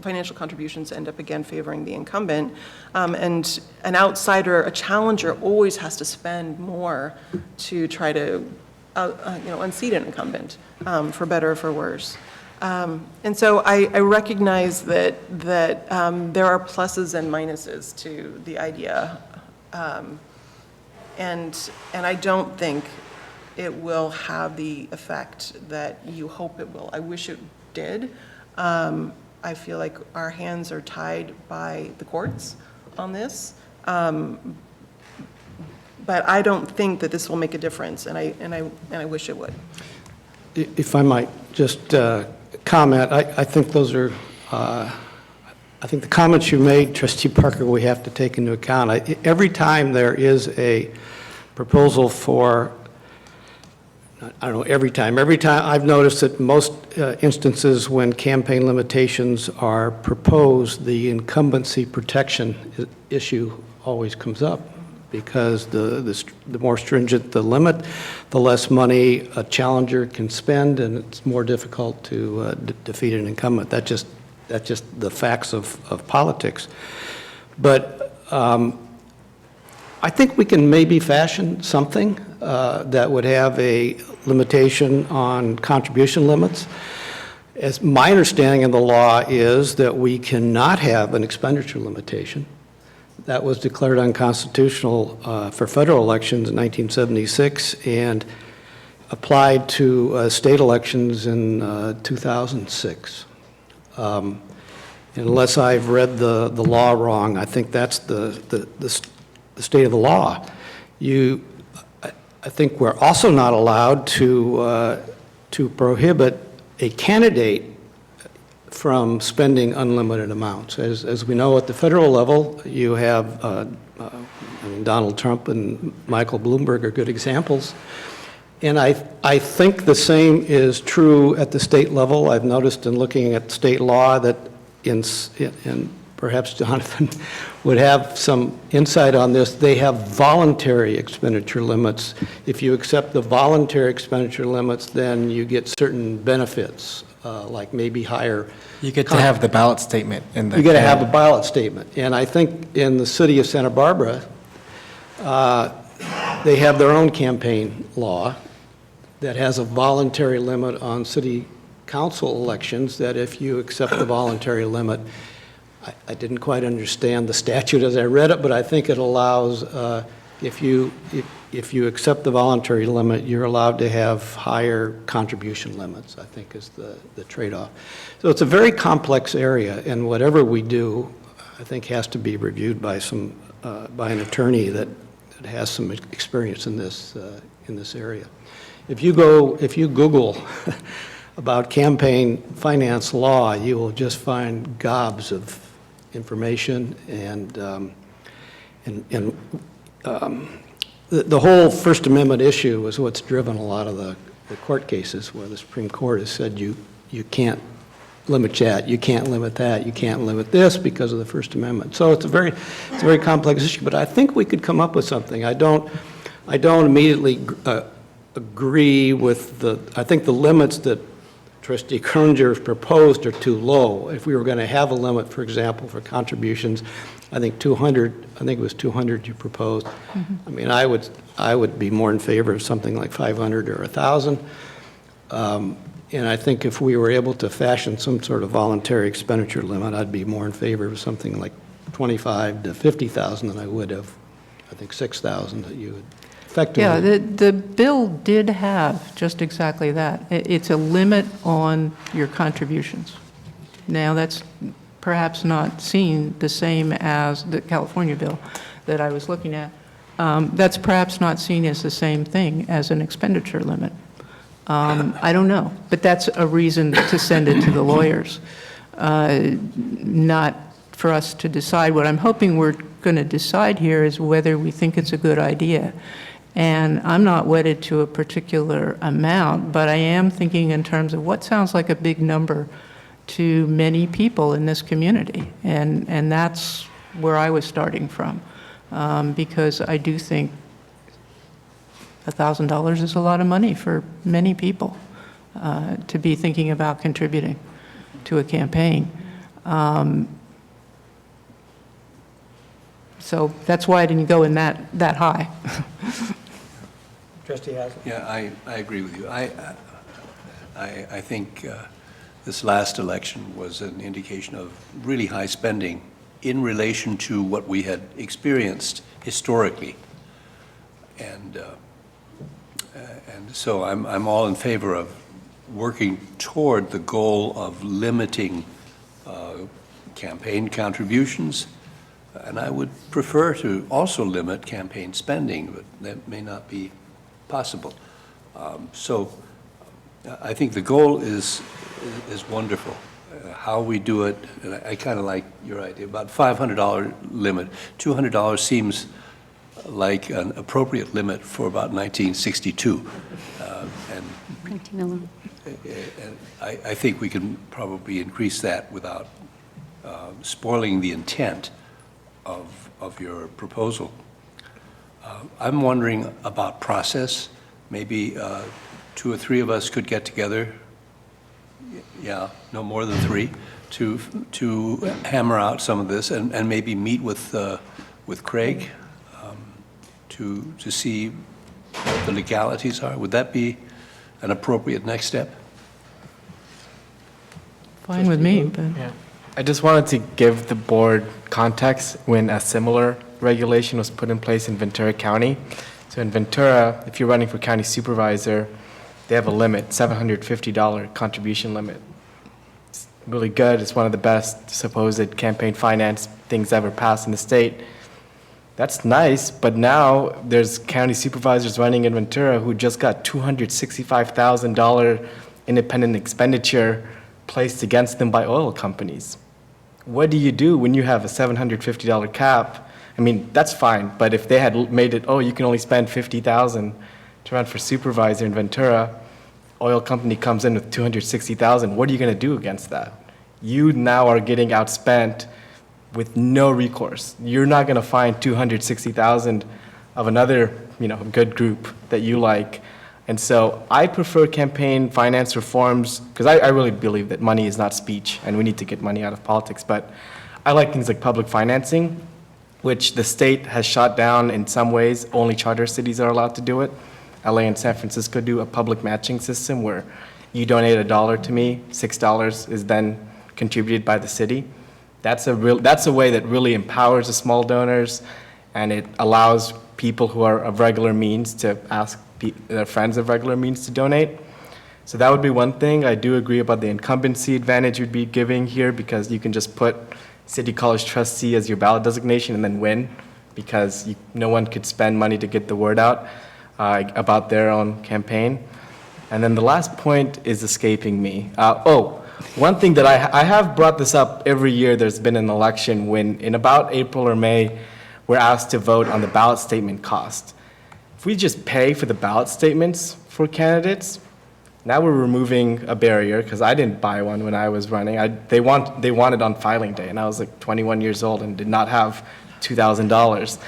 financial contributions end up again favoring the incumbent. And an outsider, a challenger, always has to spend more to try to unseat an incumbent, for better or for worse. And so I recognize that there are pluses and minuses to the idea. And I don't think it will have the effect that you hope it will. I wish it did. I feel like our hands are tied by the courts on this. But I don't think that this will make a difference, and I wish it would. If I might just comment, I think those are, I think the comments you made, Trustee Parker, we have to take into account. Every time there is a proposal for, I don't know, every time I've noticed that most instances when campaign limitations are proposed, the incumbency protection issue always comes up. because the more stringent the limit, the less money a challenger can spend, and it's more difficult to defeat an incumbent. That's just the facts of politics. But I think we can maybe fashion something that would have a limitation on contribution limits. As my understanding of the law is that we cannot have an expenditure limitation. That was declared unconstitutional for federal elections in 1976 and applied to state elections in 2006. Unless I've read the law wrong, I think that's the state of the law. I think we're also not allowed to prohibit a candidate from spending unlimited amounts. As we know, at the federal level, you have Donald Trump and Michael Bloomberg are good examples. And I think the same is true at the state level. I've noticed in looking at state law that and perhaps Jonathan would have some insight on this, they have voluntary expenditure limits. If you accept the voluntary expenditure limits, then you get certain benefits, like maybe higher. You get to have the ballot statement in the. You get to have a ballot statement. And I think in the city of Santa Barbara, they have their own campaign law that has a voluntary limit on city council elections, that if you accept the voluntary limit, I didn't quite understand the statute as I read it, but I think it allows, if you accept the voluntary limit, you're allowed to have higher contribution limits, I think is the trade-off. So it's a very complex area, and whatever we do, I think has to be reviewed by by an attorney that has some experience in this area. If you Google about campaign finance law, you will just find gobs of information, and the whole First Amendment issue is what's driven a lot of the court cases where the Supreme Court has said you can't limit that, you can't limit that, you can't limit this because of the First Amendment. So it's a very complex issue, but I think we could come up with something. I don't immediately agree with I think the limits that Trustee Croninger has proposed are too low. If we were going to have a limit, for example, for contributions, I think 200, I think it was 200 you proposed. Mm-hmm. I mean, I would be more in favor of something like 500 or 1,000. And I think if we were able to fashion some sort of voluntary expenditure limit, I'd be more in favor of something like 25 to 50,000 than I would of, I think, 6,000 that you would effectively. Yeah, the bill did have just exactly that. It's a limit on your contributions. Now, that's perhaps not seen the same as the California bill that I was looking at. That's perhaps not seen as the same thing as an expenditure limit. I don't know, but that's a reason to send it to the lawyers, not for us to decide. What I'm hoping we're going to decide here is whether we think it's a good idea. And I'm not wedded to a particular amount, but I am thinking in terms of what sounds like a big number to many people in this community. And that's where I was starting from, because I do think $1,000 is a lot of money for many people to be thinking about contributing to a campaign. So that's why I didn't go in that high. Trustee Haslund? Yeah, I agree with you. I think this last election was an indication of really high spending in relation to what we had experienced historically. And so I'm all in favor of working toward the goal of limiting campaign contributions. And I would prefer to also limit campaign spending, but that may not be possible. So I think the goal is wonderful. How we do it, and I kind of like your idea, about $500 limit. $200 seems like an appropriate limit for about 1962. And I think we can probably increase that without spoiling the intent of your proposal. I'm wondering about process. Maybe 2 or 3 of us could get together, yeah, no more than 3, to hammer out some of this and maybe meet with Craig to see what the legalities are. Would that be an appropriate next step? Fine with me, but. Yeah. I just wanted to give the board context when a similar regulation was put in place in Ventura County. So in Ventura, if you're running for county supervisor, they have a limit, $750 contribution limit. It's really good. It's one of the best supposed campaign finance things ever passed in the state. That's nice, but now there's county supervisors running in Ventura who just got $265,000 independent expenditure placed against them by oil companies. What do you do when you have a $750 cap? I mean, that's fine, but if they had made it, oh, you can only spend $50,000 to run for supervisor in Ventura, oil company comes in with $260,000, what are you going to do against that? You now are getting outspent with no recourse. You're not going to find $260,000 of another, good group that you like. And so I prefer campaign finance reforms because I really believe that money is not speech and we need to get money out of politics. But I like things like public financing, which the state has shot down in some ways. Only charter cities are allowed to do it. LA and San Francisco do a public matching system where you donate $1 to me, $6 is then contributed by the city. That's a way that really empowers the small donors, and it allows people who are of regular means to ask their friends of regular means to donate. So that would be one thing. I do agree about the incumbency advantage you'd be giving here because you can just put City College trustee as your ballot designation and then win because no one could spend money to get the word out about their own campaign. And then the last point is escaping me. One thing that I have brought this up every year there's been an election when in about April or May, we're asked to vote on the ballot statement cost. If we just pay for the ballot statements for candidates, now we're removing a barrier because I didn't buy one when I was running. They wanted on filing day, and I was like 21 years old and did not have $2,000.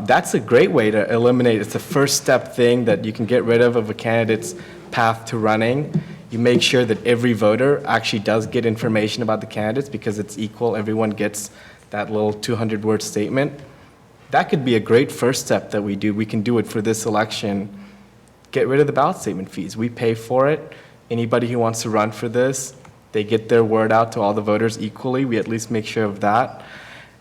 That's a great way to eliminate. It's a first step thing that you can get rid of a candidate's path to running. You make sure that every voter actually does get information about the candidates because it's equal. Everyone gets that little 200-word statement. That could be a great first step that we do. We can do it for this election. Get rid of the ballot statement fees. We pay for it. Anybody who wants to run for this, they get their word out to all the voters equally. We at least make sure of that.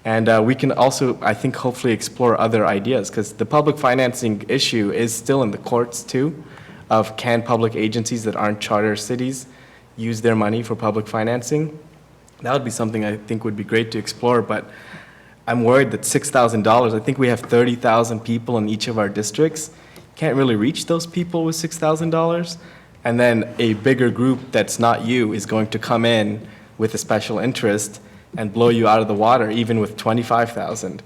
And we can also, I think, hopefully explore other ideas because the public financing issue is still in the courts too, of can public agencies that aren't charter cities use their money for public financing? That would be something I think would be great to explore, but I'm worried that $6,000, I think we have 30,000 people in each of our districts, can't really reach those people with $6,000. And then a bigger group that's not you is going to come in with a special interest and blow you out of the water, even with 25,000.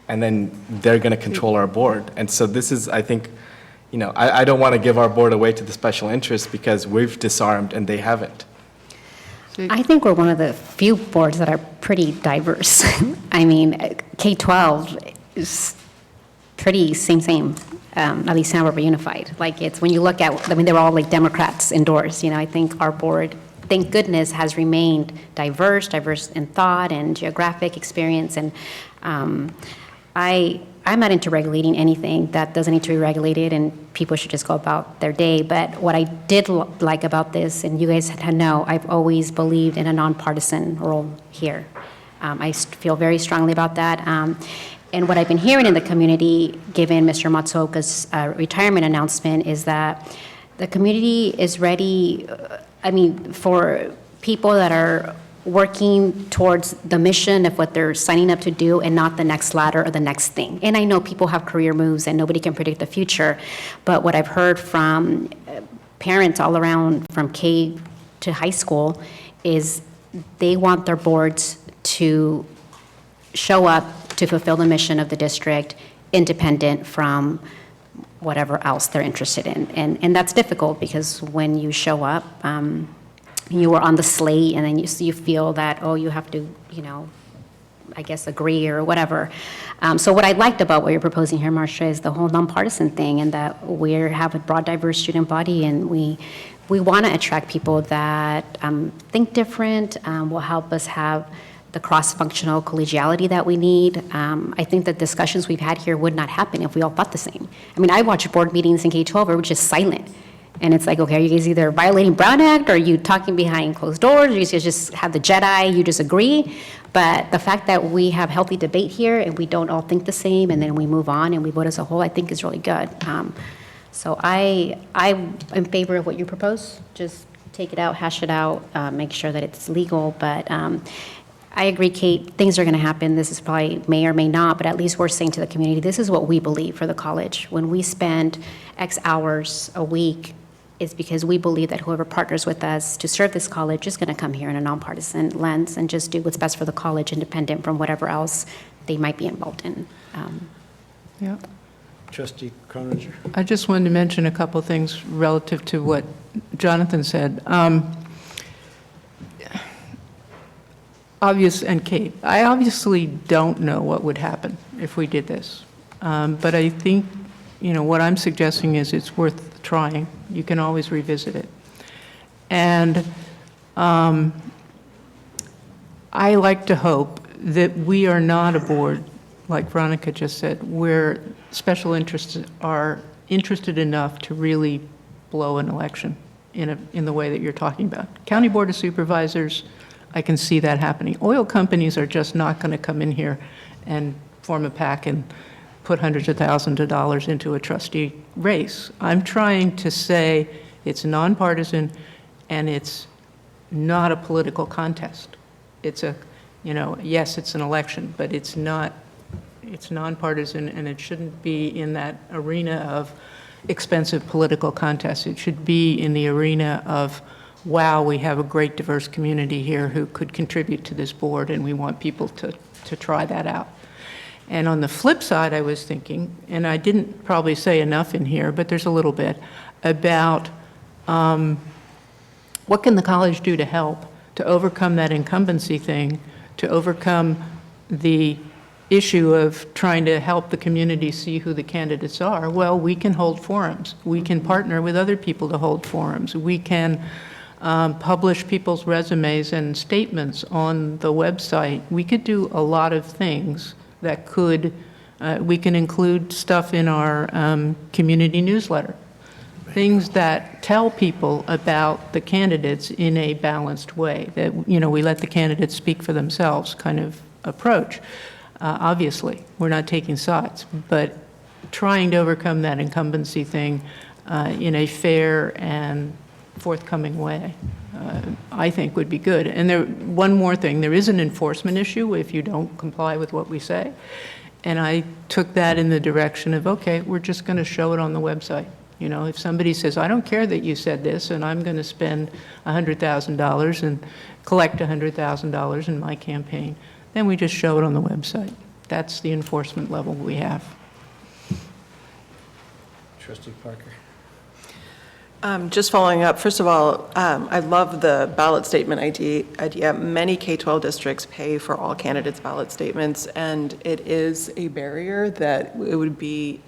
And then they're going to control our board. And so this is, I think, I don't want to give our board away to the special interest because we've disarmed and they haven't. I think we're one of the few boards that are pretty diverse. I mean, K-12 is pretty same, at least Santa Barbara Unified. Like it's, when you look at, they're all like Democrats indoors. I think our board, thank goodness, has remained diverse in thought and geographic experience. And I'm not into regulating anything that doesn't need to be regulated, and people should just go about their day. But what I did like about this, and you guys know, I've always believed in a nonpartisan role here. I feel very strongly about that. And what I've been hearing in the community, given Mr. Matsuoka's retirement announcement, is that the community is ready, for people that are working towards the mission of what they're signing up to do and not the next ladder or the next thing. And I know people have career moves and nobody can predict the future, but what I've heard from parents all around from K to high school is they want their boards to show up to fulfill the mission of the district independent from whatever else they're interested in. And that's difficult because when you show up, you were on the slate, and then you feel that, you have to, I guess, agree or whatever. So what I liked about what you're proposing here, Marcia, is the whole nonpartisan thing, and that we have a broad, diverse student body, and we want to attract people that think different, will help us have the cross-functional collegiality that we need. I think the discussions we've had here would not happen if we all thought the same. I mean, I watch board meetings in K-12 where we're just silent. And it's like, okay, are you guys either violating Brown Act, or are you talking behind closed doors, or you guys just have the Jedi, you just agree? But the fact that we have healthy debate here and we don't all think the same, and then we move on and we vote as a whole, I think is really good. So I'm in favor of what you propose. Just take it out, hash it out, make sure that it's legal. But I agree, Kate, things are going to happen. This is probably may or may not, but at least we're saying to the community, this is what we believe for the college. When we spend X hours a week, it's because we believe that whoever partners with us to serve this college is going to come here in a nonpartisan lens and just do what's best for the college, independent from whatever else they might be involved in. Yeah. Trustee Croninger. I just wanted to mention a couple things relative to what Jonathan said. And Kate, I obviously don't know what would happen if we did this. But I think, what I'm suggesting is it's worth trying. You can always revisit it. And I like to hope that we are not a board, like Veronica just said, where special interests are interested enough to really blow an election in the way that you're talking about. County Board of Supervisors, I can see that happening. Oil companies are just not going to come in here and form a PAC and put hundreds of thousands of dollars into a trustee race. I'm trying to say it's nonpartisan and it's not a political contest. It's yes, it's an election, but it's nonpartisan, and it shouldn't be in that arena of expensive political contests. It should be in the arena of, wow, we have a great diverse community here who could contribute to this board, and we want people to try that out. And on the flip side, I was thinking, and I didn't probably say enough in here, but there's a little bit, about what can the college do to help to overcome that incumbency thing, to overcome the issue of trying to help the community see who the candidates are. Well, we can hold forums. We can partner with other people to hold forums. We can publish people's resumes and statements on the website. We could do a lot of things that could, we can include stuff in our community newsletter, things that tell people about the candidates in a balanced way, that, we let the candidates speak for themselves kind of approach. Obviously, we're not taking sides, but trying to overcome that incumbency thing in a fair and forthcoming way, I think would be good. And one more thing, there is an enforcement issue if you don't comply with what we say. And I took that in the direction of, okay, we're just going to show it on the website. If somebody says, I don't care that you said this, and I'm going to spend $100,000 and collect $100,000 in my campaign, then we just show it on the website. That's the enforcement level we have. Trustee Parker. Just following up, first of all, I love the ballot statement idea. Many K-12 districts pay for all candidates' ballot statements, and it is a barrier that it would be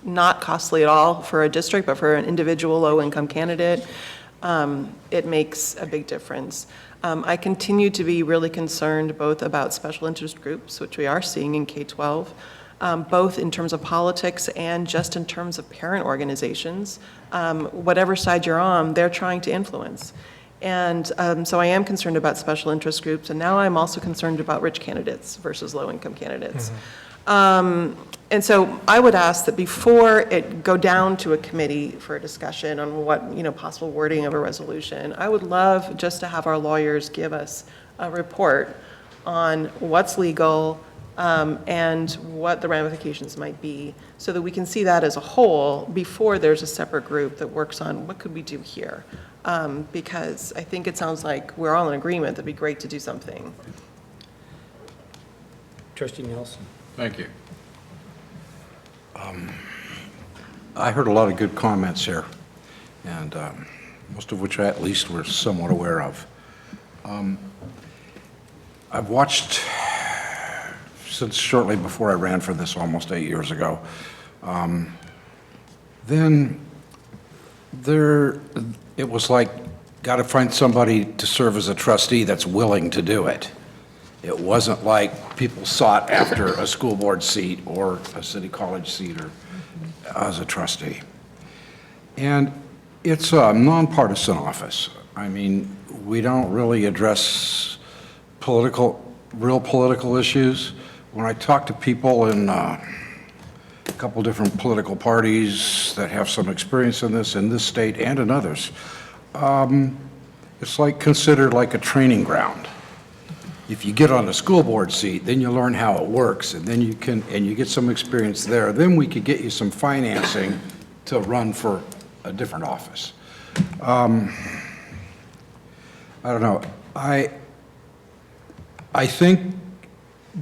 not costly at all for a district, but for an individual low-income candidate, it makes a big difference. I continue to be really concerned both about special interest groups, which we are seeing in K-12, both in terms of politics and just in terms of parent organizations. Whatever side you're on, they're trying to influence. And so I am concerned about special interest groups, and now I'm also concerned about rich candidates versus low-income candidates. And so I would ask that before it go down to a committee for a discussion on what, possible wording of a resolution, I would love just to have our lawyers give us a report on what's legal, and what the ramifications might be, so that we can see that as a whole before there's a separate group that works on what could we do here. Because I think it sounds like we're all in agreement that'd be great to do something. Trustee Nelson. Thank you. I heard a lot of good comments here, and most of which I at least were somewhat aware of. I've watched since shortly before I ran for this almost 8 years ago. Then it was like, got to find somebody to serve as a trustee that's willing to do it. It wasn't like people sought after a school board seat or a city college seat or as a trustee. And it's a nonpartisan office. I mean, we don't really address real political issues. When I talk to people in a couple different political parties that have some experience in this state and in others, it's like considered like a training ground. If you get on a school board seat, then you learn how it works, and then you get some experience there. Then we could get you some financing to run for a different office. I don't know. I think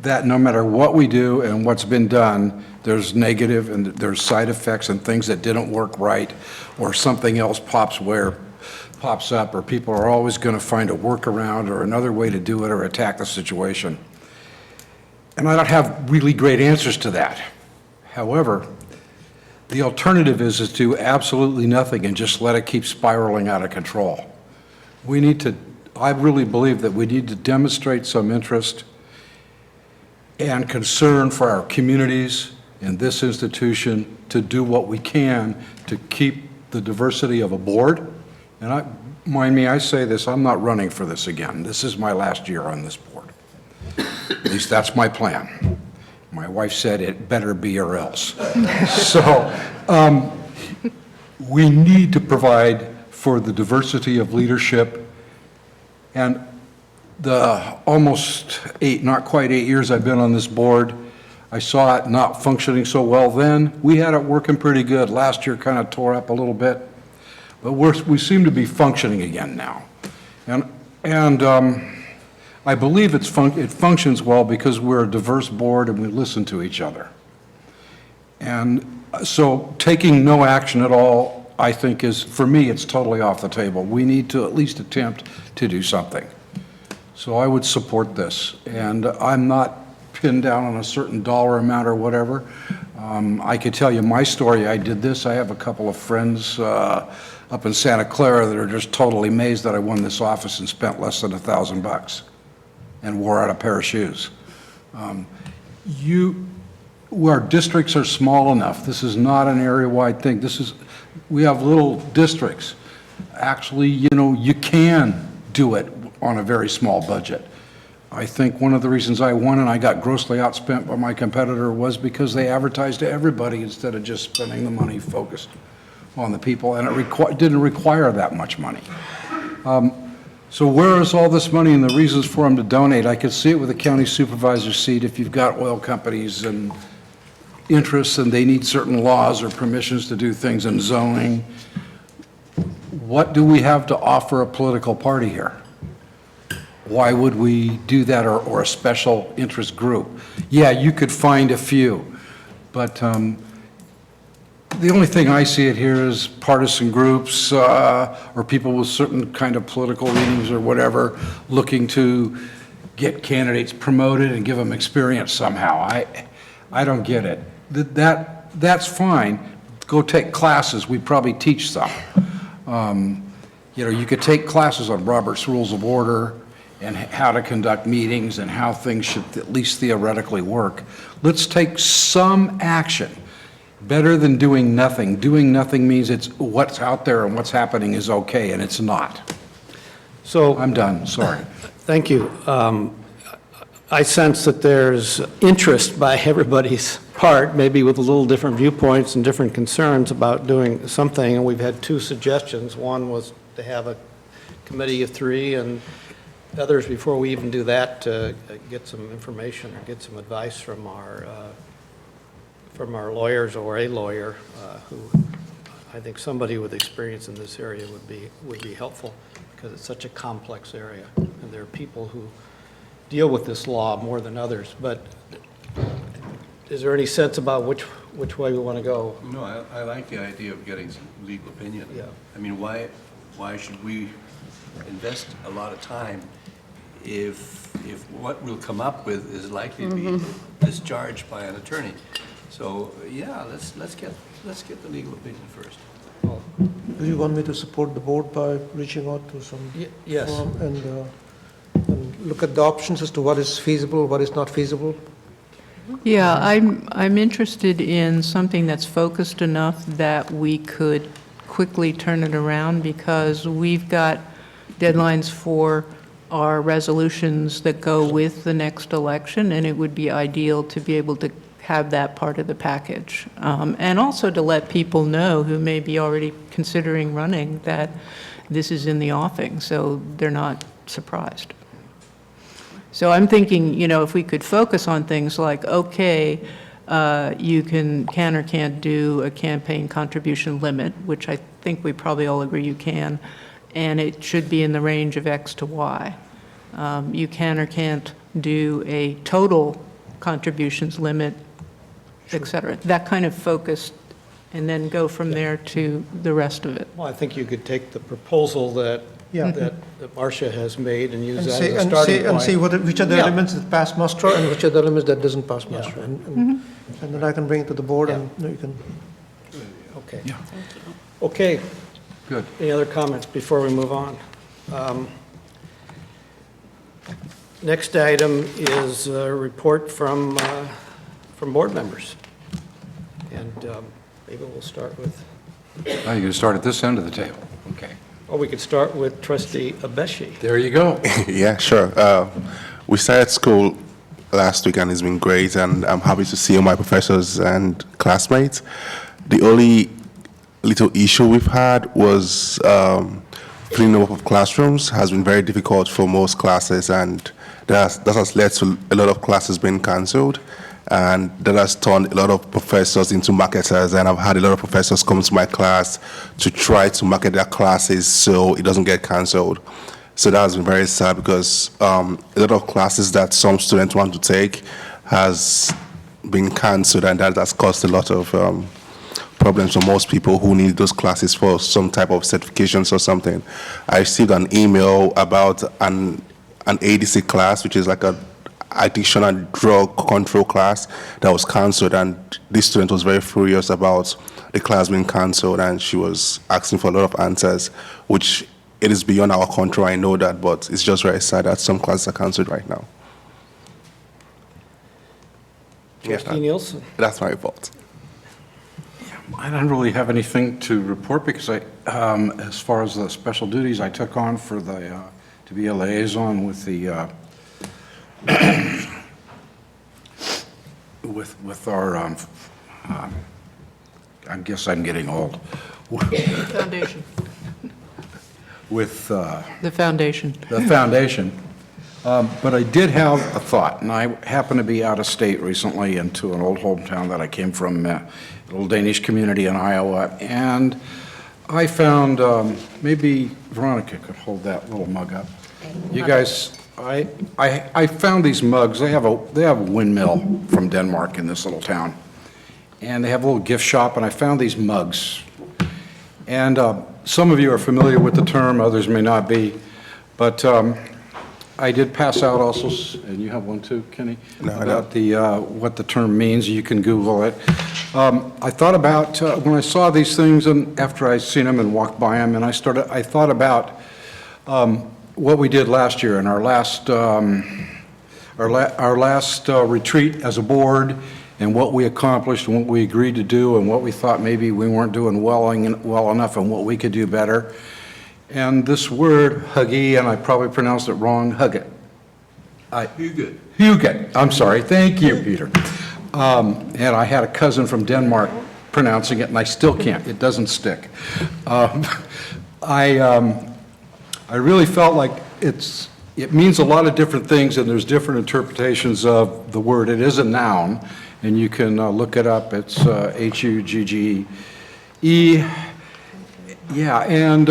that no matter what we do and what's been done, there's negative and there's side effects and things that didn't work right, or something else pops up, or people are always going to find a workaround or another way to do it or attack the situation. And I don't have really great answers to that. However, the alternative is to do absolutely nothing and just let it keep spiraling out of control. I really believe that we need to demonstrate some interest and concern for our communities and this institution to do what we can to keep the diversity of a board. And mind me, I say this, I'm not running for this again. This is my last year on this board. At least that's my plan. My wife said it better be or else. So we need to provide for the diversity of leadership. And the almost not quite 8 years I've been on this board, I saw it not functioning so well then. We had it working pretty good. Last year kind of tore up a little bit. But we seem to be functioning again now. And I believe it functions well because we're a diverse board and we listen to each other. And so taking no action at all, I think for me, it's totally off the table. We need to at least attempt to do something. So I would support this. And I'm not pinned down on a certain dollar amount or whatever. I could tell you my story. I did this. I have a couple of friends up in Santa Clara that are just totally amazed that I won this office and spent less than $1,000 and wore out a pair of shoes. Our districts are small enough. This is not an area-wide thing. We have little districts. Actually, you can do it on a very small budget. I think one of the reasons I won and I got grossly outspent by my competitor was because they advertised to everybody instead of just spending the money focused on the people, and it didn't require that much money. So where is all this money and the reasons for them to donate? I could see it with the county supervisor's seat. If you've got oil companies and interests and they need certain laws or permissions to do things in zoning, what do we have to offer a political party here? Why would we do that, or a special interest group? Yeah, you could find a few, but the only thing I see it here is partisan groups or people with certain kind of political leanings or whatever looking to get candidates promoted and give them experience somehow. I don't get it. That's fine. Go take classes. We probably teach some. You could take classes on Robert's Rules of Order and how to conduct meetings and how things should at least theoretically work. Let's take some action. Better than doing nothing. Doing nothing means it's what's out there and what's happening is okay, and it's not. So I'm done, sorry. Thank you. I sense that there's interest by everybody's part, maybe with a little different viewpoints and different concerns about doing something, and we've had two suggestions. One was to have a committee of 3, and others, before we even do that, to get some information or get some advice from our lawyers or a lawyer who I think somebody with experience in this area would be helpful, because it's such a complex area and there are people who deal with this law more than others. But is there any sense about which way we want to go? No, I like the idea of getting some legal opinion. Yeah. I mean, why should we invest a lot of time if what we'll come up with is likely to be discharged by an attorney. So, yeah, let's get the legal opinion first. Do you want me to support the board by reaching out to some yes. firm and look at the options as to what is feasible, what is not feasible? Yeah, I'm interested in something that's focused enough that we could quickly turn it around, because we've got deadlines for our resolutions that go with the next election, and it would be ideal to be able to have that part of the package. And also to let people know who may be already considering running that this is in the offing, so they're not surprised. So I'm thinking, you know, if we could focus on things like, okay, you can or can't do a campaign contribution limit, which I think we probably all agree you can, and it should be in the range of X to Y. You can or can't do a total contributions limit, et cetera. That kind of focus, and then go from there to the rest of it. Well, I think you could take the proposal that Marcia has made and use And that see, as a starting point. and see which are the Yeah. elements that pass muster and which are the elements that doesn't pass muster. And then I can bring it to the board and you can. Okay. Okay. Good. Any other comments before we move on? Next item is a report from board members. And maybe we'll start with, Now you're going to start at this end of the table. Okay. or we could start with trustee Abeshi. There you go. Yeah, sure. We started school last week and it's been great, and I'm happy to see all my professors and classmates. The only little issue we've had was filling up of classrooms has been very difficult for most classes, and that has led to a lot of classes being cancelled, and that has turned a lot of professors into marketers, and I've had a lot of professors come to my class to try to market their classes so it doesn't get cancelled. So that has been very sad, because a lot of classes that some students want to take has been cancelled, and that has caused a lot of problems for most people who need those classes for some type of certifications or something. I received an email about an ADC class, which is like a addiction and drug control class, that was cancelled, and this student was very furious about the class being cancelled, and she was asking for a lot of answers, which it is beyond our control, I know that, but it's just very sad that some classes are cancelled right now. Trustee Nielsen. That's my fault. I don't really have anything to report, because I, as far as the special duties I took on for the, to be a liaison with the, with our, I guess I'm getting old. Foundation. With The foundation. the foundation. But I did have a thought, and I happened to be out of state recently into an old hometown that I came from, a little Danish community in Iowa, and I found, maybe Veronica could hold that little mug up. You guys, I found these mugs. They have a windmill from Denmark in this little town, and they have a little gift shop, and I found these mugs. And some of you are familiar with the term, others may not be, but I did pass out also, and you have one too, Kenny? No, I about the, what the term means. You can Google it. I thought about, when I saw these things, and after I seen them and walked by them, and I thought about what we did last year in our last, retreat as a board, and what we accomplished and what we agreed to do, and what we thought maybe we weren't doing well enough, and what we could do better. And this word, huggy, and I probably pronounced it wrong, Huget. Huget. I'm sorry. Thank you, Peter. And I had a cousin from Denmark pronouncing it, and I still can't. It doesn't stick. I really felt like it means a lot of different things, and there's different interpretations of the word. It is a noun, and you can look it up. It's Hugge. Yeah, and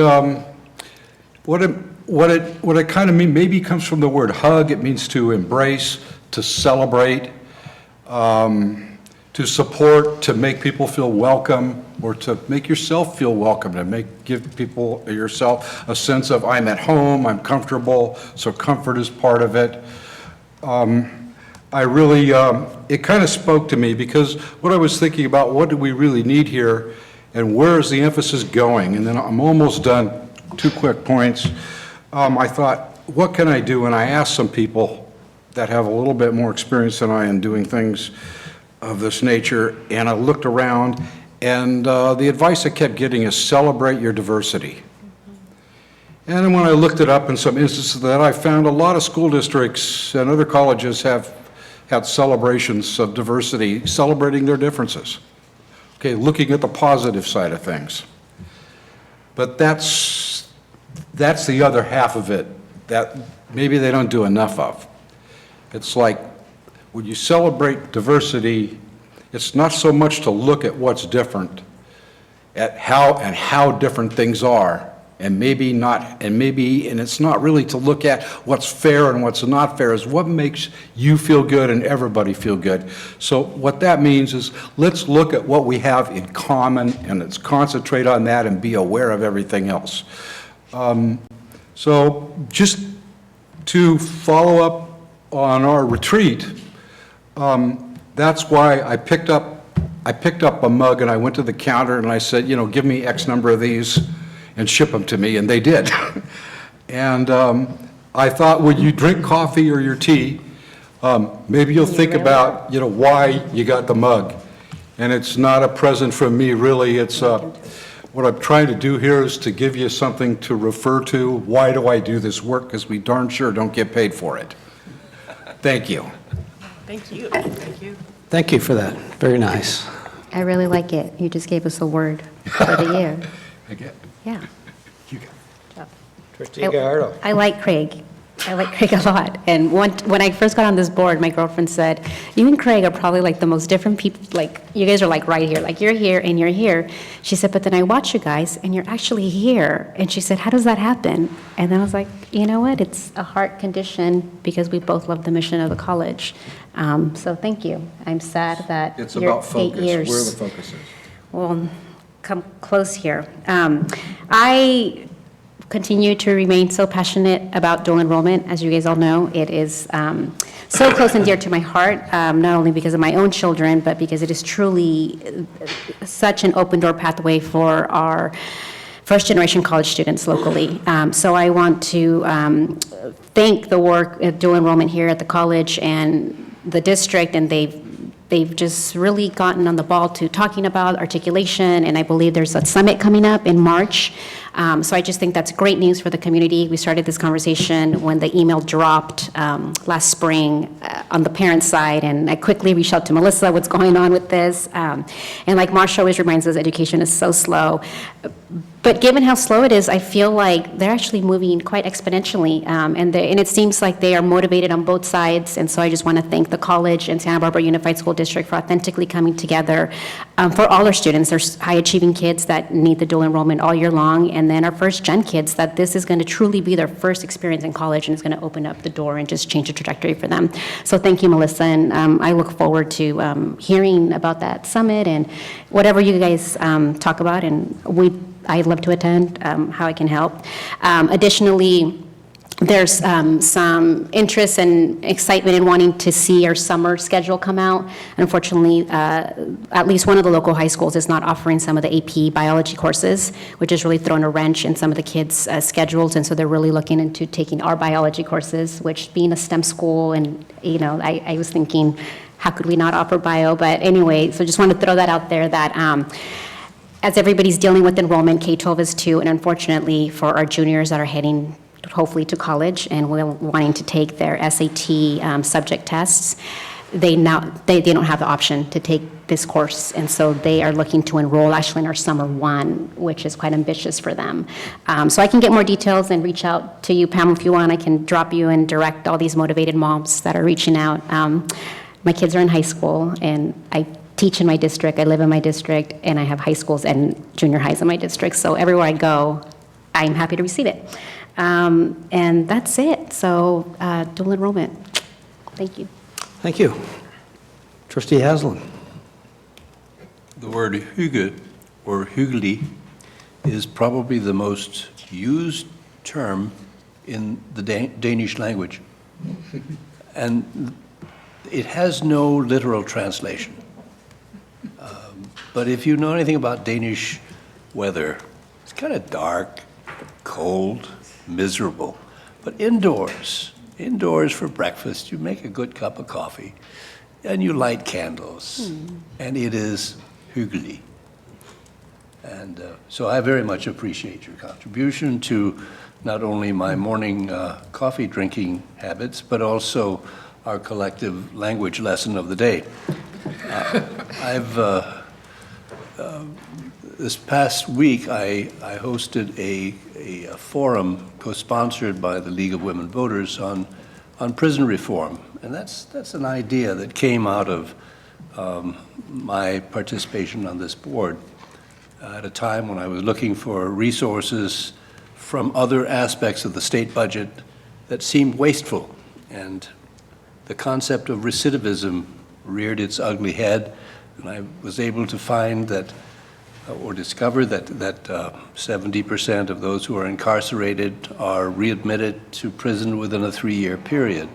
what it kind of means, maybe comes from the word hug. It means to embrace, to celebrate, to support, to make people feel welcome, or to make yourself feel welcome, to give people, yourself, a sense of, I'm at home, I'm comfortable, so comfort is part of it. I really, it kind of spoke to me, because what I was thinking about, what do we really need here, and where is the emphasis going? And then I'm almost done. 2 quick points. I thought, what can I do? And I asked some people that have a little bit more experience than I in doing things of this nature, and I looked around, and the advice I kept getting is celebrate your diversity. And then when I looked it up in some instances that I found, a lot of school districts and other colleges have had celebrations of diversity, celebrating their differences. Okay, looking at the positive side of things. But that's the other half of it that maybe they don't do enough of. It's like, when you celebrate diversity, it's not so much to look at what's different, at how different things are, and it's not really to look at what's fair and what's not fair, is what makes you feel good and everybody feel good. So what that means is, let's look at what we have in common, and let's concentrate on that and be aware of everything else. So just to follow up on our retreat, that's why I picked up a mug, and I went to the counter and I said, give me X number of these and ship them to me, and they did. And I thought, when you drink coffee or your tea, maybe you'll think about, why you got the mug. And it's not a present from me, really. It's what I'm trying to do here is to give you something to refer to. Why do I do this work? Because we darn sure don't get paid for it. Thank you. Thank you. Thank you. Thank you for that. Very nice. I really like it. You just gave us a word for the year. Again. Yeah. Trustee Gallardo. I like Craig. I like Craig a lot. And when I first got on this board, my girlfriend said, you and Craig are probably like the most different people, like you guys are like right here, like you're here and you're here. She said, but then I watch you guys and you're actually here. And she said, how does that happen? And then I was like, you know what? It's a heart condition because we both love the mission of the college. So thank you. I'm sad that It's you're about focus. 8 years. Where the focus is. Well, come close here. I continue to remain so passionate about dual enrollment. As you guys all know, it is so close and dear to my heart, not only because of my own children, but because it is truly such an open door pathway for our first-generation college students locally. So I want to thank the work of dual enrollment here at the college and the district, and they've just really gotten on the ball to talking about articulation, and I believe there's a summit coming up in March. So I just think that's great news for the community. We started this conversation when the email dropped last spring on the parent side, and I quickly reached out to Melissa, what's going on with this? And like Marsha always reminds us, education is so slow. But given how slow it is, I feel like they're actually moving quite exponentially, and it seems like they are motivated on both sides. And so I just want to thank the college and Santa Barbara Unified School District for authentically coming together for all our students. There's high-achieving kids that need the dual enrollment all year long, and then our first-gen kids that this is going to truly be their first experience in college, and it's going to open up the door and just change the trajectory for them. So thank you, Melissa, and I look forward to hearing about that summit and whatever you guys talk about, and I'd love to attend, how I can help. Additionally, there's some interest and excitement in wanting to see our summer schedule come out. Unfortunately, at least one of the local high schools is not offering some of the AP biology courses, which has really thrown a wrench in some of the kids' schedules, and so they're really looking into taking our biology courses, which being a STEM school, and I was thinking, how could we not offer bio? But anyway, so just want to throw that out there that as everybody's dealing with enrollment, K-12 is too, and unfortunately for our juniors that are heading hopefully to college and wanting to take their SAT subject tests, they don't have the option to take this course, and so they are looking to enroll actually in our summer one, which is quite ambitious for them. So I can get more details and reach out to you, Pam, if you want. I can drop you and direct all these motivated moms that are reaching out. My kids are in high school, and I teach in my district, I live in my district, and I have high schools and junior highs in my district, so everywhere I go, I'm happy to receive it. And that's it, so dual enrollment. Thank you. Thank you. Trustee Haslam. The word hygge or hygge, is probably the most used term in the Danish language. And it has no literal translation. But if you know anything about Danish weather, it's kind of dark, cold, miserable. But indoors for breakfast, you make a good cup of coffee and you light candles, and it is hygge. And so I very much appreciate your contribution to not only my morning coffee drinking habits, but also our collective language lesson of the day. This past week, I hosted a forum co-sponsored by the League of Women Voters on prison reform. And that's an idea that came out of my participation on this board at a time when I was looking for resources from other aspects of the state budget that seemed wasteful. And the concept of recidivism reared its ugly head, and I was able to find that, or discover that 70% of those who are incarcerated are readmitted to prison within a 3-year period.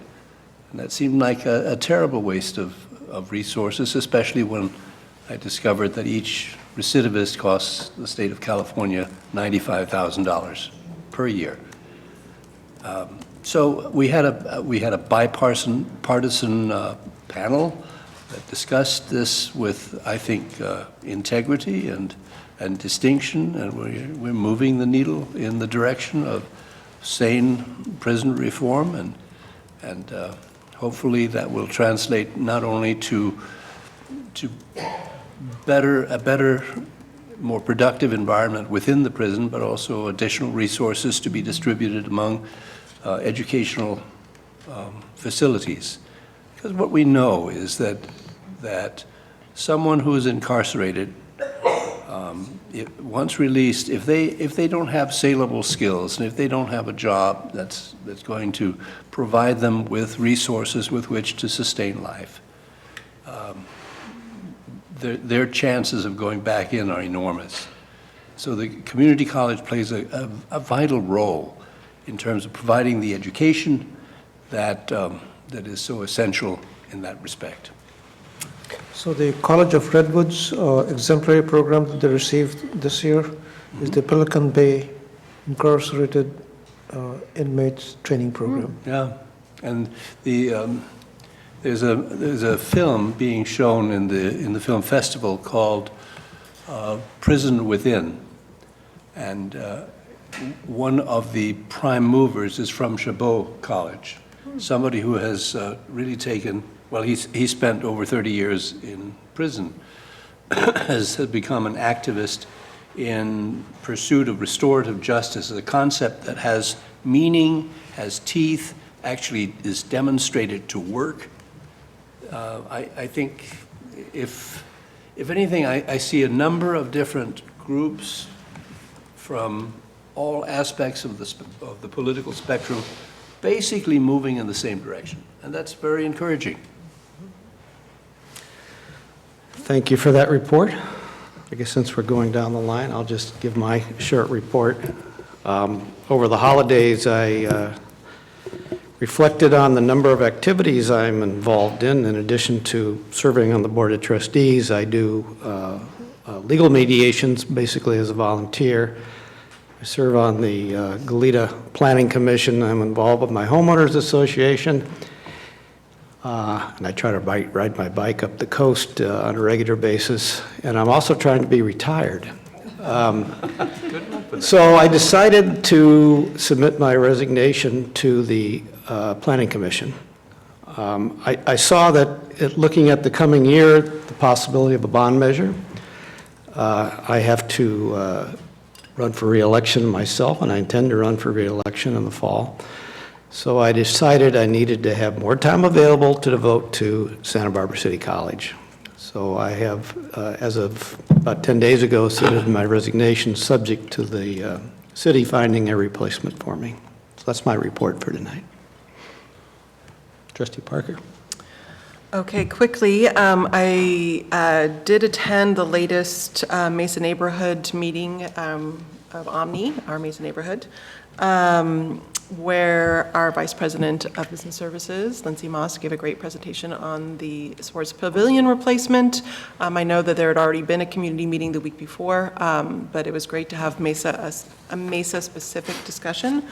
And that seemed like a terrible waste of resources, especially when I discovered that each recidivist costs the state of California $95,000 per year. So we had a bipartisan panel that discussed this with, I think, integrity and distinction, and we're moving the needle in the direction of sane prison reform, and hopefully that will translate not only to a better, more productive environment within the prison, but also additional resources to be distributed among educational facilities. Because what we know is that someone who is incarcerated, once released, if they don't have saleable skills, and if they don't have a job that's going to provide them with resources with which to sustain life, their chances of going back in are enormous. So the community college plays a vital role in terms of providing the education that is so essential in that respect. So the College of Redwoods exemplary program that they received this year is the Pelican Bay Incarcerated Inmates Training Program. Yeah, and there's a film being shown in the film festival called Prison Within, and one of the prime movers is from Chabot College, somebody who has really taken, well, he spent over 30 years in prison, has become an activist in pursuit of restorative justice, a concept that has meaning, has teeth, actually is demonstrated to work. I think if anything, I see a number of different groups from all aspects of the political spectrum basically moving in the same direction, and that's very encouraging. Thank you for that report. I guess since we're going down the line, I'll just give my short report. Over the holidays, I reflected on the number of activities I'm involved in. In addition to serving on the Board of Trustees, I do legal mediations, basically as a volunteer. I serve on the Goleta Planning Commission. I'm involved with my homeowners association. And I try to ride my bike up the coast on a regular basis. And I'm also trying to be retired. So I decided to submit my resignation to the Planning Commission. I saw that looking at the coming year, the possibility of a bond measure. I have to run for re-election myself, and I intend to run for re-election in the fall. So I decided I needed to have more time available to devote to Santa Barbara City College. So I have, as of about 10 days ago, submitted my resignation subject to the city finding a replacement for me. So that's my report for tonight. Trustee Parker. Okay, quickly, I did attend the latest Mesa Neighborhood meeting of Omni, our Mesa Neighborhood, where our Vice President of Business Services, Lindsay Moss, gave a great presentation on the sports pavilion replacement. I know that there had already been a community meeting the week before, but it was great to have a Mesa-specific discussion.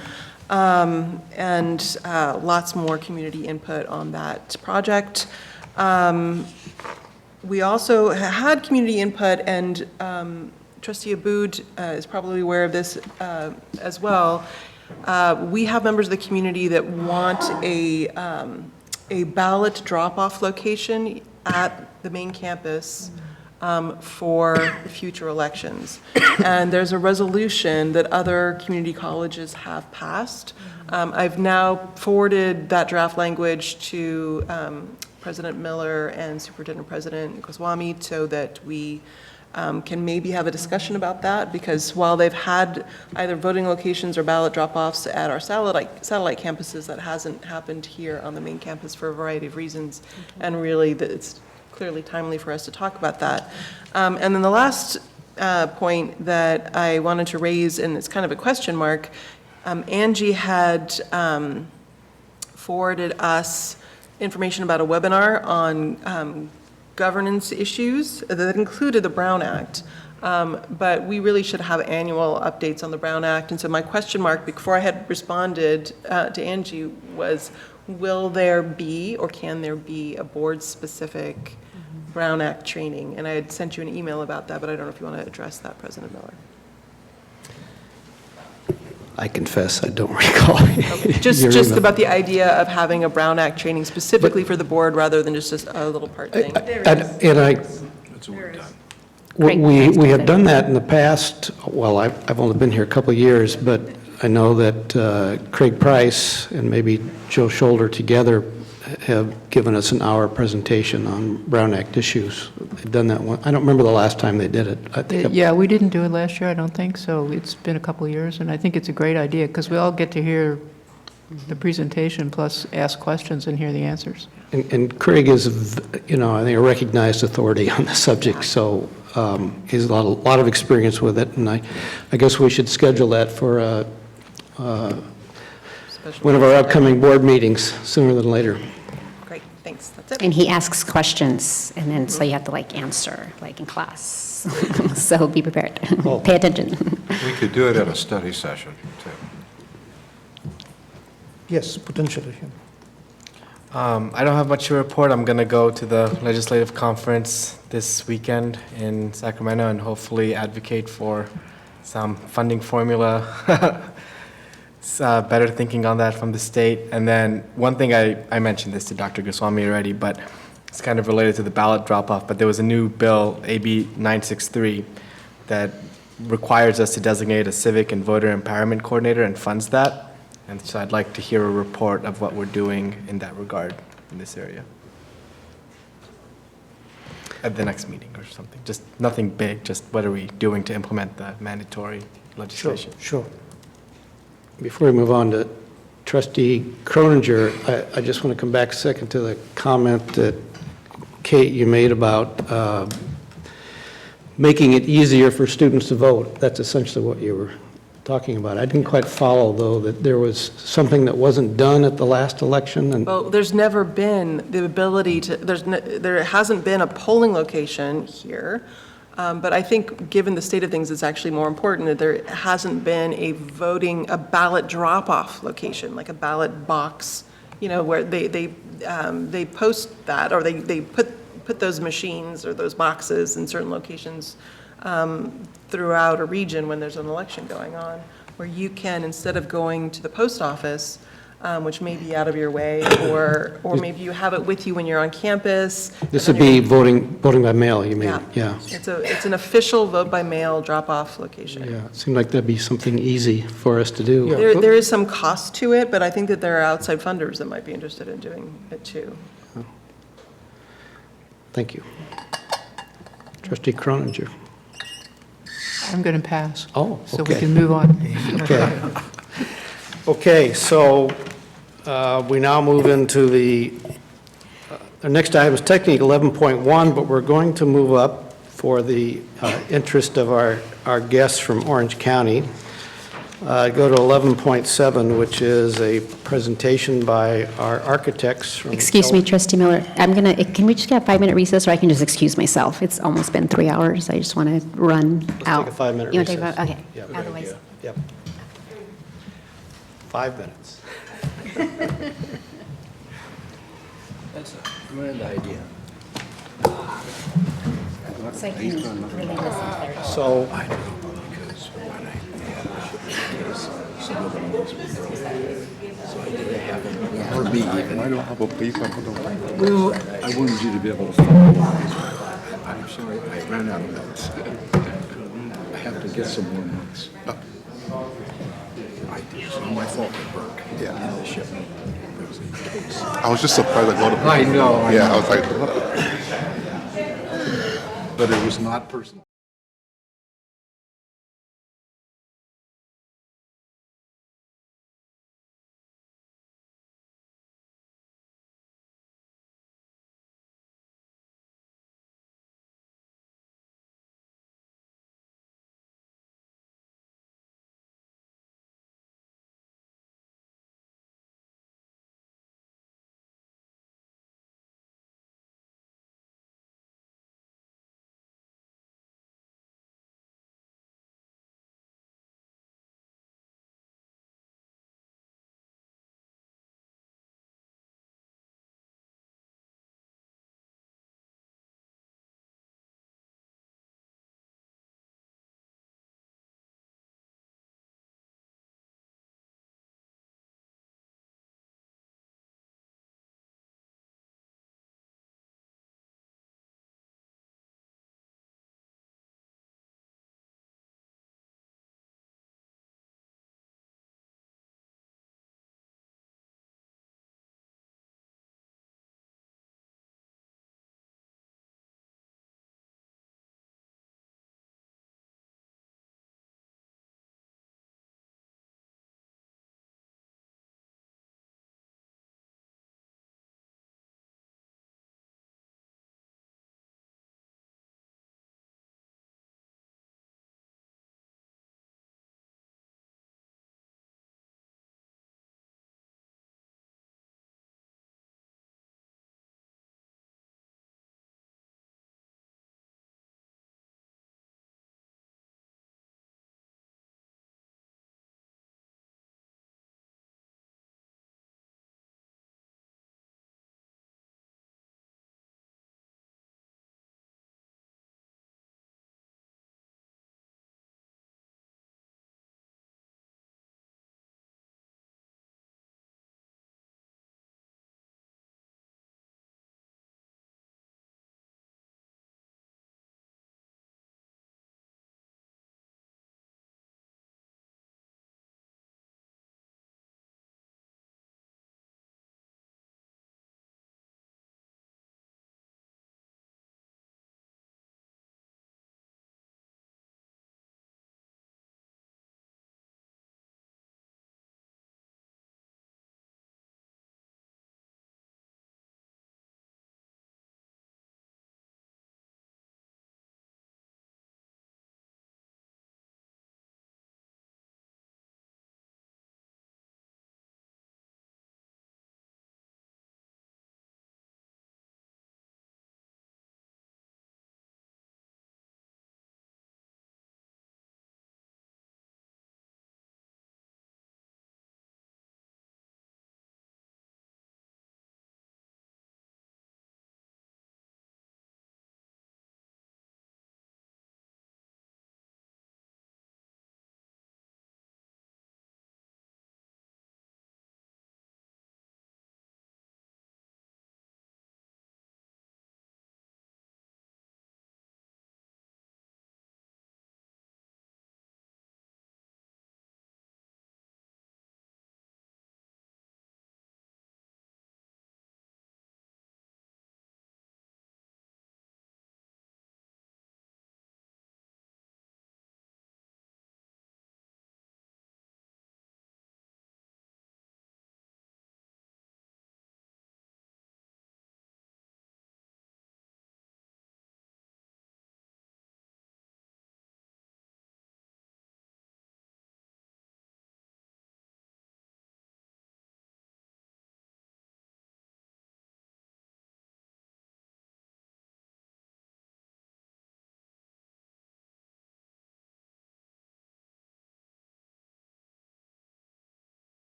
And lots more community input on that project. We also had community input, and Trustee Aboud is probably aware of this as well. We have members of the community that want a ballot drop-off location at the main campus for future elections. And there's a resolution that other community colleges have passed. I've now forwarded that draft language to President Miller and Superintendent President Goswami so that we can maybe have a discussion about that, because while they've had either voting locations or ballot drop-offs at our satellite campuses, that hasn't happened here on the main campus for a variety of reasons. And really, it's clearly timely for us to talk about that. And then the last point that I wanted to raise, and it's kind of a question mark, Angie had forwarded us information about a webinar on governance issues that included the Brown Act. But we really should have annual updates on the Brown Act. And so my question mark before I had responded to Angie was, will there be or can there be a board-specific Brown Act training? And I had sent you an email about that, but I don't know if you want to address that, President Miller. I confess, I don't recall. Just about the idea of having a Brown Act training specifically for the board rather than just a little part thing. We have done that in the past. Well, I've only been here a couple of years, but I know that Craig Price and maybe Joe Shoulder together have given us an hour presentation on Brown Act issues. They've done that one. I don't remember the last time they did it. I think Yeah, we didn't do it last year, I don't think, so it's been a couple of years, and I think it's a great idea, because we all get to hear the presentation, plus ask questions and hear the answers. And Craig is, I think a recognized authority on the subject, so he has a lot of experience with it, and I guess we should schedule that for one of our upcoming board meetings sooner than later. Great, thanks. That's it. And he asks questions, and then so you have to answer in class. So be prepared. Pay attention. We could do it at a study session, too. Yes, potentially. I don't have much to report. I'm going to go to the legislative conference this weekend in Sacramento and hopefully advocate for some funding formula, better thinking on that from the state. And then one thing, I mentioned this to Dr. Goswami already, but it's kind of related to the ballot drop-off, but there was a new bill, AB 963, that requires us to designate a civic and voter empowerment coordinator and funds that. And so I'd like to hear a report of what we're doing in that regard in this area at the next meeting or something. Just nothing big, just what are we doing to implement the mandatory legislation? Sure. Before we move on to Trustee Croninger, I just want to come back a second to the comment that, Kate, you made about making it easier for students to vote. That's essentially what you were talking about. I didn't quite follow, though, that there was something that wasn't done at the last election. And Well, there's never been the ability to, there hasn't been a polling location here, but I think given the state of things, it's actually more important that there hasn't been a ballot drop-off location, like a ballot box, where they post that, or they put those machines or those boxes in certain locations throughout a region when there's an election going on, where you can, instead of going to the post office, which may be out of your way, or maybe you have it with you when you're on campus. this would be voting by mail, you mean? Yeah. It's an official vote-by-mail drop-off location. Yeah, it seemed like that'd be something easy for us to do. There is some cost to it, but I think that there are outside funders that might be interested in doing it too. Thank you. Trustee Croninger. I'm going to pass. Oh, So we okay. can move on. Okay. Okay, so we now move into the Our next item is technically 11.1, but we're going to move up for the interest of our guests from Orange County. Go to 11.7, which is a presentation by our architects from... Excuse me, Trustee Miller, can we just get a 5-minute recess, or I can just excuse myself? It's almost been 3 hours, I just want to run out. Take a 5-minute You wanna take recess. Okay, Yeah, good otherwise. idea. Yep. 5 minutes. That's a grand idea. So I can really listen to their... So, Or me even. I don't have a paper. Well, I wanted you to be able to follow along. I'm sorry, I ran out of notes. I have to get some more notes. I did, it's not my fault it broke. Yeah. In the shipment. There was a case. I was just surprised I got a... I know. Yeah, I was like... But it was not personal.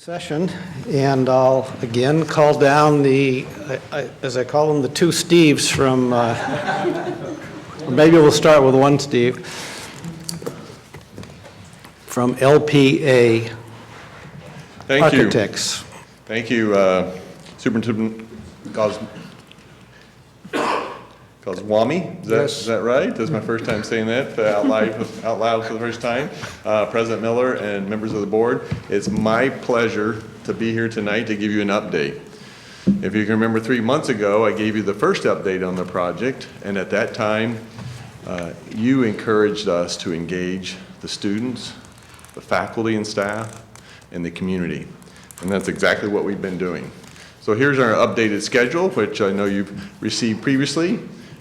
Session, and I'll again call down the, as I call them, the two Steves from, or maybe we'll start with one Steve, from LPA Thank you. Architects. Thank you, Superintendent Goswami, is that right? That's my first time saying that out loud for the first time. President Miller and members of the board, it's my pleasure to be here tonight to give you an update. If you can remember 3 months ago, I gave you the first update on the project, and at that time, you encouraged us to engage the students, the faculty and staff, and the community. And that's exactly what we've been doing. So here's our updated schedule, which I know you've received previously.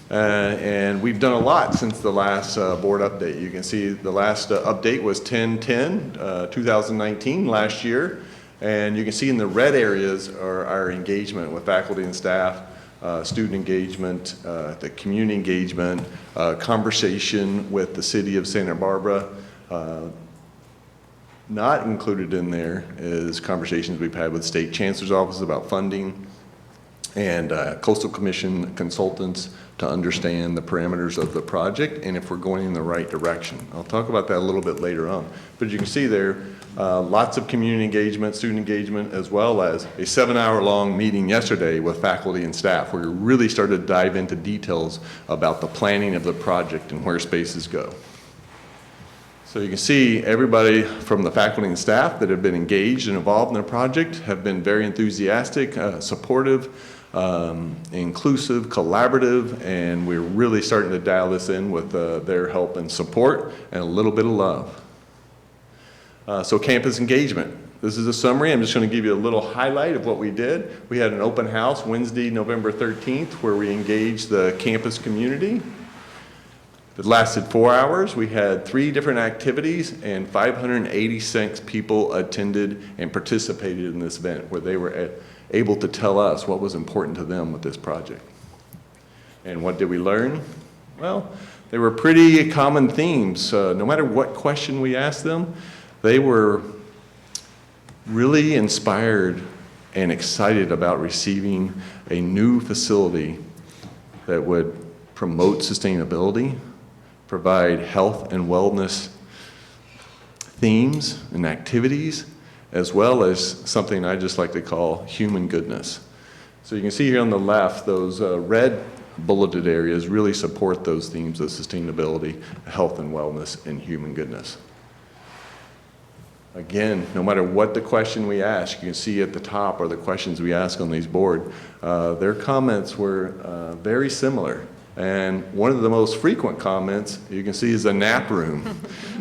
And we've done a lot since the last board update. You can see the last update was 10/10/2019, last year. And you can see in the red areas are our engagement with faculty and staff, student engagement, the community engagement, conversation with the city of Santa Barbara. Not included in there is conversations we've had with State Chancellor's Office about funding and Coastal Commission consultants to understand the parameters of the project and if we're going in the right direction. I'll talk about that a little bit later on. But you can see there, lots of community engagement, student engagement, as well as a 7-hour-long meeting yesterday with faculty and staff where we really started to dive into details about the planning of the project and where spaces go. So you can see everybody from the faculty and staff that have been engaged and involved in the project have been very enthusiastic, supportive, inclusive, collaborative, and we're really starting to dial this in with their help and support and a little bit of love. So campus engagement. This is a summary. I'm just going to give you a little highlight of what we did. We had an open house Wednesday, November 13th, where we engaged the campus community. It lasted 4 hours. We had 3 different activities, and 586 people attended and participated in this event, where they were able to tell us what was important to them with this project. And what did we learn? Well, they were pretty common themes. No matter what question we asked them, they were really inspired and excited about receiving a new facility that would promote sustainability, provide health and wellness themes and activities, as well as something I just like to call human goodness. So you can see here on the left, those red bulleted areas really support those themes of sustainability, health and wellness, and human goodness. Again, no matter what the question we ask, you can see at the top are the questions we ask on these boards. Their comments were very similar. And one of the most frequent comments you can see is a nap room.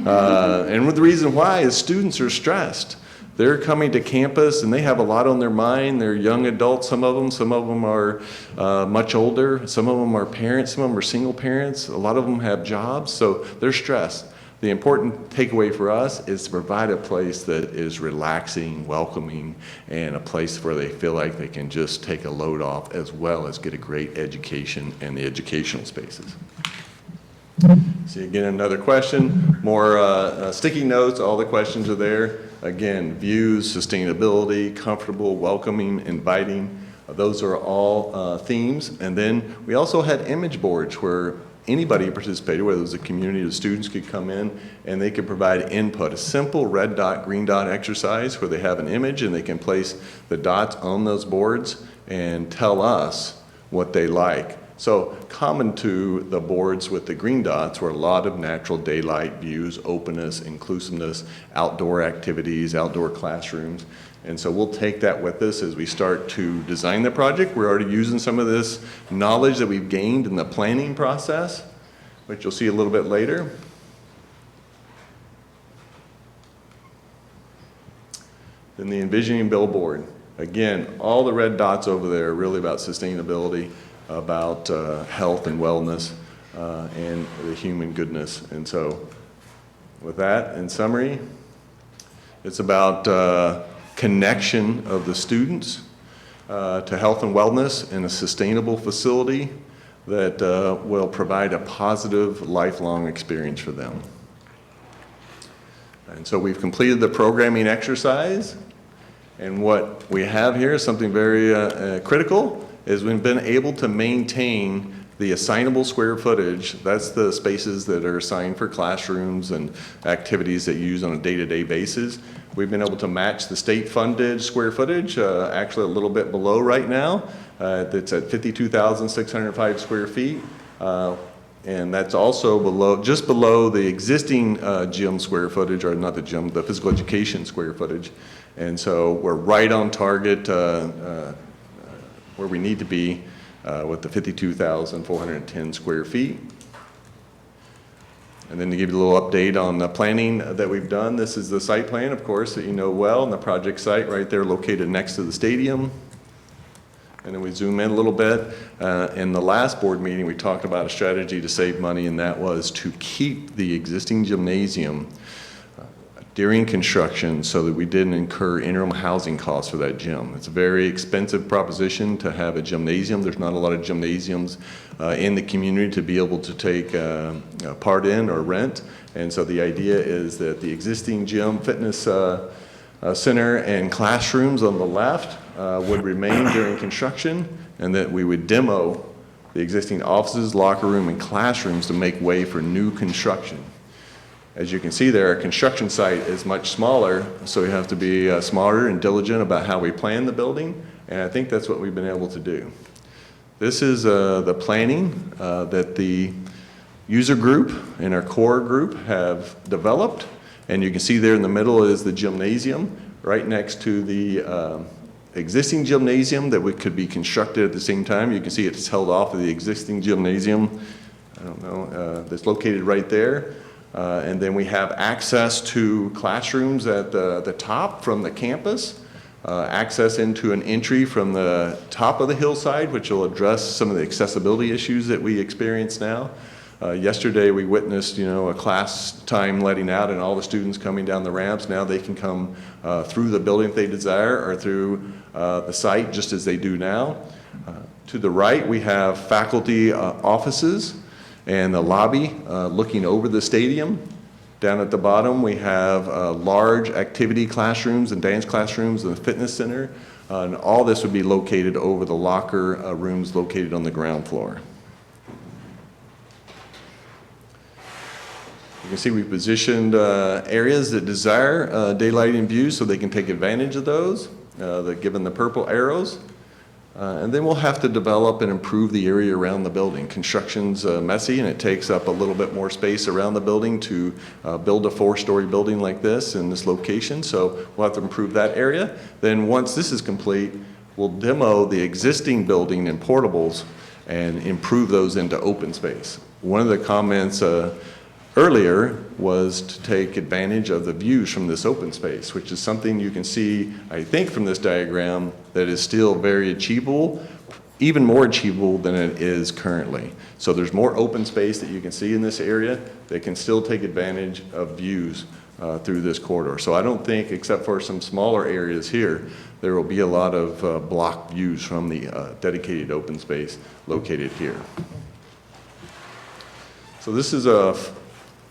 And the reason why is students are stressed. They're coming to campus and they have a lot on their mind. They're young adults, some of them are much older, some of them are parents, some of them are single parents, a lot of them have jobs, so they're stressed. The important takeaway for us is to provide a place that is relaxing, welcoming, and a place where they feel like they can just take a load off as well as get a great education in the educational spaces. See again another question, more sticky notes, all the questions are there. Again, views, sustainability, comfortable, welcoming, inviting, those are all themes. And then we also had image boards where anybody who participated, whether it was a community of students, could come in and they could provide input, a simple red dot, green dot exercise where they have an image and they can place the dots on those boards and tell us what they like. So common to the boards with the green dots were a lot of natural daylight views, openness, inclusiveness, outdoor activities, outdoor classrooms. And so we'll take that with us as we start to design the project. We're already using some of this knowledge that we've gained in the planning process, which you'll see a little bit later. Then the envisioning billboard. Again, all the red dots over there are really about sustainability, about health and wellness, and the human goodness. And so with that, in summary, it's about connection of the students to health and wellness in a sustainable facility that will provide a positive lifelong experience for them. And so we've completed the programming exercise, And what we have here is something very critical, is we've been able to maintain the assignable square footage. That's the spaces that are assigned for classrooms and activities that you use on a day-to-day basis. We've been able to match the state-funded square footage, actually a little bit below right now. It's at 52,605 square feet. And that's also below, just below the existing gym square footage, or not the gym, the physical education square footage. And so we're right on target where we need to be with the 52,410 square feet. And then to give you a little update on the planning that we've done, this is the site plan, of course, that you know well, and the project site right there located next to the stadium. And then we zoom in a little bit. In the last board meeting, we talked about a strategy to save money, and that was to keep the existing gymnasium during construction so that we didn't incur interim housing costs for that gym. It's a very expensive proposition to have a gymnasium. There's not a lot of gymnasiums in the community to be able to take part in or rent. And so the idea is that the existing gym, fitness center, and classrooms on the left would remain during construction, and that we would demo the existing offices, locker room, and classrooms to make way for new construction. As you can see there, our construction site is much smaller, so we have to be smarter and diligent about how we plan the building, and I think that's what we've been able to do. This is the planning that the user group and our core group have developed, and you can see there in the middle is the gymnasium, right next to the existing gymnasium that could be constructed at the same time. You can see it's held off of the existing gymnasium, I don't know, that's located right there. And then we have access to classrooms at the top from the campus, access into an entry from the top of the hillside, which will address some of the accessibility issues that we experience now. Yesterday we witnessed, a class time letting out and all the students coming down the ramps. Now they can come through the building if they desire, or through the site just as they do now. To the right we have faculty offices and the lobby looking over the stadium. Down at the bottom, we have large activity classrooms and dance classrooms and the fitness center. And all this would be located over the locker rooms located on the ground floor. You can see we positioned areas that desire daylighting views so they can take advantage of those, given the purple arrows. And then we'll have to develop and improve the area around the building. Construction's messy, and it takes up a little bit more space around the building to build a 4-story building like this in this location. So we'll have to improve that area. Then once this is complete, we'll demo the existing building and portables and improve those into open space. One of the comments earlier was to take advantage of the views from this open space, which is something you can see, I think, from this diagram that is still very achievable, even more achievable than it is currently. So there's more open space that you can see in this area that can still take advantage of views through this corridor. So I don't think, except for some smaller areas here, there will be a lot of blocked views from the dedicated open space located here. So this is a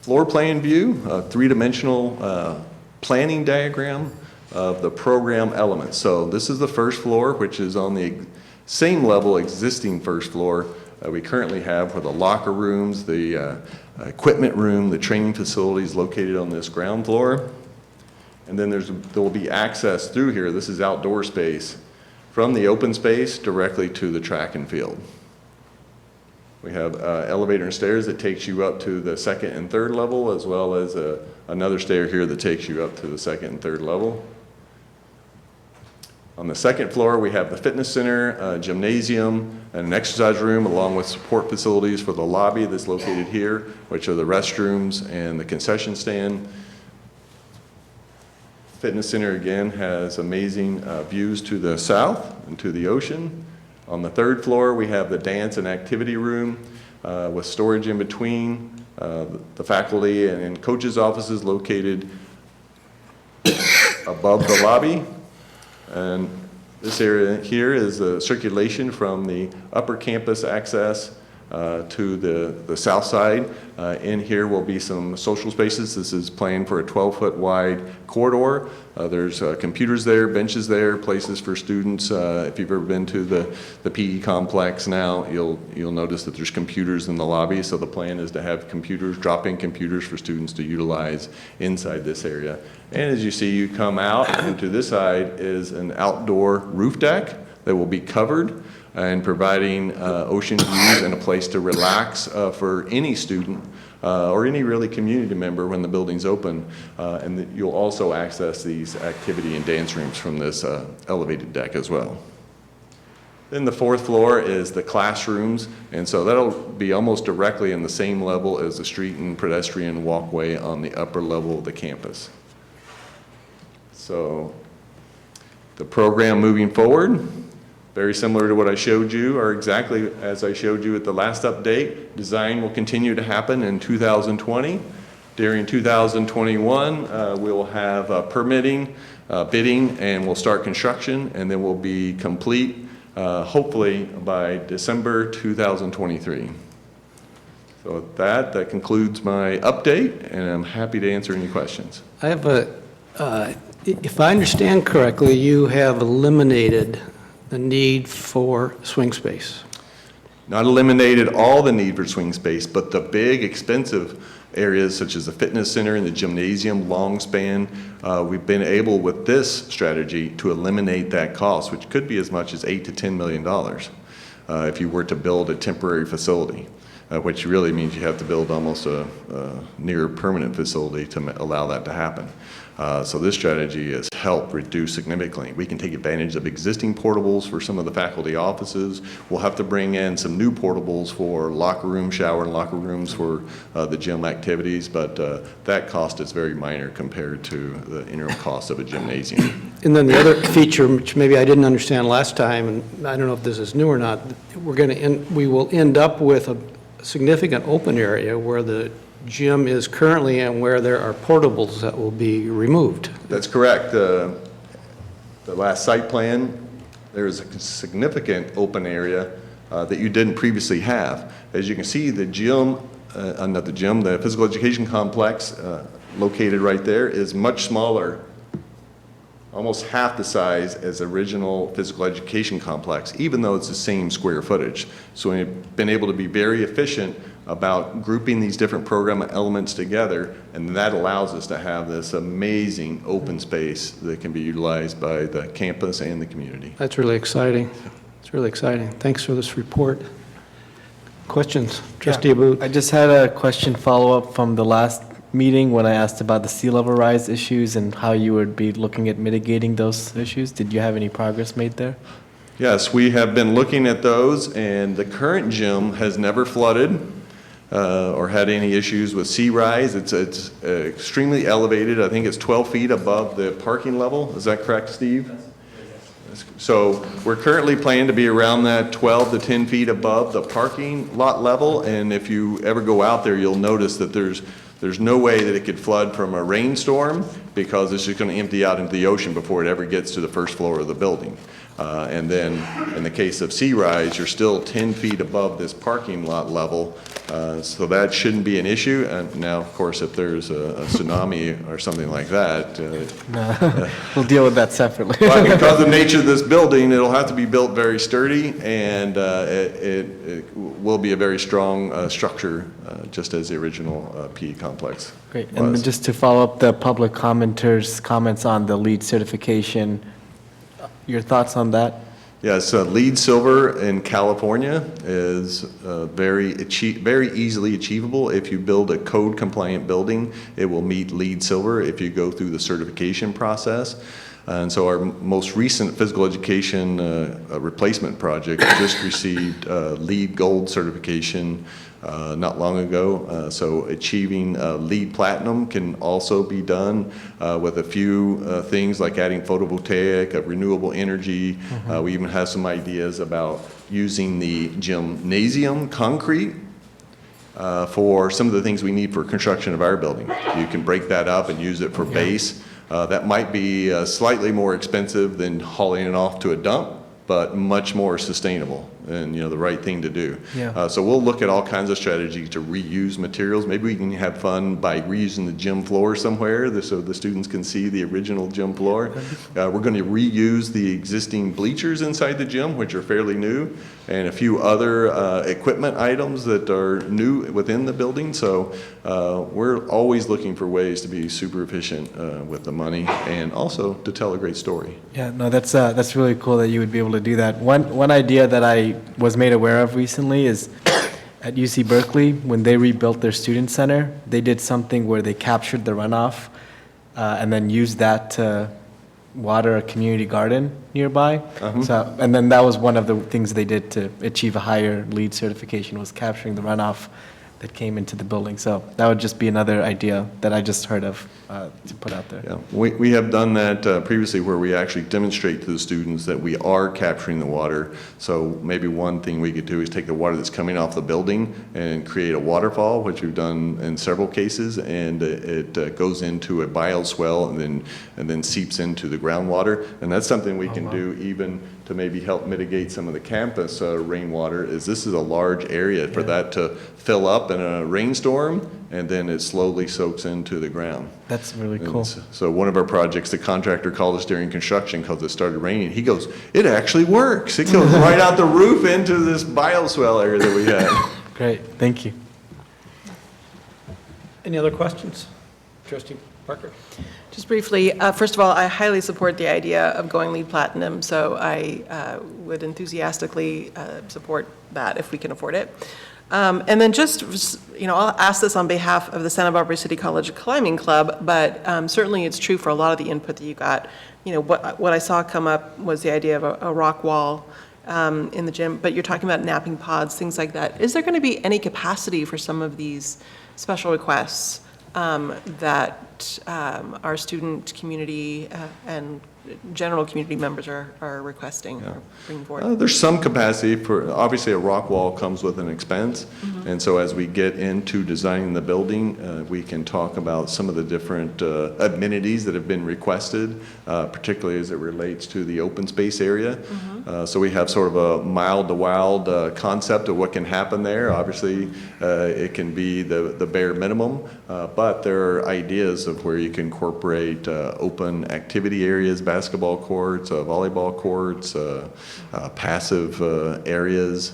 floor plan view, a 3-dimensional planning diagram of the program elements. So this is the first floor, which is on the same level existing first floor we currently have, for the locker rooms, the equipment room, the training facilities located on this ground floor. And then there will be access through here. This is outdoor space from the open space directly to the track and field. We have elevator and stairs that takes you up to the 2nd and 3rd level, as well as another stair here that takes you up to the 2nd and 3rd level. On the 2nd floor, we have the fitness center, gymnasium, and an exercise room, along with support facilities for the lobby that's located here, which are the restrooms and the concession stand. Fitness center, again, has amazing views to the south and to the ocean. On the 3rd floor, we have the dance and activity room with storage in between, the faculty and coaches' offices located above the lobby. And this area here is the circulation from the upper campus access to the south side. In here will be some social spaces. This is planned for a 12-foot wide corridor. There's computers there, benches there, places for students. If you've ever been to the PE complex now, you'll notice that there's computers in the lobby. So the plan is to have computers, drop-in computers for students to utilize inside this area. And as you see, you come out, and to this side is an outdoor roof deck that will be covered and providing ocean views and a place to relax for any student or any really community member when the building's open. And you'll also access these activity and dance rooms from this elevated deck as well. Then the fourth floor is the classrooms, and so that'll be almost directly in the same level as the street and pedestrian walkway on the upper level of the campus. So the program moving forward, very similar to what I showed you, or exactly as I showed you at the last update. Design will continue to happen in 2020. During 2021, we'll have permitting, bidding, and we'll start construction, and then we'll be complete, hopefully, by December 2023. So with that concludes my update, and I'm happy to answer any questions. I have if I understand correctly, you have eliminated the need for swing space. Not eliminated all the need for swing space, but the big expensive areas such as the fitness center and the gymnasium, long span, we've been able with this strategy to eliminate that cost, which could be as much as $8 to $10 million if you were to build a temporary facility, which really means you have to build almost a near permanent facility to allow that to happen. So this strategy has helped reduce significantly. We can take advantage of existing portables for some of the faculty offices. We'll have to bring in some new portables for locker room, shower and locker rooms for the gym activities, but that cost is very minor compared to the interim cost of a gymnasium. And then the other feature, which maybe I didn't understand last time, and I don't know if this is new or not, we will end up with a significant open area where the gym is currently and where there are portables that will be removed. That's correct. The last site plan, there's a significant open area that you didn't previously have. As you can see, the gym, the physical education complex located right there is much smaller, almost half the size as original physical education complex, even though it's the same square footage. So we've been able to be very efficient about grouping these different program elements together, and that allows us to have this amazing open space that can be utilized by the campus and the community. That's really exciting. It's really exciting. Thanks for this report. Questions? Trustee Abboud. I just had a question follow-up from the last meeting when I asked about the sea level rise issues and how you would be looking at mitigating those issues. Did you have any progress made there? Yes, we have been looking at those, and the current gym has never flooded or had any issues with sea rise. It's extremely elevated. I think it's 12 feet above the parking level. Is that correct, Steve? So we're currently planning to be around that 12 to 10 feet above the parking lot level, and if you ever go out there, you'll notice that there's no way that it could flood from a rainstorm because it's just going to empty out into the ocean before it ever gets to the first floor of the building. And then in the case of sea rise, you're still 10 feet above this parking lot level, so that shouldn't be an issue. And now, of course, if there's a tsunami or something like that, we'll deal with that separately. But because of the nature of this building, it'll have to be built very sturdy, and it will be a very strong structure, just as the original PE complex Great. was. And just to follow up the public commenters' comments on the LEED certification, your thoughts on that? Yes, LEED Silver in California is very easily achievable. If you build a code-compliant building, it will meet LEED Silver if you go through the certification process. And so our most recent physical education replacement project just received LEED Gold certification not long ago. So achieving LEED Platinum can also be done with a few things like adding photovoltaic, renewable energy. Mm-hmm. We even have some ideas about using the gymnasium concrete for some of the things we need for construction of our building. You can break that up and use it for base. That might be slightly more expensive than hauling it off to a dump, but much more sustainable. and, the right thing to do. Yeah. So we'll look at all kinds of strategies to reuse materials. Maybe we can have fun by reusing the gym floor somewhere so the students can see the original gym floor. We're going to reuse the existing bleachers inside the gym, which are fairly new, and a few other equipment items that are new within the building. So we're always looking for ways to be super efficient with the money and also to tell a great story. Yeah, no, that's really cool that you would be able to do that. One idea that I was made aware of recently is at UC Berkeley, when they rebuilt their student center, they did something where they captured the runoff and then used that to water a community garden nearby. So, and then that was one of the things they did to achieve a higher LEED certification, was capturing the runoff that came into the building. So that would just be another idea that I just heard of to put out there. Yeah, we have done that previously, where we actually demonstrate to the students that we are capturing the water. So maybe one thing we could do is take the water that's coming off the building and create a waterfall, which we've done in several cases, and it goes into a bioswale and then seeps into the groundwater. And that's something we can do even to maybe help mitigate some of the campus rainwater. This is a large area for that to fill up in a rainstorm, and then it slowly soaks into the ground. That's really cool. So one of our projects, the contractor called us during construction because it started raining. He goes, "It actually works. It goes right out the roof into this bioswale area that we had." Great, thank you. Any other questions? Trustee Parker? Just briefly, first of all, I highly support the idea of going LEED Platinum, so I would enthusiastically support that if we can afford it. And then just, I'll ask this on behalf of the Santa Barbara City College Climbing Club, but certainly it's true for a lot of the input that you got. What I saw come up was the idea of a rock wall in the gym, but you're talking about napping pods, things like that. Is there going to be any capacity for some of these special requests that our student community and general community members are requesting or bringing forward? There's some capacity for, obviously a rock wall comes with an expense. And so as we get into designing the building, we can talk about some of the different amenities that have been requested, particularly as it relates to the open space area. So we have sort of a mild to wild concept of what can happen there. Obviously, it can be the bare minimum, but there are ideas of where you can incorporate open activity areas, basketball courts, volleyball courts, passive areas,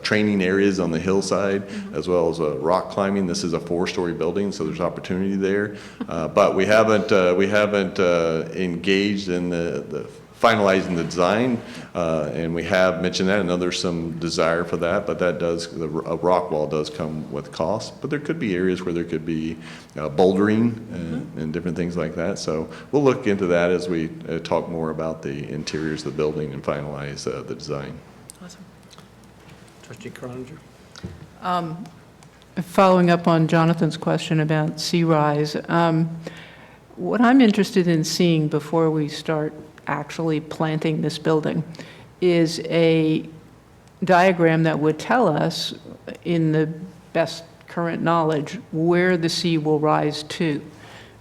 training areas on the hillside, as well as rock climbing. This is a 4-story building, so there's opportunity there. But we haven't engaged in the finalizing the design, and we have mentioned that. I know there's some desire for that, but that a rock wall does come with cost. But there could be areas where there could be bouldering and different things like that. So we'll look into that as we talk more about the interiors of the building and finalize the design. Awesome. Trustee Croninger? Following up on Jonathan's question about sea rise, what I'm interested in seeing before we start actually planting this building is a diagram that would tell us, in the best current knowledge, where the sea will rise to.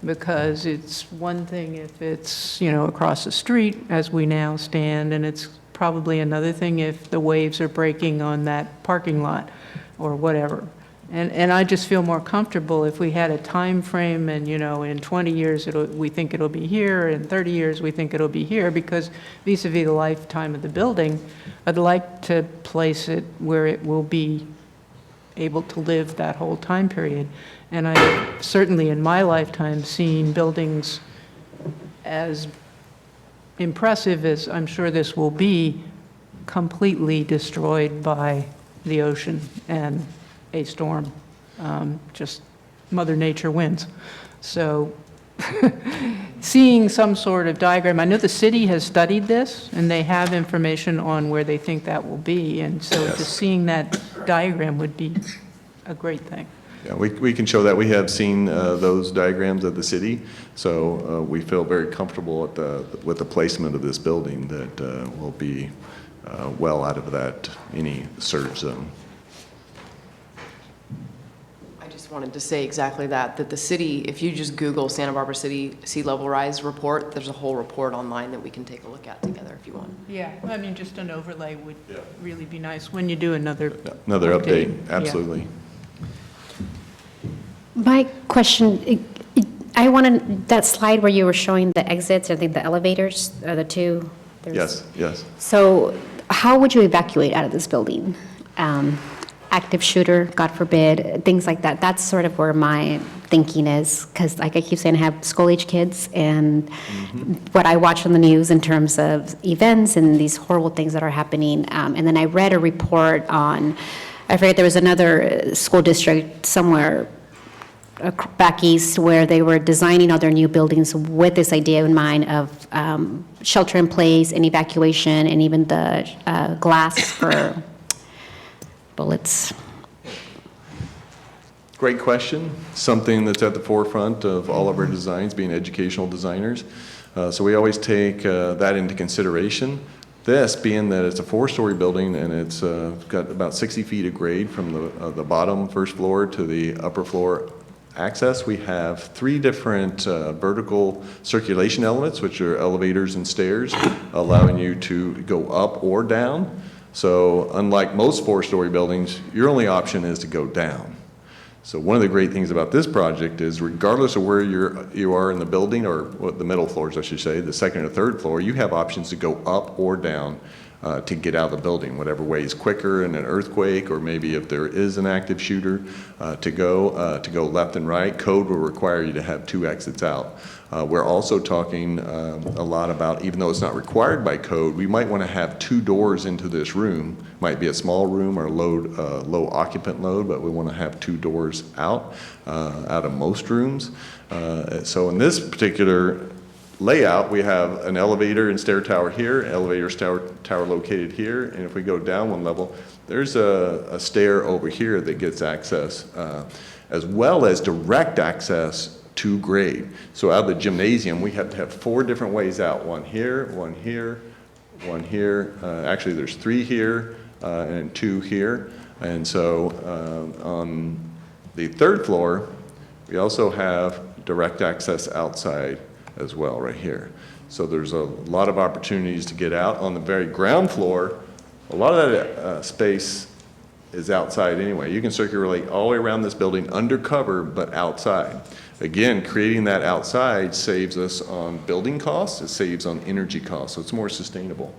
Because it's one thing if it's, across the street as we now stand, and it's probably another thing if the waves are breaking on that parking lot or whatever. And I just feel more comfortable if we had a time frame and, in 20 years we think it'll be here, in 30 years we think it'll be here, because vis-a-vis the lifetime of the building, I'd like to place it where it will be able to live that whole time period. And I've certainly in my lifetime seen buildings as impressive as I'm sure this will be, completely destroyed by the ocean and a storm. Just Mother Nature wins. So seeing some sort of diagram, I know the city has studied this and they have information on where they think that will be, and so just seeing that diagram would be a great thing. Yeah, we can show that. We have seen those diagrams at the city, so we feel very comfortable with the placement of this building that will be well out of any surge zone. wanted to say exactly that the city, if you just Google Santa Barbara City sea level rise report, there's a whole report online that we can take a look at together if you want. Yeah, I mean, just an overlay would really be nice when you do another. Another update, absolutely. My question, I wanted, that slide where you were showing the exits, I think the elevators are the two. Yes. So how would you evacuate out of this building? Active shooter, God forbid, things like that. That's sort of where my thinking is, because like I keep saying, I have school-age kids, and what I watch on the news in terms of events and these horrible things that are happening. And then I read a report on, I forget, there was another school district somewhere back east where they were designing all their new buildings with this idea in mind of shelter in place and evacuation, and even the glass for bullets. Great question. Something that's at the forefront of all of our designs, being educational designers. So we always take that into consideration. This, being that it's a 4-story building and it's got about 60 feet of grade from the bottom first floor to the upper floor access, we have 3 different vertical circulation elements, which are elevators and stairs, allowing you to go up or down. So unlike most 4-story buildings, your only option is to go down. So one of the great things about this project is regardless of where you are in the building, or what the middle floors, I should say, the second or third floor, you have options to go up or down to get out of the building, whatever way is quicker in an earthquake, or maybe if there is an active shooter, to go left and right. Code will require you to have 2 exits out. We're also talking a lot about, even though it's not required by code, we might want to have 2 doors into this room. Might be a small room or low occupant load, but we want to have 2 doors out of most rooms. So in this particular layout, we have an elevator and stair tower here, elevator tower located here, and if we go down 1 level, there's a stair over here that gets access, as well as direct access to grade. So out of the gymnasium, we have to have 4 different ways out. 1 here, 1 here, 1 here. Actually, there's 3 here and 2 here. And so on the 3rd floor, we also have direct access outside as well, right here. So there's a lot of opportunities to get out. On the very ground floor, a lot of that space is outside anyway. You can circulate all the way around this building undercover, but outside. Again, creating that outside saves us on building costs, it saves on energy costs, so it's more sustainable.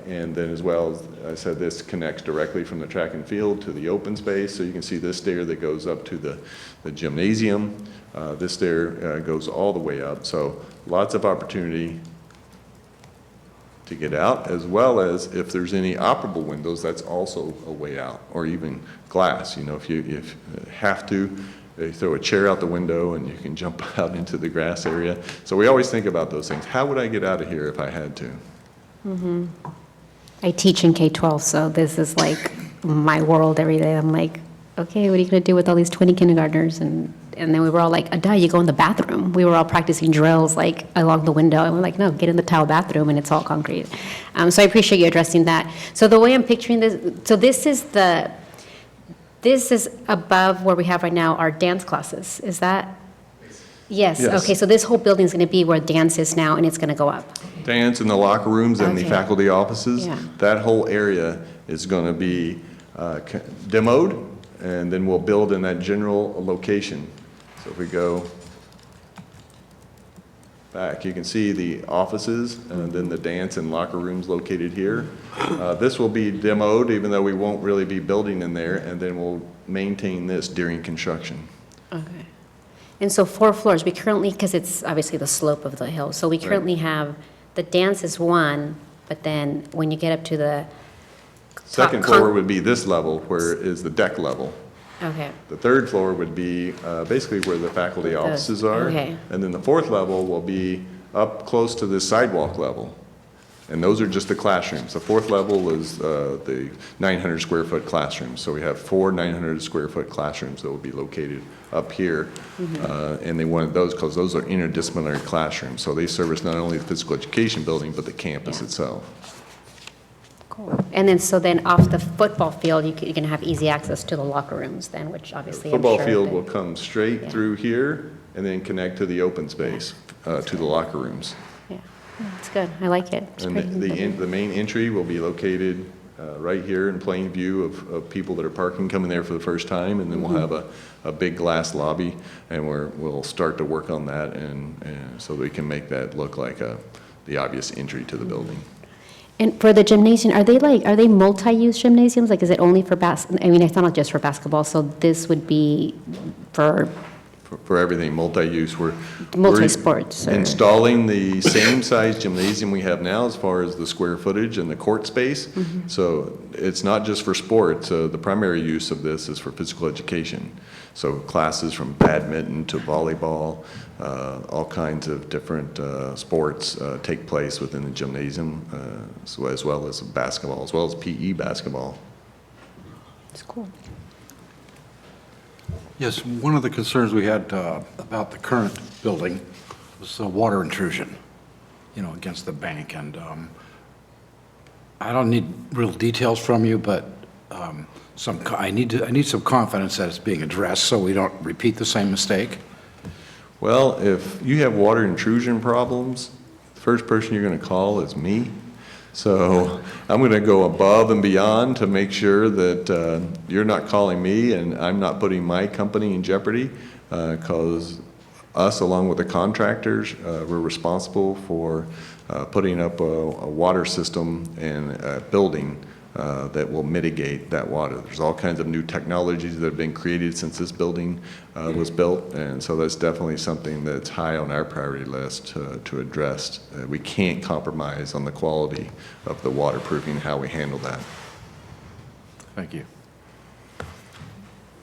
And then as well, as I said, this connects directly from the track and field to the open space, so you can see this stair that goes up to the gymnasium. This stair goes all the way up, so lots of opportunity to get out, as well as if there's any operable windows, that's also a way out, or even glass. You know, if you have to, they throw a chair out the window and you can jump out into the grass area. So we always think about those things. How would I get out of here if I had to? I teach in K-12, so this is like my world every day. I'm like, okay, what are you going to do with all these 20 kindergartners? And then we were all like, Ada, you go in the bathroom. We were all practicing drills like along the window, and we're like, no, get in the tile bathroom, and it's all concrete. So I appreciate you addressing that. So the way I'm picturing this, so this is above where we have right now our dance classes. Is that? Yes. Okay, so this whole building is going to be where dance is now, and it's going to go up. Dance in the locker rooms and the Okay. faculty offices. Yeah. That whole area is going to be demoed, and then we'll build in that general location. So if we go back, you can see the offices and then the dance and locker rooms located here. This will be demoed, even though we won't really be building in there, and then we'll maintain this during construction. Okay. And so 4 floors, we currently, because it's obviously the slope of the hill, so we currently have, the dance is 1, but then when you get up to the Second floor would be this level, where is the deck level. Okay. The 3rd floor would be basically where the faculty offices are. Okay. And then the 4th level will be up close to the sidewalk level. And those are just the classrooms. The 4th level is the 900 square foot classrooms. So we have 4 900 square foot classrooms that will be located up here. And they wanted those because those are interdisciplinary classrooms. So they service not only the physical education building, but the campus itself. Cool. And then, so then off the football field, you're going to have easy access to the locker rooms then, which obviously I'm Football sure field that- will come straight through here and then connect to the open space, to the locker rooms. Yeah, it's good. I like it. It's And pretty. the main entry will be located right here in plain view of people that are parking, coming there for the first time, and then we'll have a big glass lobby, and we'll start to work on that, and so we can make that look like the obvious entry to the building. And for the gymnasium, are they multi-use gymnasiums? Like, is it only for I mean, it's not just for basketball, so this would be for For everything, multi-use, we're multi-sports? or- installing the same size gymnasium we have now as far as the square footage and the court space. So it's not just for sports. The primary use of this is for physical education. So classes from badminton to volleyball, all kinds of different sports take place within the gymnasium, so as well as basketball, as well as PE basketball. It's cool. Yes, one of the concerns we had about the current building was the water intrusion, against the bank. And I don't need real details from you, but I need some confidence that it's being addressed so we don't repeat the same mistake. Well, if you have water intrusion problems, the first person you're going to call is me. So I'm going to go above and beyond to make sure that you're not calling me and I'm not putting my company in jeopardy, because us, along with the contractors, we're responsible for putting up a water system and a building that will mitigate that water. There's all kinds of new technologies that have been created since this building was built, and so that's definitely something that's high on our priority list to address. We can't compromise on the quality of the waterproofing, how we handle that. Thank you.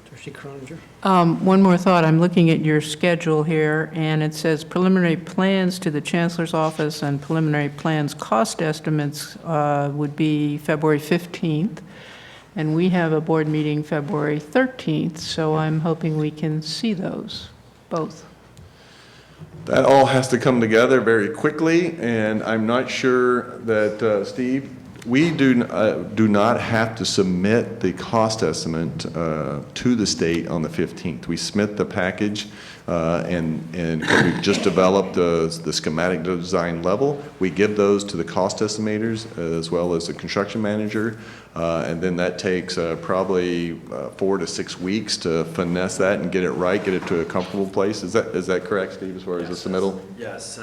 Trustee Croninger? One more thought. I'm looking at your schedule here, and it says preliminary plans to the Chancellor's office and preliminary plans cost estimates would be February 15th, and we have a board meeting February 13th, so I'm hoping we can see those, both. That all has to come together very quickly, and I'm not sure that, Steve, we do not have to submit the cost estimate to the state on the 15th. We submit the package, and we've just developed the schematic design level. We give those to the cost estimators as well as the construction manager, and then that takes probably 4 to 6 weeks to finesse that and get it right, get it to a comfortable place. Is that correct, Steve, as far as the submittal? Yes,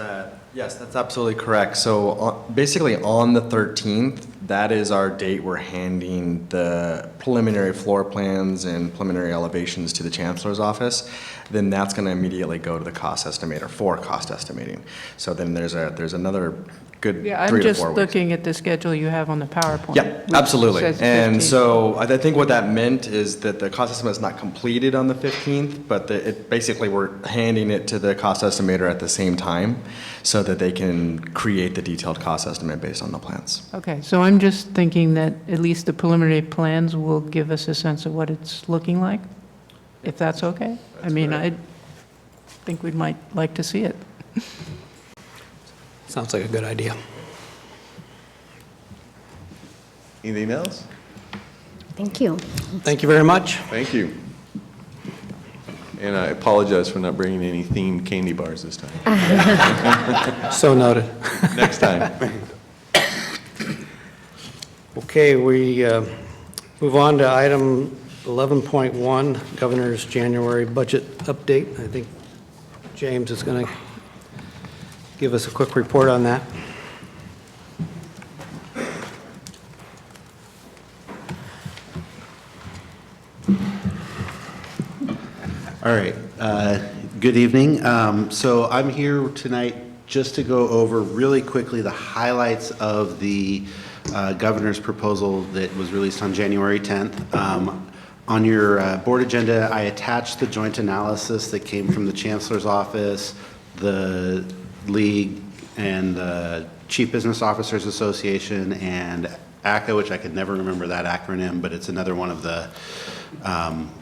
that's absolutely correct. So basically on the 13th, that is our date we're handing the preliminary floor plans and preliminary elevations to the Chancellor's office. Then that's going to immediately go to the cost estimator for cost estimating. So then there's another good 3 to 4 I'm weeks. just looking at the schedule you have on the PowerPoint. Yeah, which absolutely. says And 15th. so I think what that meant is that the cost estimate is not completed on the 15th, but basically we're handing it to the cost estimator at the same time so that they can create the detailed cost estimate based on the plans. Okay, so I'm just thinking that at least the preliminary plans will give us a sense of what it's looking like, if that's okay? I mean, I think we might like to see it. Sounds like a good idea. Anything else? Thank you. Thank you very much. Thank you. And I apologize for not bringing any themed candy bars this time. So noted. Next time. Okay, we move on to item 11.1, Governor's January budget update. I think James is going to give us a quick report on that. All right. Good evening. So I'm here tonight just to go over really quickly the highlights of the governor's proposal that was released on January 10th. On your board agenda, I attached the joint analysis that came from the Chancellor's Office, the League, and the Chief Business Officers Association, and ACCA, which I could never remember that acronym, but it's another one of the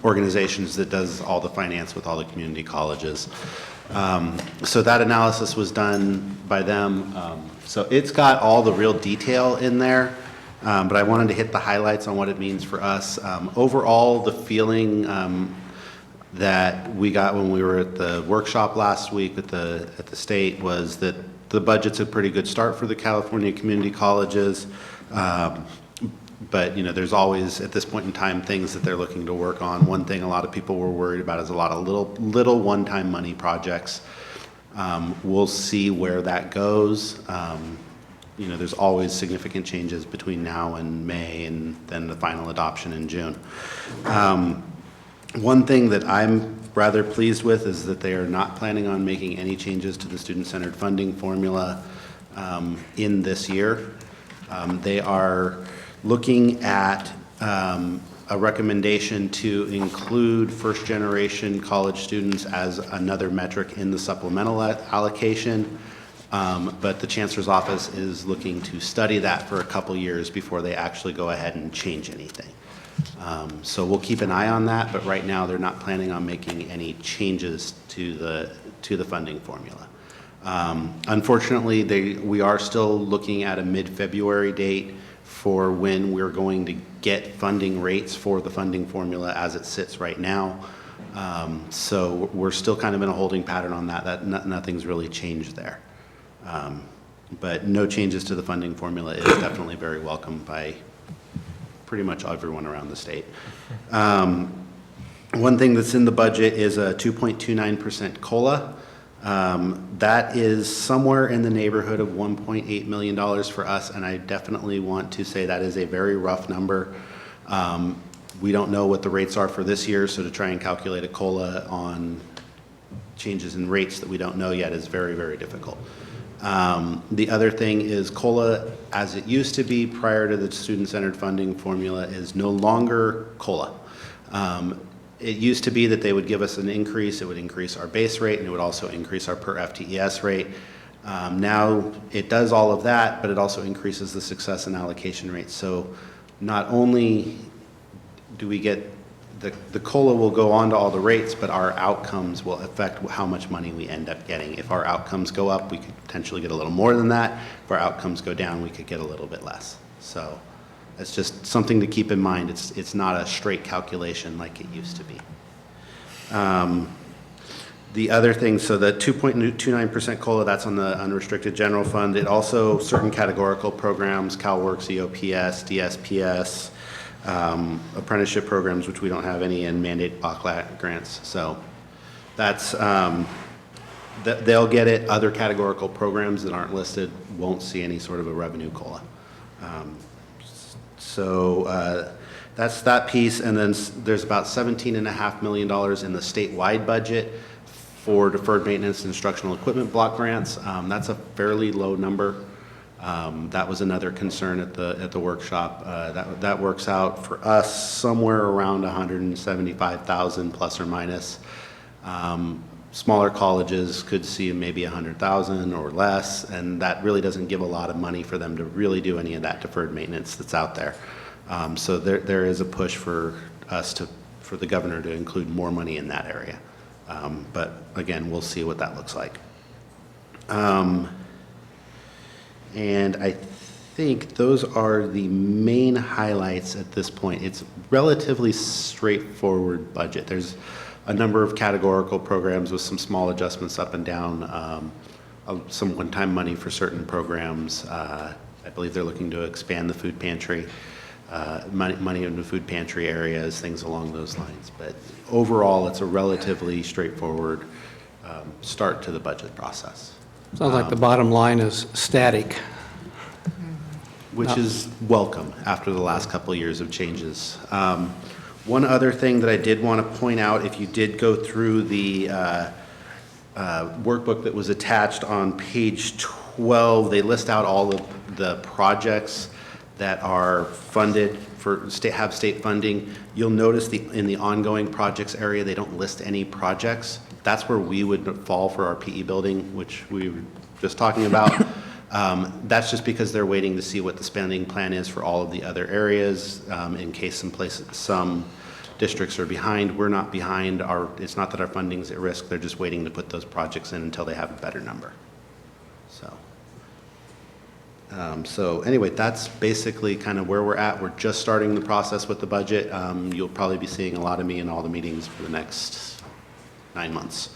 organizations that does all the finance with all the community colleges. So that analysis was done by them. So it's got all the real detail in there. But I wanted to hit the highlights on what it means for us. Overall, the feeling that we got when we were at the workshop last week at the state was that the budget's a pretty good start for the California community colleges. But, you know, there's always, at this point in time, things that they're looking to work on. One thing a lot of people were worried about is a lot of little one-time money projects. We'll see where that goes. You know, there's always significant changes between now and May and then the final adoption in June. One thing that I'm rather pleased with is that they are not planning on making any changes to the student-centered funding formula in this year. They are looking at a recommendation to include first-generation college students as another metric in the supplemental allocation, but the Chancellor's Office is looking to study that for a couple years before they actually go ahead and change anything. So we'll keep an eye on that, but right now they're not planning on making any changes to the funding formula. Unfortunately, we are still looking at a mid-February date for when we're going to get funding rates for the funding formula as it sits right now. So we're still kind of in a holding pattern on that. Nothing's really changed there. But no changes to the funding formula is definitely very welcome by pretty much everyone around the state. One thing that's in the budget is a 2.29% COLA. That is somewhere in the neighborhood of $1.8 million for us, and I definitely want to say that is a very rough number. We don't know what the rates are for this year, so to try and calculate a COLA on changes in rates that we don't know yet is very, very difficult. The other thing is COLA, as it used to be prior to the student-centered funding formula, is no longer COLA. It used to be that they would give us an increase, it would increase our base rate, and it would also increase our per FTES rate. Now it does all of that, but it also increases the success and allocation rate. So not only do we get, the COLA will go on to all the rates, but our outcomes will affect how much money we end up getting. If our outcomes go up, we could potentially get a little more than that. If our outcomes go down, we could get a little bit less. So it's just something to keep in mind. It's not a straight calculation like it used to be. The other thing, so the 2.29% COLA, that's on the unrestricted general fund. It also, certain categorical programs, CalWORKS, EOPS, DSPS, apprenticeship programs, which we don't have any, and mandate BACLAT grants. So that's, they'll get it. Other categorical programs that aren't listed won't see any sort of a revenue COLA. So that's that piece, and then there's about $17.5 million in the statewide budget for deferred maintenance and instructional equipment block grants. That's a fairly low number. That was another concern at the workshop. That works out for us somewhere around $175,000 plus or minus. Smaller colleges could see maybe $100,000 or less, and that really doesn't give a lot of money for them to really do any of that deferred maintenance that's out there. So there is a push for us for the governor to include more money in that area. But again, we'll see what that looks like. And I think those are the main highlights at this point. It's relatively straightforward budget. There's a number of categorical programs with some small adjustments up and down, some one-time money for certain programs. I believe they're looking to expand the food pantry, money in the food pantry areas, things along those lines. But overall, it's a relatively straightforward start to the budget process. Sounds like the bottom line is static. Which is welcome after the last couple of years of changes. One other thing that I did want to point out, if you did go through the workbook that was attached on page 12, they list out all of the projects that are funded have state funding. You'll notice in the ongoing projects area, they don't list any projects. That's where we would fall for our PE building, which we were just talking about. That's just because they're waiting to see what the spending plan is for all of the other areas, in case some districts are behind. We're not behind. It's not that our funding's at risk. They're just waiting to put those projects in until they have a better number. So So anyway, that's basically kind of where we're at. We're just starting the process with the budget. You'll probably be seeing a lot of me in all the meetings for the next 9 months.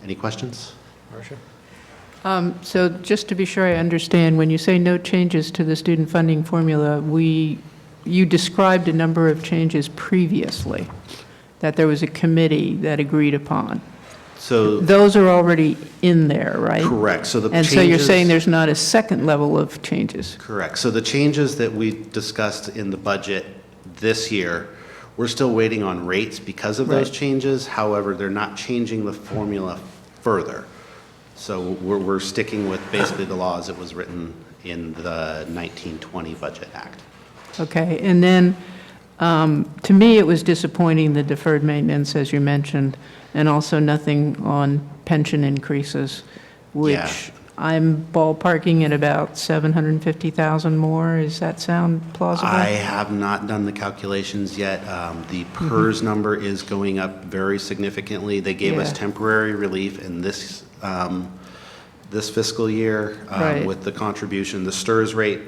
Any questions? Marcia? So just to be sure I understand, when you say no changes to the student funding formula, you described a number of changes previously, that there was a committee that agreed upon. So Those are already in there, right? correct. So the And so you're changes- saying there's not a second level of changes? Correct. So the changes that we discussed in the budget this year, we're still waiting on rates because of those Right. changes. However, they're not changing the formula further. So we're sticking with basically the law as it was written in the 1920 Budget Act. Okay, and then, to me, it was disappointing, the deferred maintenance, as you mentioned, and also nothing on pension increases, Yeah. which I'm ballparking at about 750,000 more. Does that sound plausible? I have not done the calculations yet. The PERS number is going up very significantly. They gave us Yeah. temporary relief in this fiscal year Right. with the contribution. The STRS rate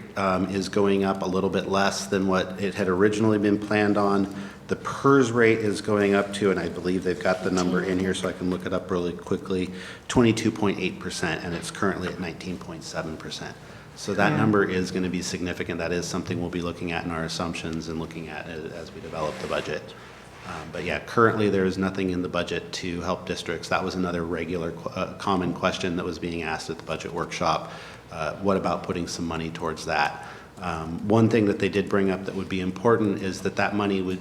is going up a little bit less than what it had originally been planned on. The PERS rate is going up to, and I believe they've got the number in here so I can look it up really quickly, 22.8%, and it's currently at 19.7%. So that Yeah. number is going to be significant. That is something we'll be looking at in our assumptions and looking at it as we develop the budget. But yeah, currently there is nothing in the budget to help districts. That was another regular, common question that was being asked at the budget workshop. What about putting some money towards that? One thing that they did bring up that would be important is that that money would,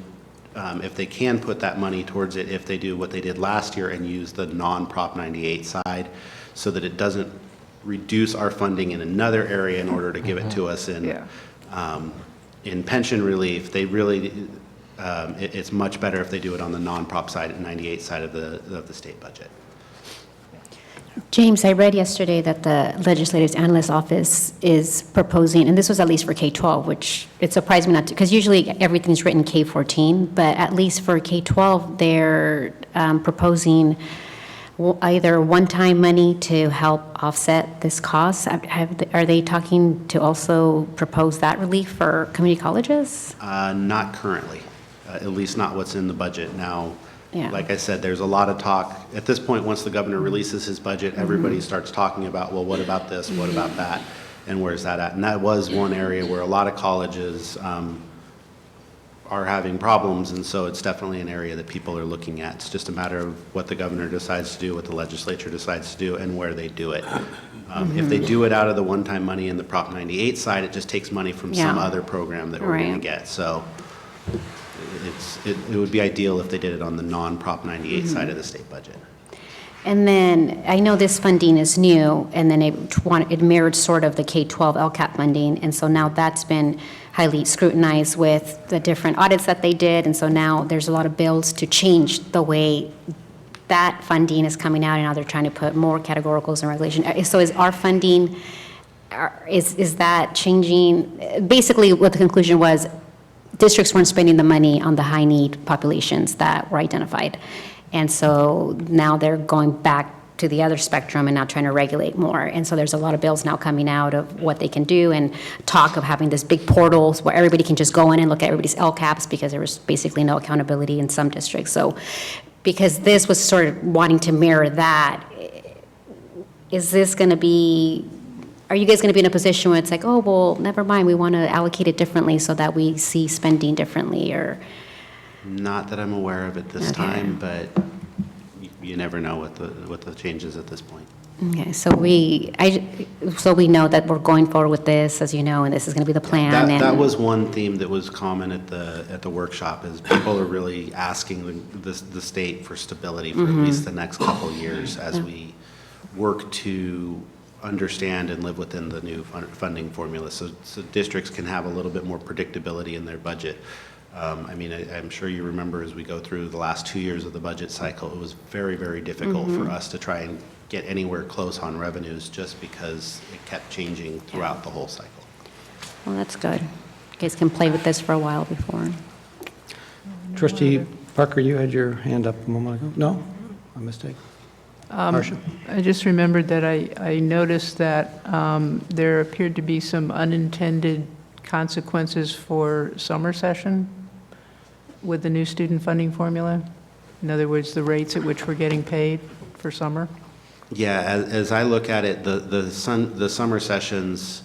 if they can put that money towards it, if they do what they did last year and use the non-Prop 98 side, so that it doesn't reduce our funding in another area in order to give it to us in pension relief. They really, it's much better if they do it on the non-prop side, 98 side of the state budget. James, I read yesterday that the Legislative Analyst Office is proposing, and this was at least for K-12, which it surprised me not to, because usually everything's written K-14, but at least for K-12, they're proposing either one-time money to help offset this cost. Are they talking to also propose that relief for community colleges? Not currently, at least not what's in the budget now. Yeah. Like I said, there's a lot of talk. At this point, once the governor releases his budget, everybody starts talking about, well, what about this, what about that, and where's that at? And that was one area where a lot of colleges are having problems, and so it's definitely an area that people are looking at. It's just a matter of what the governor decides to do, what the legislature decides to do, and where they do it. If they do it out of the one-time money in the Prop 98 side, it just takes money from some Yeah. other program that we're going Right. to get. So it would be ideal if they did it on the non-Prop 98 side of the state budget. And then, I know this funding is new, and then it mirrored sort of the K-12 LCAP funding, and so now that's been highly scrutinized with the different audits that they did, and so now there's a lot of bills to change the way that funding is coming out, and now they're trying to put more categoricals and regulation. So is our funding, is that changing? Basically, what the conclusion was, districts weren't spending the money on the high-need populations that were identified. And so now they're going back to the other spectrum and now trying to regulate more. And so there's a lot of bills now coming out of what they can do, and talk of having this big portals where everybody can just go in and look at everybody's LCAPs, because there was basically no accountability in some districts. So because this was sort of wanting to mirror that, is this going to be, are you guys going to be in a position where it's like, oh, well, never mind, we want to allocate it differently so that we see spending differently, or? Not that I'm aware of at this Okay. time, but you never know what the changes at this point. Okay, so we know that we're going forward with this, as you know, and this is going to be the plan. That was one theme that was common at the workshop, is people are really asking the state for stability for at least the next couple of years as we work to understand and live within the new funding formula, so districts can have a little bit more predictability in their budget. I mean, I'm sure you remember, as we go through the last 2 years of the budget cycle, it was very, very difficult for us to try and get anywhere close on revenues, just because it kept changing throughout the whole cycle. Well, that's good. You guys can play with this for a while before. Trustee Parker, you had your hand up a moment ago? No? A mistake? Marcia? I just remembered that I noticed that there appeared to be some unintended consequences for summer session with the new student funding formula. In other words, the rates at which we're getting paid for summer. Yeah, as I look at it, the summer sessions,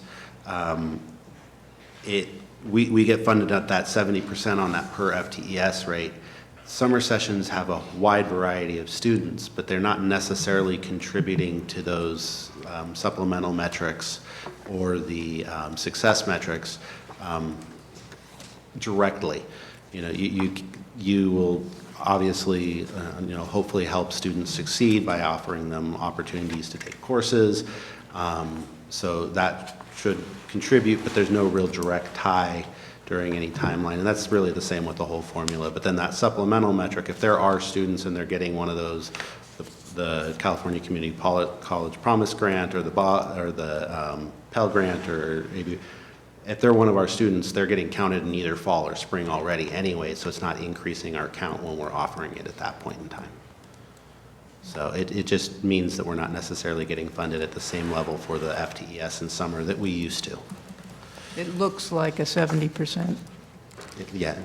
we get funded at that 70% on that per FTES rate. Summer sessions have a wide variety of students, but they're not necessarily contributing to those supplemental metrics or the success metrics directly. You know, you will obviously, hopefully help students succeed by offering them opportunities to take courses. So that should contribute, but there's no real direct tie during any timeline. And that's really the same with the whole formula. But then that supplemental metric, if there are students and they're getting one of those, the California Community College Promise Grant or the Pell Grant, or maybe if they're one of our students, they're getting counted in either fall or spring already anyway, so it's not increasing our count when we're offering it at that point in time. So it just means that we're not necessarily getting funded at the same level for the FTES in summer that we used to. It looks like a 70%. Yeah,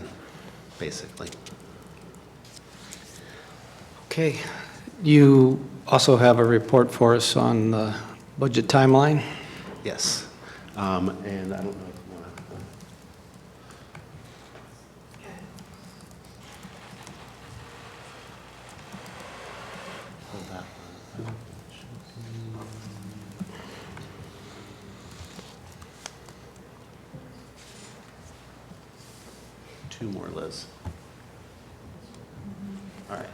basically. Okay. You also have a report for us on the budget timeline? Yes. And I don't know if you want to... Hold that one. Two more, Liz. All right.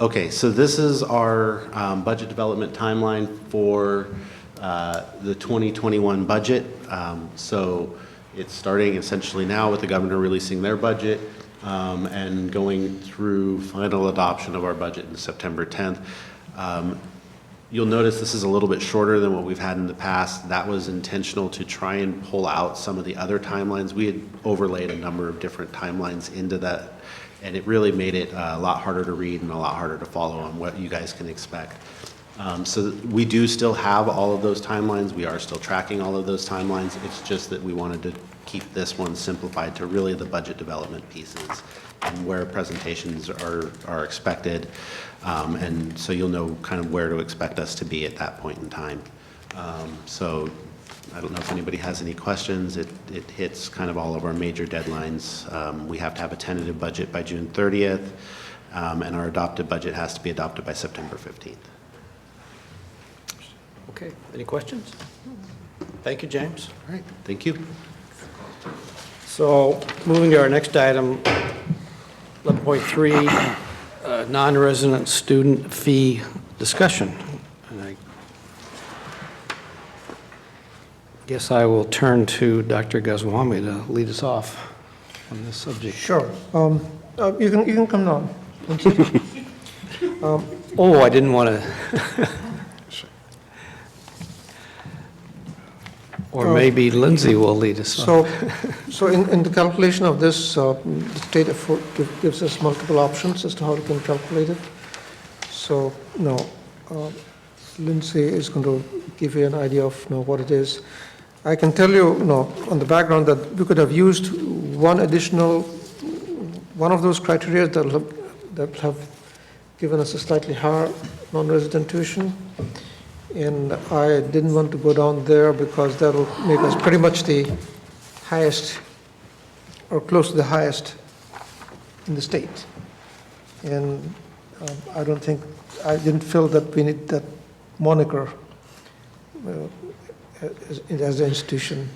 Okay, so this is our budget development timeline for the 2021 budget. So it's starting essentially now with the governor releasing their budget and going through final adoption of our budget in September 10th. You'll notice this is a little bit shorter than what we've had in the past. That was intentional to try and pull out some of the other timelines. We had overlaid a number of different timelines into that, and it really made it a lot harder to read and a lot harder to follow on what you guys can expect. So we do still have all of those timelines. We are still tracking all of those timelines. It's just that we wanted to keep this one simplified to really the budget development pieces and where presentations are expected. And so you'll know kind of where to expect us to be at that point in time. So I don't know if anybody has any questions. It hits kind of all of our major deadlines. We have to have a tentative budget by June 30th, and our adopted budget has to be adopted by September 15th. Okay. Any questions? Thank you, James. All right. Thank you. So moving to our next item, 11.3, non-resident student fee discussion. And I guess I will turn to Dr. Goswami to lead us off on this subject. Sure. You can come down. Oh, I didn't want to. Or maybe Lindsay will lead us on. So in the calculation of this, the state gives us multiple options as to how we can calculate it. So, Lindsay is going to give you an idea of what it is. I can tell you, on the background that we could have used one of those criteria that have given us a slightly higher non-resident tuition. And I didn't want to go down there because that will make us pretty much the highest or close to the highest in the state. And I didn't feel that we need that moniker as an institution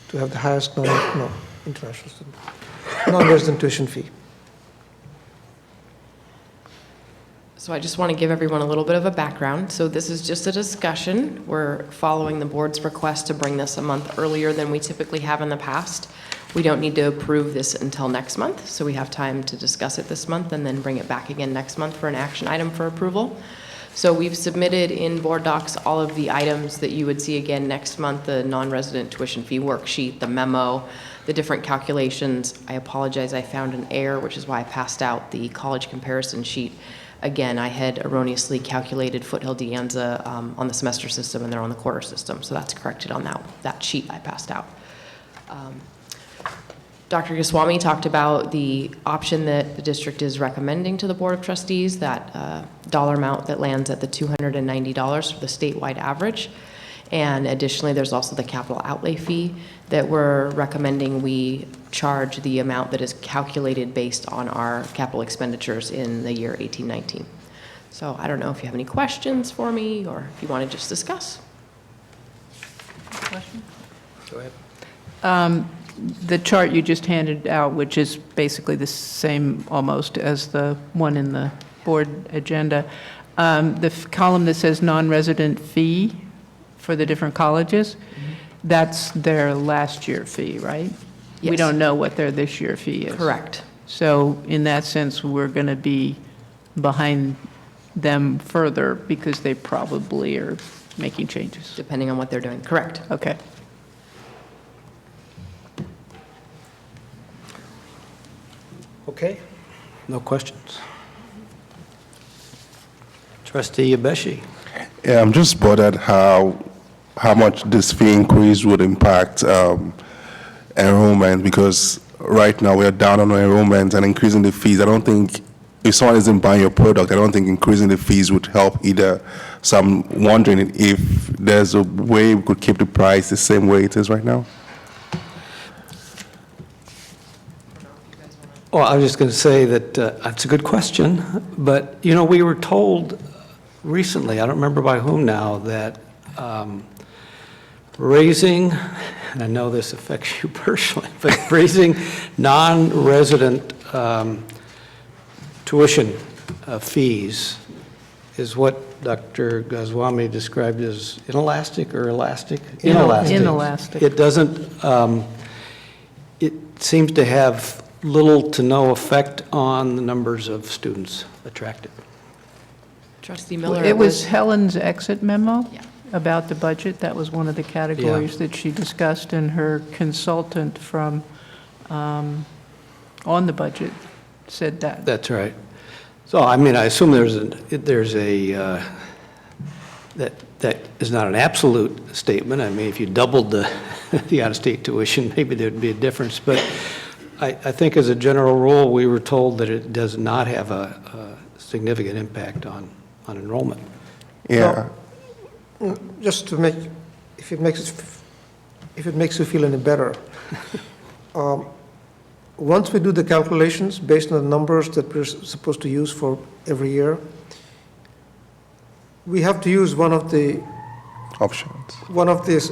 to have the highest international student, non-resident tuition fee. So I just want to give everyone a little bit of a background. So this is just a discussion. We're following the board's request to bring this a month earlier than we typically have in the past. We don't need to approve this until next month, so we have time to discuss it this month and then bring it back again next month for an action item for approval. So we've submitted in board docs all of the items that you would see again next month, the non-resident tuition fee worksheet, the memo, the different calculations. I apologize, I found an error, which is why I passed out the college comparison sheet Again, I had erroneously calculated Foothill De Anza on the semester system, and they're on the quarter system, so that's corrected on that sheet I passed out. Dr. Goswami talked about the option that the district is recommending to the Board of Trustees, that dollar amount that lands at the $290 for the statewide average. And additionally, there's also the capital outlay fee that we're recommending we charge the amount that is calculated based on our capital expenditures in the year 1819. So I don't know if you have any questions for me or if you want to just discuss. Go ahead. The chart you just handed out, which is basically the same almost as the one in the board agenda, the column that says non-resident fee for the different colleges, that's their last year fee, right? We Yes. don't know what their this year fee is. Correct. So in that sense, we're going to be behind them further because they probably are making changes. Depending on what they're doing. Correct. Okay. Okay, no questions. Trustee Yabeshi. Yeah, I'm just bothered how much this fee increase would impact enrollment, because right now we are down on enrollment, and increasing the fees, I don't think, if someone isn't buying your product, I don't think increasing the fees would help either. So I'm wondering if there's a way we could keep the price the same way it is right now? Well, I was just going to say that that's a good question, but, you know, we were told recently, I don't remember by whom now, that raising, and I know this affects you personally, but raising non-resident tuition fees is what Dr. Goswami described as inelastic or elastic? Inelastic. It doesn't, it seems to have little to no effect on the numbers of students attracted. Trustee Miller. It was Helen's exit memo about the budget. That was one of the categories Yeah. that she discussed, and her consultant from, on the budget said that. That's right. So, I mean, I assume there's that is not an absolute statement. I mean, if you doubled the out-of-state tuition, maybe there'd be a difference. But I think as a general rule, we were told that it does not have a significant impact on enrollment. Yeah. Just to make, if it makes you feel any better, once we do the calculations based on the numbers that we're supposed to use for every year, we have to use one of the these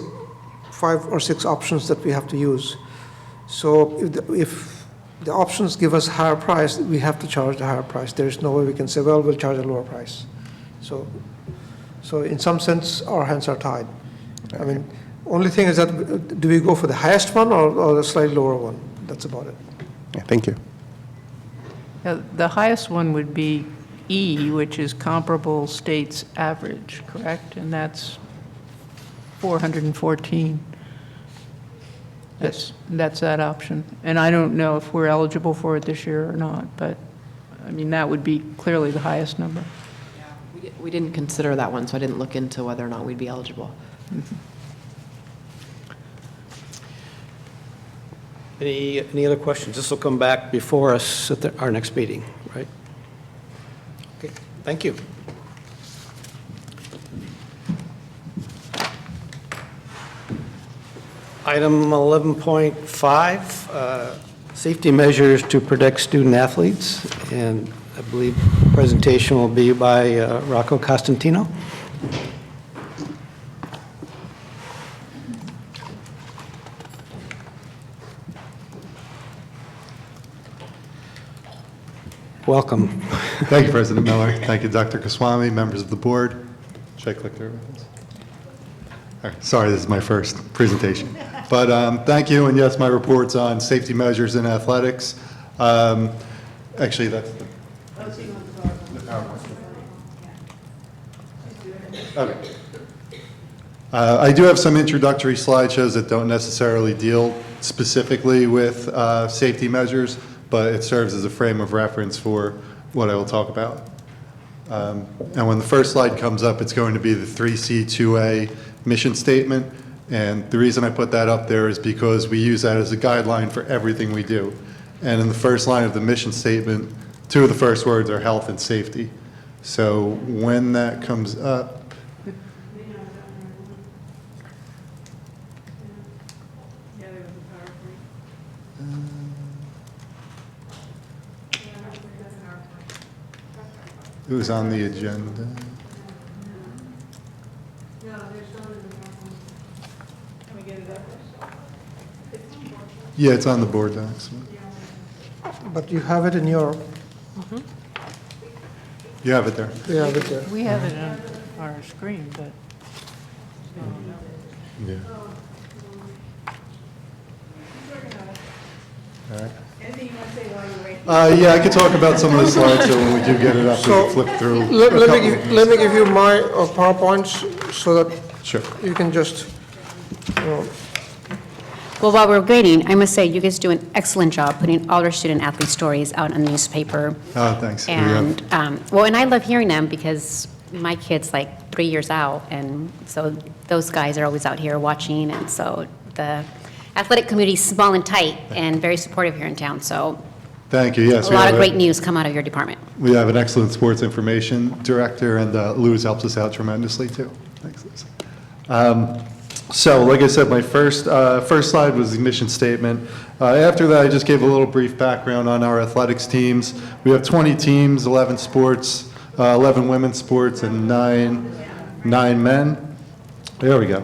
5 or 6 options that we have to use. So if the options give us a higher price, we have to charge the higher price. There is no way we can say, well, we'll charge a lower price. So in some sense, our hands are tied. I mean, only thing is that, do we go for the highest one or the slightly lower one? That's about it. Yeah, thank you. The highest one would be E, which is comparable states average, correct? And that's 414. That's that option. And I don't know if we're eligible for it this year or not, but, I mean, that would be clearly the highest number. We didn't consider that one, so I didn't look into whether or not we'd be eligible. Any other questions? This will come back before us at our next meeting, right? Okay, thank you. Item 11.5, safety measures to protect student athletes, and I believe the presentation will be by Rocco Costantino. Welcome. Thank you, President Miller. Thank you, Dr. Goswami, members of the board. Should I click through? All right, sorry, this is my first presentation. But thank you, and yes, my report's on safety measures in athletics. Actually, that's the PowerPoint. Okay. I do have some introductory slideshows that don't necessarily deal specifically with safety measures, but it serves as a frame of reference for what I will talk about. And when the first slide comes up, it's going to be the 3C2A mission statement. And the reason I put that up there is because we use that as a guideline for everything we do. And in the first line of the mission statement, two of the first words are health and safety. So when that comes up, it was on the agenda. Yeah, it's on the board docs. But you have it in your, You have it there. you have it there. We have it on our screen, but. Yeah. All right. Yeah, I could talk about some of the slides, so when we do get it up, we So, can flip through. Let a let couple me of give, let me give you my PowerPoints so that Sure. you can just, Well, while we're grading, I must say, you guys do an excellent job putting all our student athlete stories out in the newspaper. Oh, thanks. Yeah. And, well, and I love hearing them because my kid's like 3 years out, and so those guys are always out here watching, and so the athletic community is small and tight and very supportive here in town, so Thank you, yes. a we lot have of great news come out of your department. We have an excellent sports information director, and Luz helps us out tremendously, too. Thanks, Luz. So, like I said, my first slide was the mission statement. After that, I just gave a little brief background on our athletics teams. We have 20 teams, 11 sports, 11 women's sports, and nine men. There we go.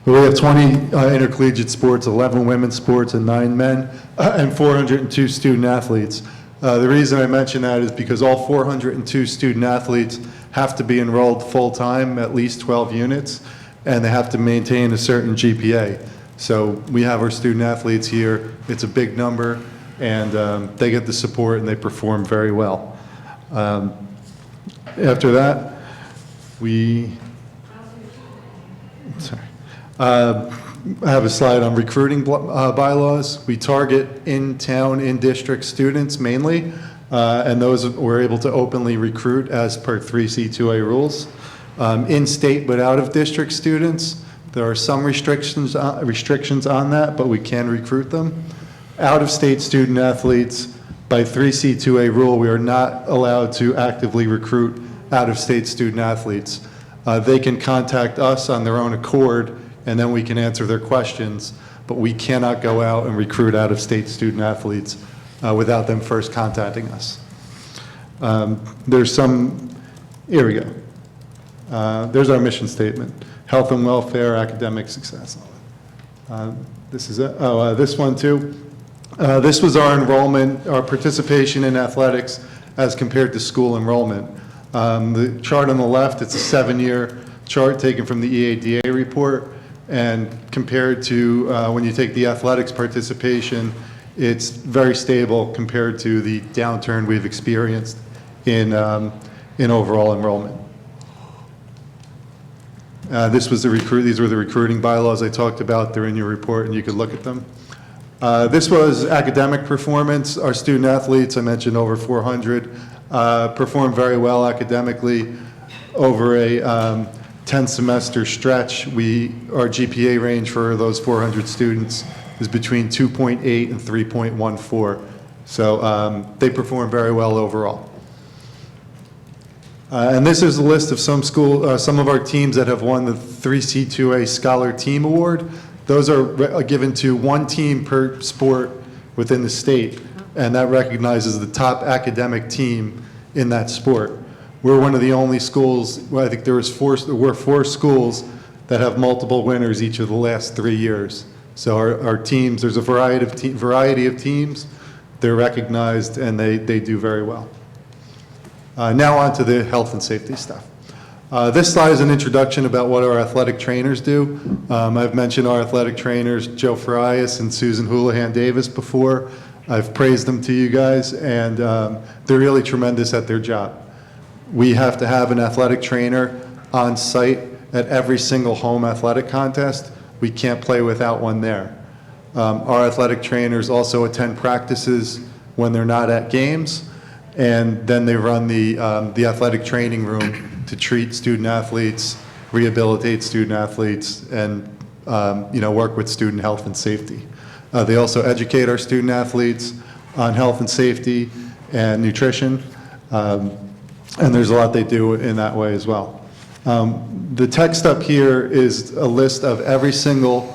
We have 20 intercollegiate sports, 11 women's sports, and 9 men, and 402 student athletes. The reason I mention that is because all 402 student athletes have to be enrolled full-time, at least 12 units, and they have to maintain a certain GPA. So we have our student athletes here. It's a big number, and they get the support, and they perform very well. After that, I have a slide on recruiting bylaws. We target in-town, in-district students mainly, and those we're able to openly recruit as per 3C2A rules. In-state but out-of-district students, there are some restrictions on that, but we can recruit them. Out-of-state student athletes, by 3C2A rule, we are not allowed to actively recruit out-of-state student athletes. They can contact us on their own accord, and then we can answer their questions, but we cannot go out and recruit out-of-state student athletes without them first contacting us. There's some, here we go. There's our mission statement: health and welfare, academic success. This is it. Oh, this one too. This was our enrollment, our participation in athletics as compared to school enrollment. The chart on the left, it's a 7-year chart taken from the EADA report. And compared to when you take the athletics participation, it's very stable compared to the downturn we've experienced in overall enrollment. These were the recruiting bylaws I talked about. They're in your report, and you could look at them. This was academic performance. Our student athletes, I mentioned over 400, performed very well academically over a 10-semester stretch. Our GPA range for those 400 students is between 2.8 and 3.14. So they perform very well overall. And this is a list of some of our teams that have won the 3C2A Scholar Team Award. Those are given to one team per sport within the state, and that recognizes the top academic team in that sport. We're one of the only schools, well, I think there were 4 schools that have multiple winners each of the last 3 years. So our teams, there's a variety of teams. They're recognized, and they do very well. Now on to the health and safety stuff. This slide is an introduction about what our athletic trainers do. I've mentioned our athletic trainers, Joe Farias and Susan Houlihan Davis, before. I've praised them to you guys, and they're really tremendous at their job. We have to have an athletic trainer on site at every single home athletic contest. We can't play without one there. Our athletic trainers also attend practices when they're not at games, and then they run the athletic training room to treat student athletes, rehabilitate student athletes, and work with student health and safety. They also educate our student athletes on health and safety and nutrition, and there's a lot they do in that way as well. The text up here is a list of every single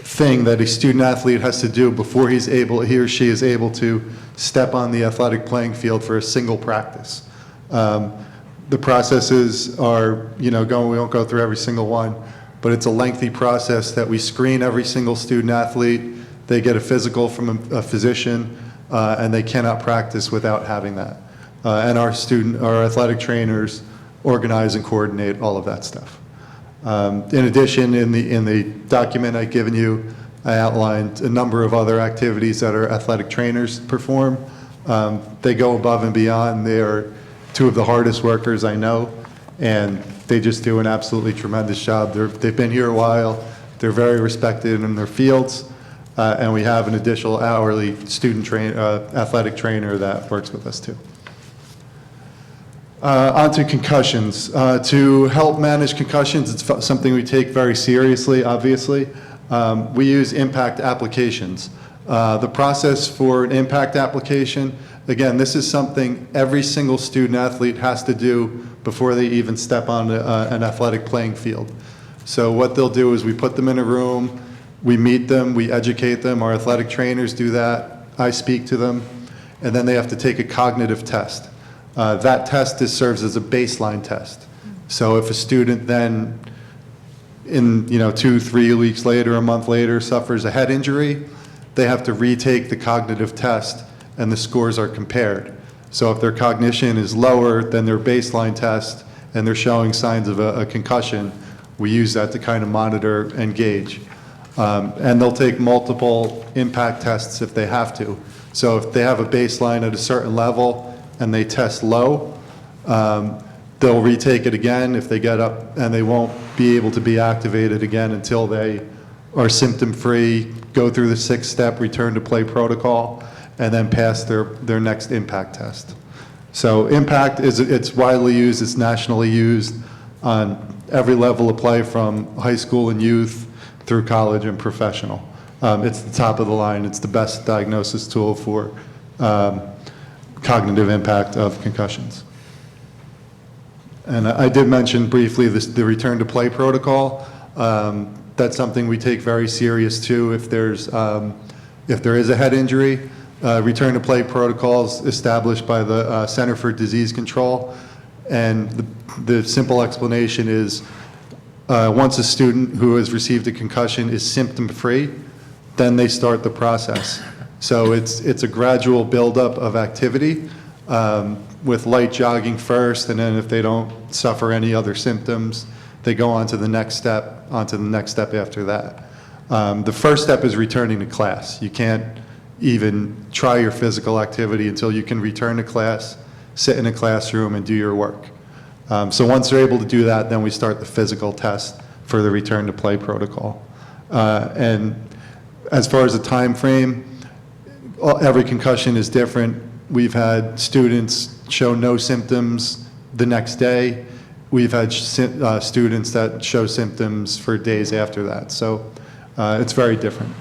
thing that a student athlete has to do before he or she is able to step on the athletic playing field for a single practice. The processes are, we won't go through every single one, but it's a lengthy process that we screen every single student athlete. They get a physical from a physician, and they cannot practice without having that. And our athletic trainers organize and coordinate all of that stuff. In addition, in the document I've given you, I outlined a number of other activities that our athletic trainers perform. They go above and beyond. They are two of the hardest workers I know, and they just do an absolutely tremendous job. They've been here a while. They're very respected in their fields, and we have an additional hourly athletic trainer that works with us too. On to concussions. To help manage concussions, it's something we take very seriously, obviously. We use impact applications. The process for an impact application, again, this is something every single student athlete has to do before they even step on an athletic playing field. So what they'll do is we put them in a room, we meet them, we educate them, our athletic trainers do that, I speak to them, and then they have to take a cognitive test. That test serves as a baseline test. So if a student then, in 2-3 weeks later, a month later, suffers a head injury, they have to retake the cognitive test, and the scores are compared. So if their cognition is lower than their baseline test, and they're showing signs of a concussion, we use that to kind of monitor and gauge. And they'll take multiple impact tests if they have to. So if they have a baseline at a certain level, and they test low, they'll retake it again if they get up, and they won't be able to be activated again until they are symptom-free, go through the 6-step return to play protocol, and then pass their next impact test. So impact it's widely used, it's nationally used on every level of play from high school and youth through college and professional. It's the top of the line, it's the best diagnosis tool for cognitive impact of concussions. And I did mention briefly the return to play protocol. That's something we take very serious too. If there is a head injury, return to play protocols established by the Center for Disease Control. And the simple explanation is once a student who has received a concussion is symptom-free, then they start the process. So it's a gradual buildup of activity with light jogging first, and then if they don't suffer any other symptoms, they go on to the next step, after that. The first step is returning to class. You can't even try your physical activity until you can return to class, sit in a classroom, and do your work. So once they're able to do that, then we start the physical test for the return to play protocol. And as far as the time frame, every concussion is different. We've had students show no symptoms the next day. We've had students that show symptoms for days after that. So it's very different.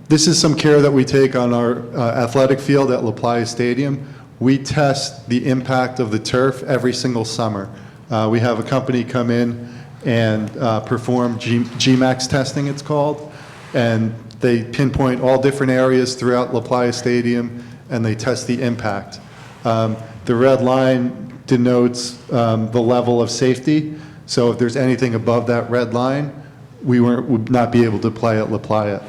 This is some care that we take on our athletic field at LaPlaya Stadium. We test the impact of the turf every single summer. We have a company come in and perform GMAX testing, it's called, and they pinpoint all different areas throughout LaPlaya Stadium, and they test the impact. The red line denotes the level of safety, so if there's anything above that red line, we would not be able to play at LaPlaya.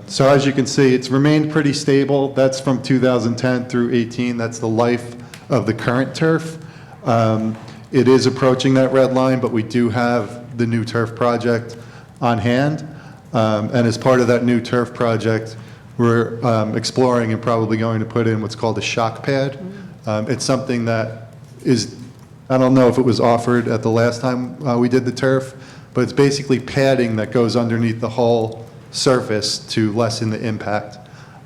So as you can see, it's remained pretty stable. That's from 2010 through 18. That's the life of the current turf. It is approaching that red line, but we do have the new turf project on hand. And as part of that new turf project, we're exploring and probably going to put in what's called a shock pad. It's something that is, I don't know if it was offered at the last time we did the turf, but it's basically padding that goes underneath the whole surface to lessen the impact.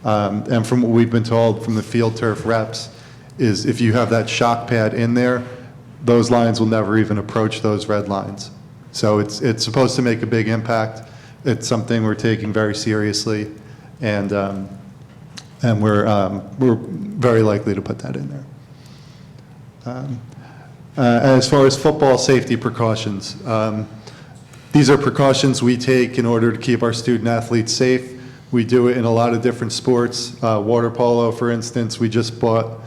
And from what we've been told from the field turf reps, is if you have that shock pad in there, those lines will never even approach those red lines. So it's supposed to make a big impact. It's something we're taking very seriously, and we're very likely to put that in there. As far as football safety precautions, these are precautions we take in order to keep our student athletes safe. We do it in a lot of different sports. Water polo, for instance, we just bought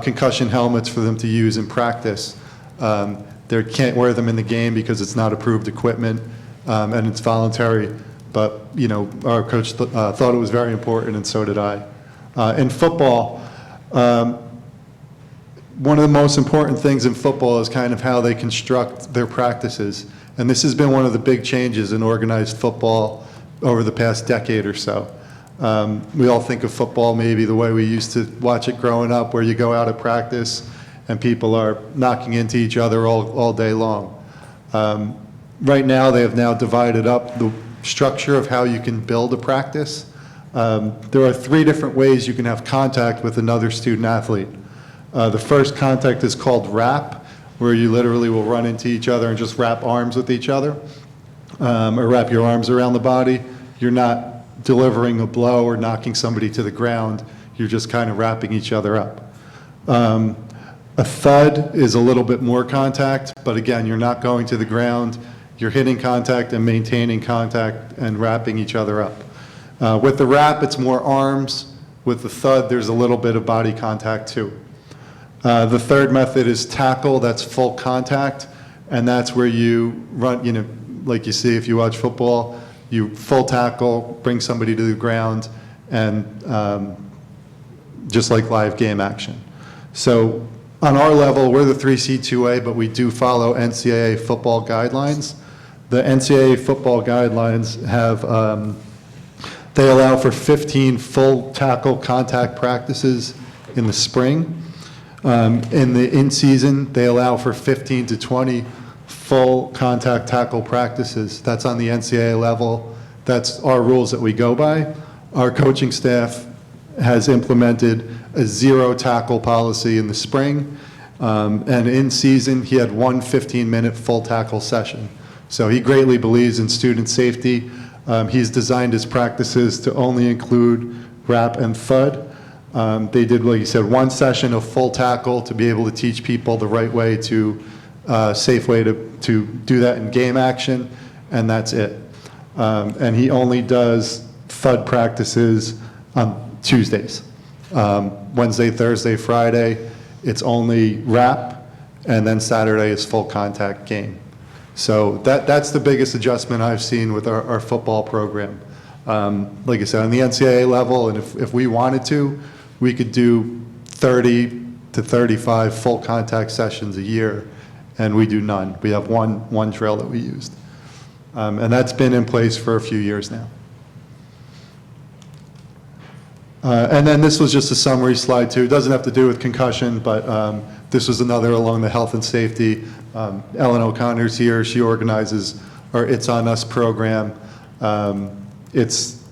concussion helmets for them to use in practice. They can't wear them in the game because it's not approved equipment, and it's voluntary. But, you know, our coach thought it was very important, and so did I. In football, one of the most important things in football is kind of how they construct their practices. And this has been one of the big changes in organized football over the past decade or so. We all think of football maybe the way we used to watch it growing up, where you go out at practice and people are knocking into each other all day long. Right now, they have now divided up the structure of how you can build a practice. There are 3 different ways you can have contact with another student athlete. The first contact is called wrap, where you literally will run into each other and just wrap arms with each other, or wrap your arms around the body. You're not delivering a blow or knocking somebody to the ground. You're just kind of wrapping each other up. A thud is a little bit more contact, but again, you're not going to the ground. You're hitting contact and maintaining contact and wrapping each other up. With the wrap, it's more arms. With the thud, there's a little bit of body contact too. The third method is tackle. That's full contact, and that's where you run, you know, like you see if you watch football, you full tackle, bring somebody to the ground, and just like live game action. So on our level, we're the 3C2A, but we do follow NCAA football guidelines. The NCAA football guidelines have, they allow for 15 full tackle contact practices in the spring. In the in-season, they allow for 15 to 20 full contact tackle practices. That's on the NCAA level. That's our rules that we go by. Our coaching staff has implemented a 0 tackle policy in the spring, and in season, he had 1 15-minute full tackle session. So he greatly believes in student safety. He's designed his practices to only include wrap and thud. They did, like you said, 1 session of full tackle to be able to teach people the right way to, safe way to do that in game action, and that's it. And he only does thud practices on Tuesdays. Wednesday, Thursday, Friday, it's only wrap, and then Saturday is full contact game. So that's the biggest adjustment I've seen with our football program. Like I said, on the NCAA level, and if we wanted to, we could do 30 to 35 full contact sessions a year, and we do none. We have one drill that we used. And that's been in place for a few years now. And then this was just a summary slide too. It doesn't have to do with concussion, but this was another along the health and safety. Ellen O'Connor's here. She organizes our It's On Us program. It's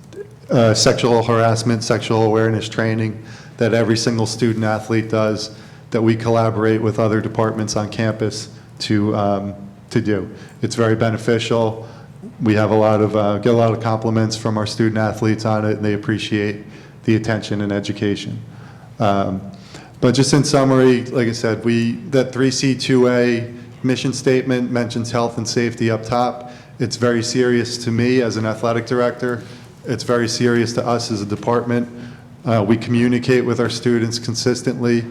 sexual harassment, sexual awareness training that every single student athlete does, that we collaborate with other departments on campus to do. It's very beneficial. We have get a lot of compliments from our student athletes on it, and they appreciate the attention and education. But just in summary, like I said, that 3C2A mission statement mentions health and safety up top. It's very serious to me as an athletic director. It's very serious to us as a department. We communicate with our students consistently.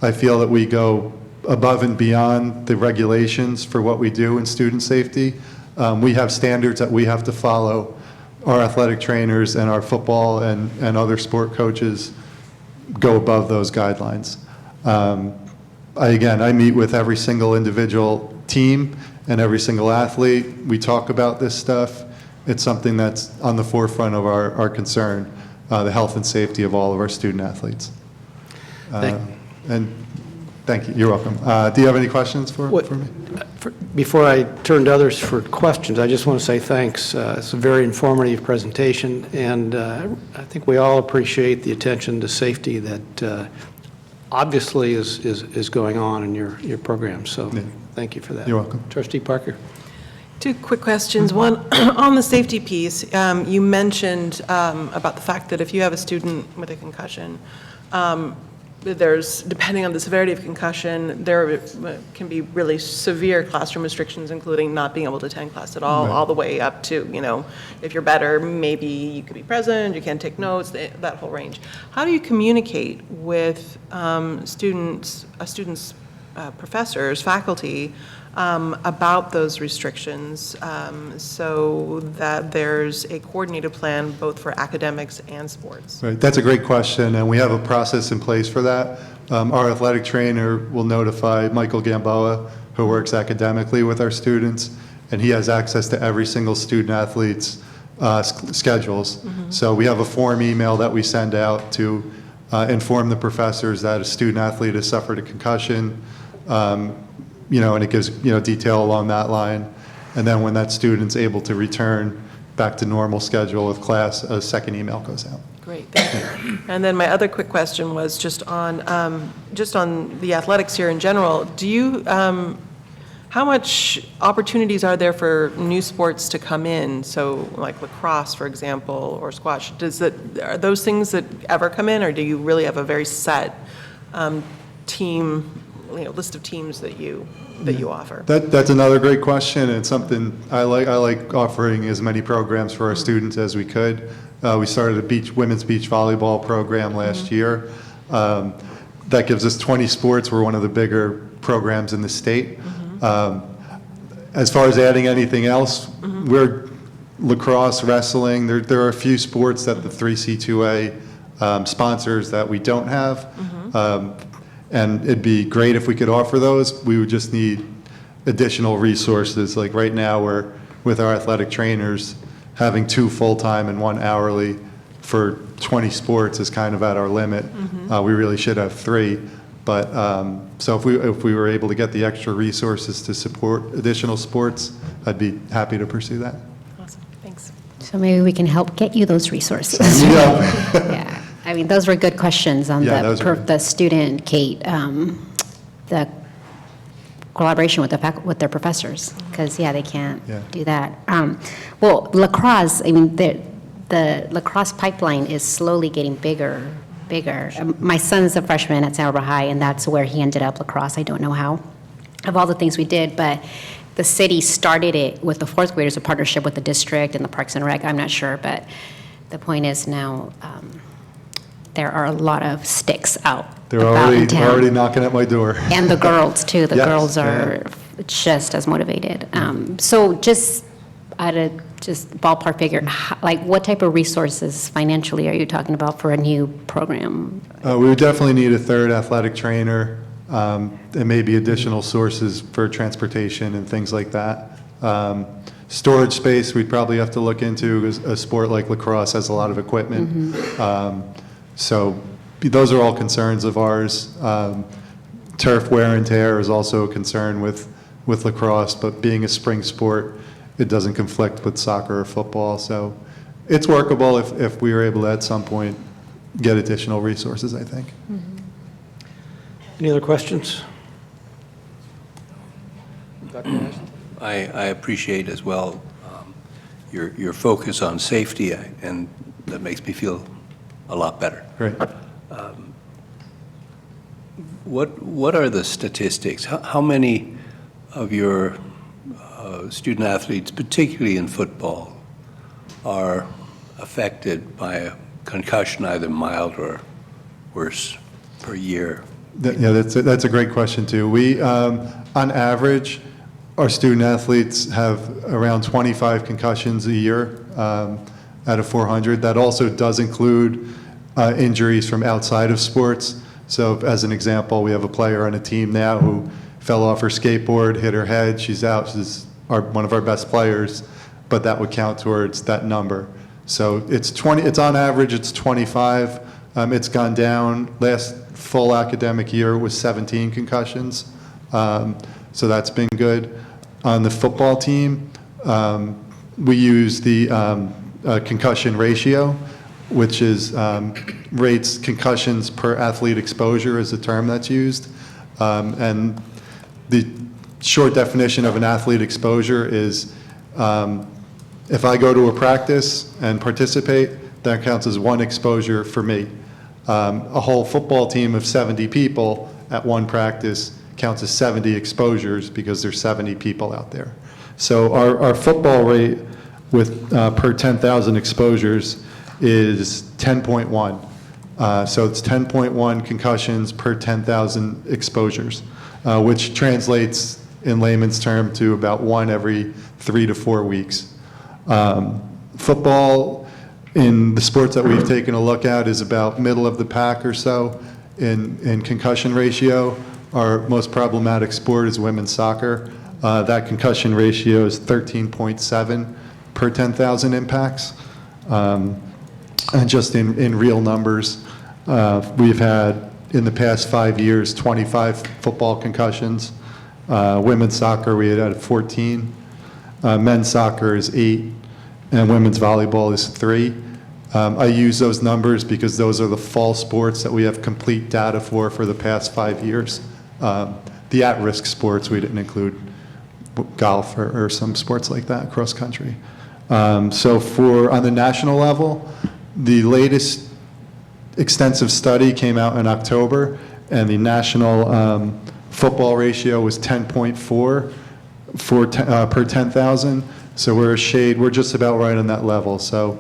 I feel that we go above and beyond the regulations for what we do in student safety. We have standards that we have to follow. Our athletic trainers and our football and other sport coaches go above those guidelines. I meet with every single individual team and every single athlete. We talk about this stuff. It's something that's on the forefront of our concern. the health and safety of all of our student athletes. And thank you. You're welcome. Do you have any questions for me? Before I turn to others for questions, I just want to say thanks. It's a very informative presentation, and I think we all appreciate the attention to safety that obviously is going on in your program. So thank you for that. You're welcome. Trustee Parker. Two quick questions. One, on the safety piece, you mentioned about the fact that if you have a student with a concussion, there's, depending on the severity of concussion, there can be really severe classroom restrictions, including not being able to attend class at all the way up to, if you're better, maybe you could be present, you can't take notes, that whole range. How do you communicate with students, professors, faculty, about those restrictions so that there's a coordinated plan both for academics and sports? Right, that's a great question, and we have a process in place for that. Our athletic trainer will notify Michael Gamboa, who works academically with our students, and he has access to every single student athlete's schedules. So we have a form email that we send out to inform the professors that a student athlete has suffered a concussion, and it gives, detail along that line. And then when that student's able to return back to normal schedule of class, a second email goes out. Great, thank you. And then my other quick question was just on the athletics here in general. Do you, how much opportunities are there for new sports to come in? So like lacrosse, for example, or squash, are those things that ever come in, or do you really have a very set team, list of teams that you offer? That's another great question, and something I like offering as many programs for our students as we could. We started a women's beach volleyball program last year. That gives us 20 sports. We're one of the bigger programs in the state. As far as adding anything else, we're lacrosse, wrestling. There are a few sports that the 3C2A sponsors that we don't have. And it'd be great if we could offer those. We would just need additional resources. Like right now, we're, with our athletic trainers, having 2 full-time and 1 hourly for 20 sports is kind of at our limit. We really should have 3. But, so if we were able to get the extra resources to support additional sports, I'd be happy to pursue that. Awesome, thanks. So maybe we can help get you those resources. Yeah. I mean, those were good questions on the student, Kate, the collaboration with their professors, because, they can't do that. Well, lacrosse, I mean, the lacrosse pipeline is slowly getting bigger. My son's a freshman at Santa Barbara High, and that's where he ended up, lacrosse. I don't know how, of all the things we did, but the city started it with the 4th graders, a partnership with the district and the Parks and Rec, I'm not sure, but the point is now, there are a lot of sticks out. They're already knocking at my door. And the girls, too. The Yes, girls are just as motivated. So just at a ballpark figure, like what type of resources financially are you talking about for a new program? We would definitely need a 3rd athletic trainer, and maybe additional sources for transportation and things like that. Storage space, we'd probably have to look into. A sport like lacrosse has a lot of equipment. So those are all concerns of ours. Turf wear and tear is also a concern with lacrosse, but being a spring sport, it doesn't conflict with soccer or football. So it's workable if we were able to at some point get additional resources, I think. Any other questions? I appreciate as well your focus on safety, and that makes me feel a lot better. Great. What are the statistics? How many of your student athletes, particularly in football, are affected by a concussion, either mild or worse, per year? That's a great question, too. We, on average, our student athletes have around 25 concussions a year out of 400. That also does include injuries from outside of sports. So as an example, we have a player on a team now who fell off her skateboard, hit her head. She's out. She's one of our best players, but that would count towards that number. So it's 20, it's on average, it's 25. It's gone down. Last full academic year was 17 concussions. So that's been good. On the football team, we use the concussion ratio, which is rates concussions per athlete exposure is the term that's used. And the short definition of an athlete exposure is if I go to a practice and participate, that counts as one exposure for me. A whole football team of 70 people at one practice counts as 70 exposures because there's 70 people out there. So our football rate with per 10,000 exposures is 10.1. So it's 10.1 concussions per 10,000 exposures, which translates in layman's term to about 1 every 3 to 4 weeks. Football, in the sports that we've taken a look at, is about middle of the pack or so in concussion ratio. Our most problematic sport is women's soccer. That concussion ratio is 13.7 per 10,000 impacts. And just in real numbers, we've had, in the past 5 years, 25 football concussions. Women's soccer, we had 14. Men's soccer is 8, and women's volleyball is 3. I use those numbers because those are the fall sports that we have complete data for the past 5 years. The at-risk sports, we didn't include golf or some sports like that, cross country. So on the national level, the latest extensive study came out in October, and the national football ratio was 10.4 per 10,000. So we're just about right on that level. So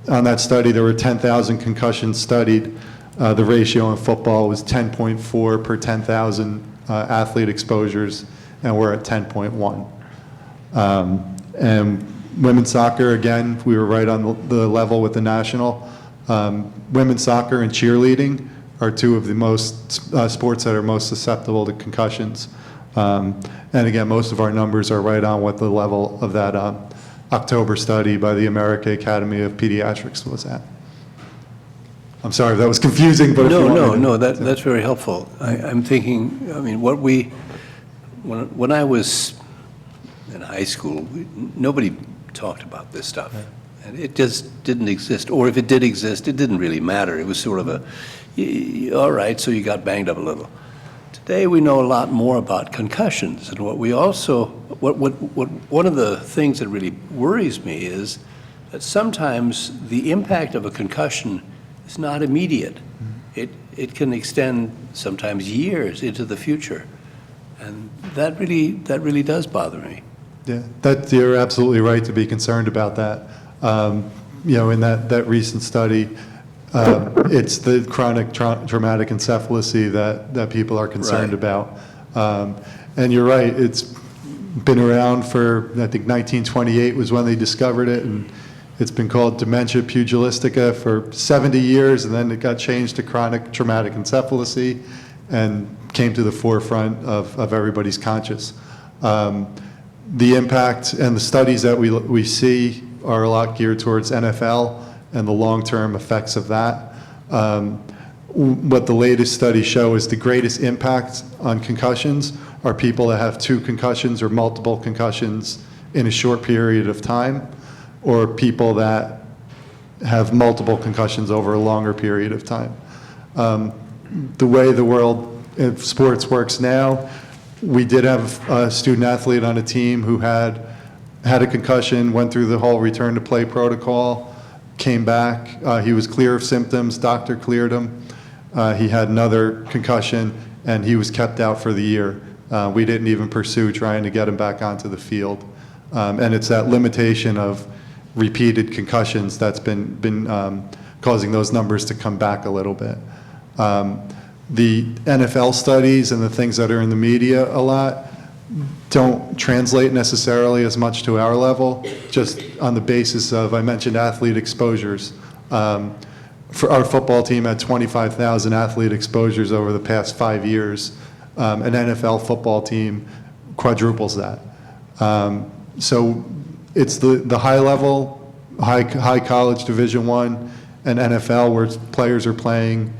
on that study, there were 10,000 concussions studied. The ratio in football was 10.4 per 10,000 athlete exposures, and we're at 10.1. And women's soccer, again, we were right on the level with the national. Women's soccer and cheerleading are two of the most sports that are most susceptible to concussions. And again, most of our numbers are right on what the level of that October study by the American Academy of Pediatrics was at. I'm sorry if that was confusing, but if you want No, that's very helpful. I'm thinking, I mean, when I was in high school, nobody talked about this stuff. And it just didn't exist. Or if it did exist, it didn't really matter. It was sort of all right, so you got banged up a little. Today we know a lot more about concussions, and one of the things that really worries me is that sometimes the impact of a concussion is not immediate. It can extend sometimes years into the future, and that really does bother me. Yeah, you're absolutely right to be concerned about that. In that recent study, it's the chronic traumatic encephalopathy that people are concerned about. And you're right, it's been around for, I think 1928 was when they discovered it, and it's been called dementia pugilistica for 70 years, and then it got changed to chronic traumatic encephalopathy and came to the forefront of everybody's conscious. The impact and the studies that we see are a lot geared towards NFL and the long-term effects of that. What the latest studies show is the greatest impact on concussions are people that have 2 concussions or multiple concussions in a short period of time, or people that have multiple concussions over a longer period of time. The way the world of sports works now, we did have a student athlete on a team who had a concussion, went through the whole return to play protocol, came back. He was clear of symptoms, doctor cleared him. He had another concussion, and he was kept out for the year. We didn't even pursue trying to get him back onto the field. And it's that limitation of repeated concussions that's been causing those numbers to come back a little bit. The NFL studies and the things that are in the media a lot don't translate necessarily as much to our level, just on the basis of, I mentioned athlete exposures. For our football team had 25,000 athlete exposures over the past 5 years. An NFL football team quadruples that. So it's the high level high college Division I and NFL, where players are playing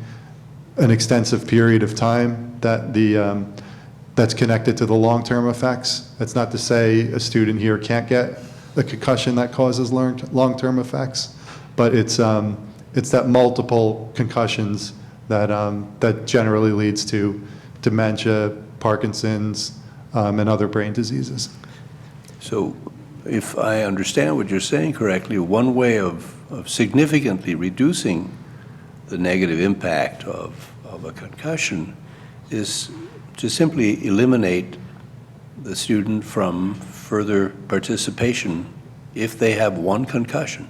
an extensive period of time, that's connected to the long-term effects. That's not to say a student here can't get a concussion that causes long-term effects, but it's that multiple concussions that generally leads to dementia, Parkinson's, and other brain diseases. So if I understand what you're saying correctly, one way of significantly reducing the negative impact of a concussion is to simply eliminate the student from further participation if they have one concussion.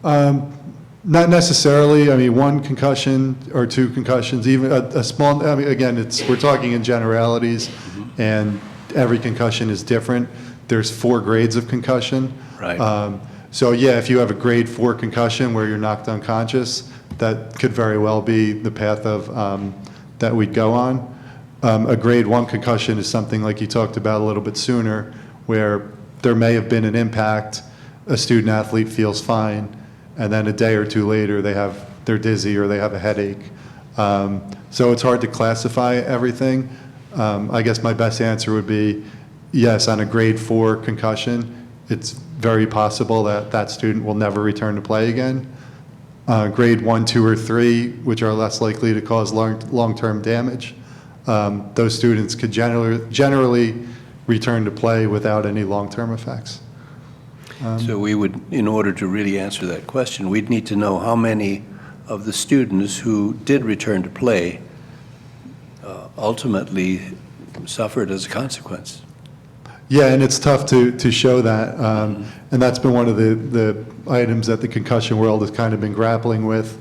Not necessarily. I mean, one concussion or two concussions, even a small, I mean, again, we're talking in generalities, and every concussion is different. There's 4 grades of concussion. Right. So yeah, if you have a grade 4 concussion where you're knocked unconscious, that could very well be the path of that we'd go on. A grade 1 concussion is something like you talked about a little bit sooner, where there may have been an impact, a student athlete feels fine, and then a day or two later they're dizzy or they have a headache. So it's hard to classify everything. I guess my best answer would be yes, on a grade 4 concussion, it's very possible that that student will never return to play again. Grade 1, 2, or 3, which are less likely to cause long-term damage, those students could generally return to play without any long-term effects. So we would, in order to really answer that question, we'd need to know how many of the students who did return to play ultimately suffered as a consequence. Yeah, and it's tough to show that, and that's been one of the items that the concussion world has kind of been grappling with,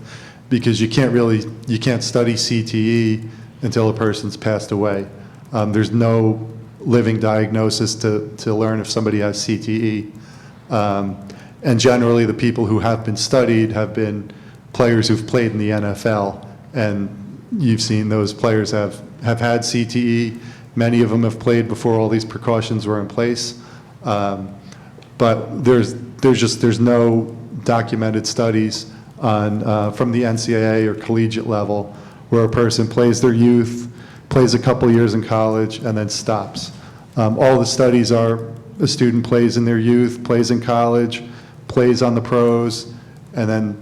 because you can't study CTE until a person's passed away. There's no living diagnosis to learn if somebody has CTE. And generally, the people who have been studied have been players who've played in the NFL, and you've seen those players have had CTE. Many of them have played before all these precautions were in place. But there's no documented studies on from the NCAA or collegiate level where a person plays their youth, plays a couple years in college, and then stops. All the studies are a student plays in their youth, plays in college, plays on the pros, and then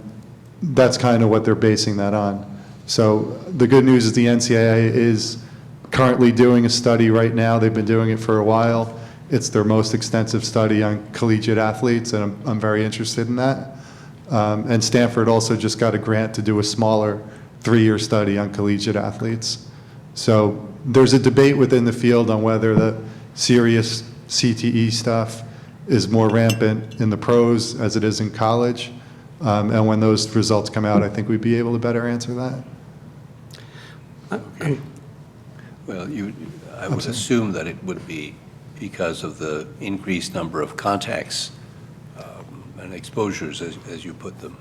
that's kind of what they're basing that on. So the good news is the NCAA is currently doing a study right now. They've been doing it for a while. It's their most extensive study on collegiate athletes, and I'm very interested in that. And Stanford also just got a grant to do a smaller 3-year study on collegiate athletes. So there's a debate within the field on whether the serious CTE stuff is more rampant in the pros as it is in college. And when those results come out, I think we'd be able to better answer that. Well, I would assume that it would be because of the increased number of contacts and exposures, as you put them.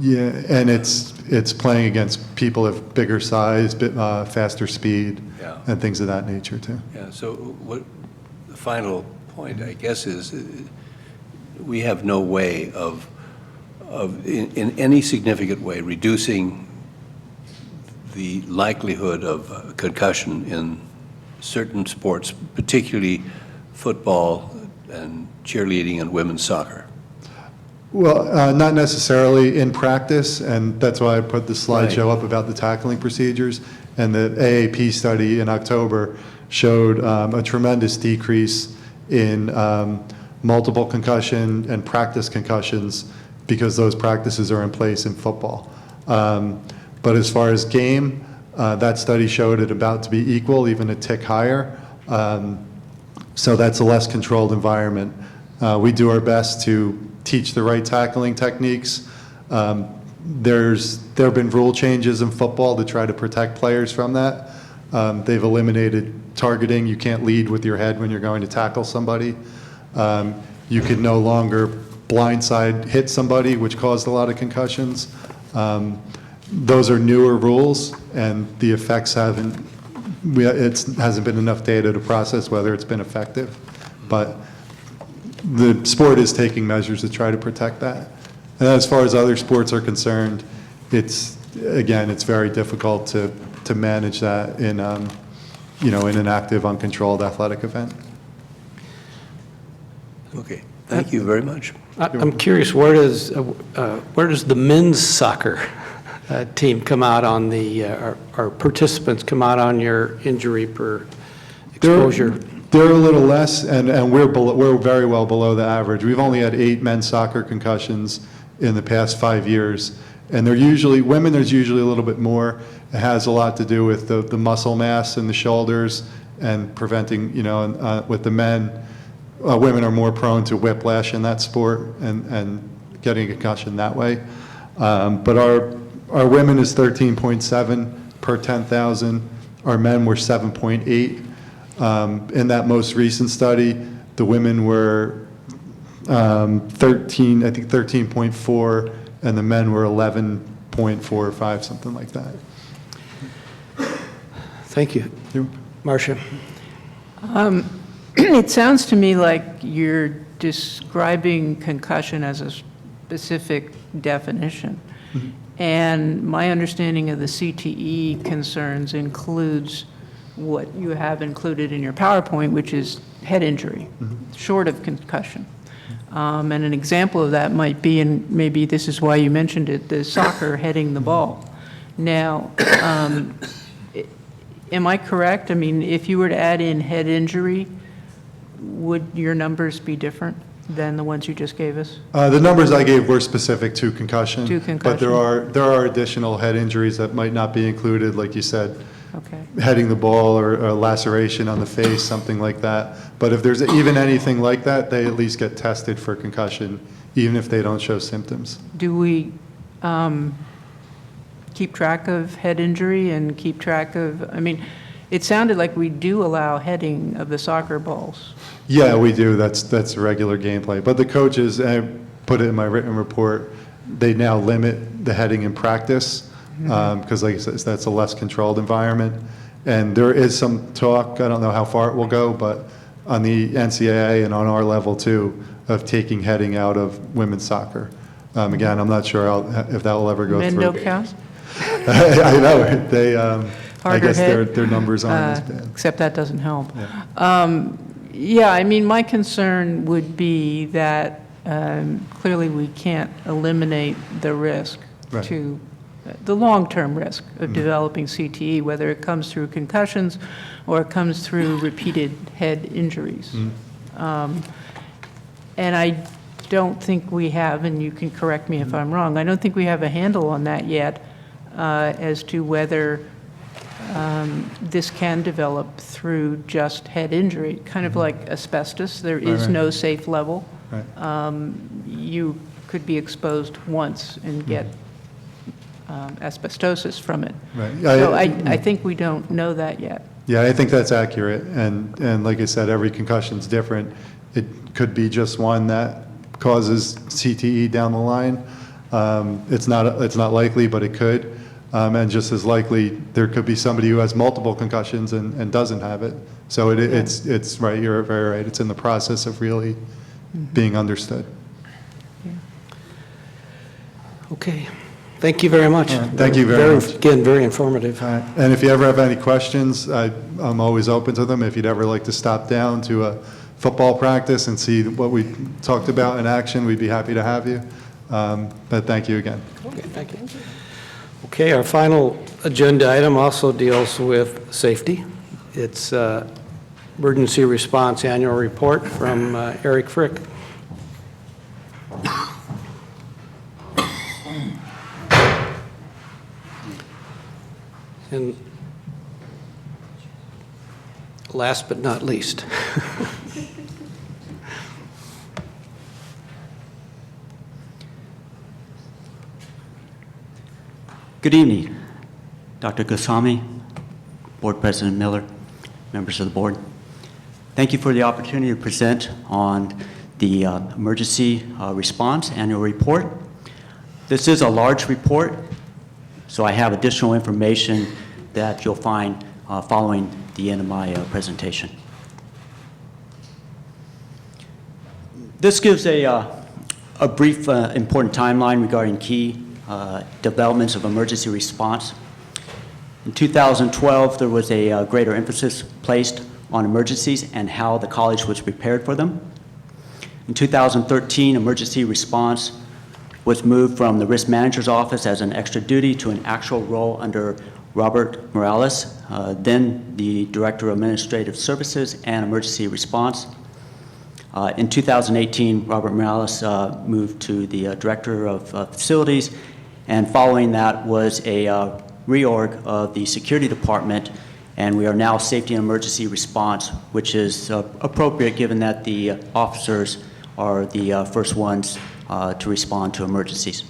Yeah, and it's playing against people of bigger size, faster speed, Yeah. and things of that nature too. Yeah, so what the final point, I guess, is we have no way of in any significant way, reducing the likelihood of concussion in certain sports, particularly football and cheerleading and women's soccer. Well, not necessarily in practice, and that's why I put the slideshow up about the tackling procedures. And the AAP study in October showed a tremendous decrease in multiple concussion and practice concussions because those practices are in place in football. But as far as game, that study showed it about to be equal, even a tick higher. So that's a less controlled environment. We do our best to teach the right tackling techniques. There have been rule changes in football to try to protect players from that. They've eliminated targeting. You can't lead with your head when you're going to tackle somebody. You can no longer blindside hit somebody, which caused a lot of concussions. Those are newer rules, and the effects hasn't been enough data to process whether it's been effective. But the sport is taking measures to try to protect that. And as far as other sports are concerned, it's, again, it's very difficult to manage that in, you know, in an active, uncontrolled athletic event. Okay, thank you very much. I'm curious, where does the men's soccer team come out on the, our participants come out on your injury per exposure? They're a little less, and we're very well below the average. We've only had 8 men's soccer concussions in the past 5 years, and they're usually, women, there's usually a little bit more. It has a lot to do with the muscle mass in the shoulders and preventing, you know, with the men, women are more prone to whiplash in that sport and getting a concussion that way. But our women is 13.7 per 10,000. Our men were 7.8. In that most recent study, the women were 13.4, and the men were 11.4 or 5, something like that. Thank you. Marcia? It sounds to me like you're describing concussion as a specific definition. And my understanding of the CTE concerns includes what you have included in your PowerPoint, which is head injury, short of concussion. And an example of that might be, and maybe this is why you mentioned it, the soccer heading the ball. Now, am I correct? I mean, if you were to add in head injury, would your numbers be different than the ones you just gave us? The numbers I gave were specific to concussion. To concussion. But there are additional head injuries that might not be included, like you said. Okay. Heading the ball or a laceration on the face, something like that. But if there's even anything like that, they at least get tested for concussion, even if they don't show symptoms. Do we keep track of head injury and keep track of, I mean, it sounded like we do allow heading of the soccer balls. Yeah, we do. That's regular gameplay. But the coaches, I put it in my written report, they now limit the heading in practice because, like I said, that's a less controlled environment. And there is some talk, I don't know how far it will go, but on the NCAA and on our level too, of taking heading out of women's soccer. Again, I'm not sure if that will ever go Men through. don't count? I know. They, I Harder guess hit, their numbers aren't as bad. except that doesn't help. Yeah, I mean, my concern would be that clearly we can't eliminate the risk Right. to, the long-term risk of developing CTE, whether it comes through concussions or it comes through repeated head injuries. And I don't think we have, and you can correct me if I'm wrong, I don't think we have a handle on that yet as to whether this can develop through just head injury, kind of like asbestos. There is Right. no safe level. Right. You could be exposed once and get asbestosis from it. Right. So I think we don't know that yet. Yeah, I think that's accurate. And like I said, every concussion's different. It could be just one that causes CTE down the line. It's not likely, but it could. And just as likely, there could be somebody who has multiple concussions and doesn't have it. So it's right, you're very right. It's in the process of really being understood. Okay. Thank you very much. Thank you very much. Again, very informative. And if you ever have any questions, I'm always open to them. If you'd ever like to stop down to a football practice and see what we talked about in action, we'd be happy to have you. But thank you again. Okay, thank you. Okay, our final agenda item also deals with safety. It's Emergency Response Annual Report from Eric Frick. And last but not least. Good evening, Dr. Goswami, Board President Miller, members of the board. Thank you for the opportunity to present on the Emergency Response Annual Report. This is a large report, so I have additional information that you'll find following the end of my presentation. This gives a brief, important timeline regarding key developments of emergency response. In 2012, there was a greater emphasis placed on emergencies and how the college was prepared for them. In 2013, emergency response was moved from the risk manager's office as an extra duty to an actual role under Robert Morales, then the Director of Administrative Services and Emergency Response. In 2018, Robert Morales moved to the Director of Facilities, and following that was a reorg of the Security Department, and we are now Safety and Emergency Response, which is appropriate given that the officers are the first ones to respond to emergencies.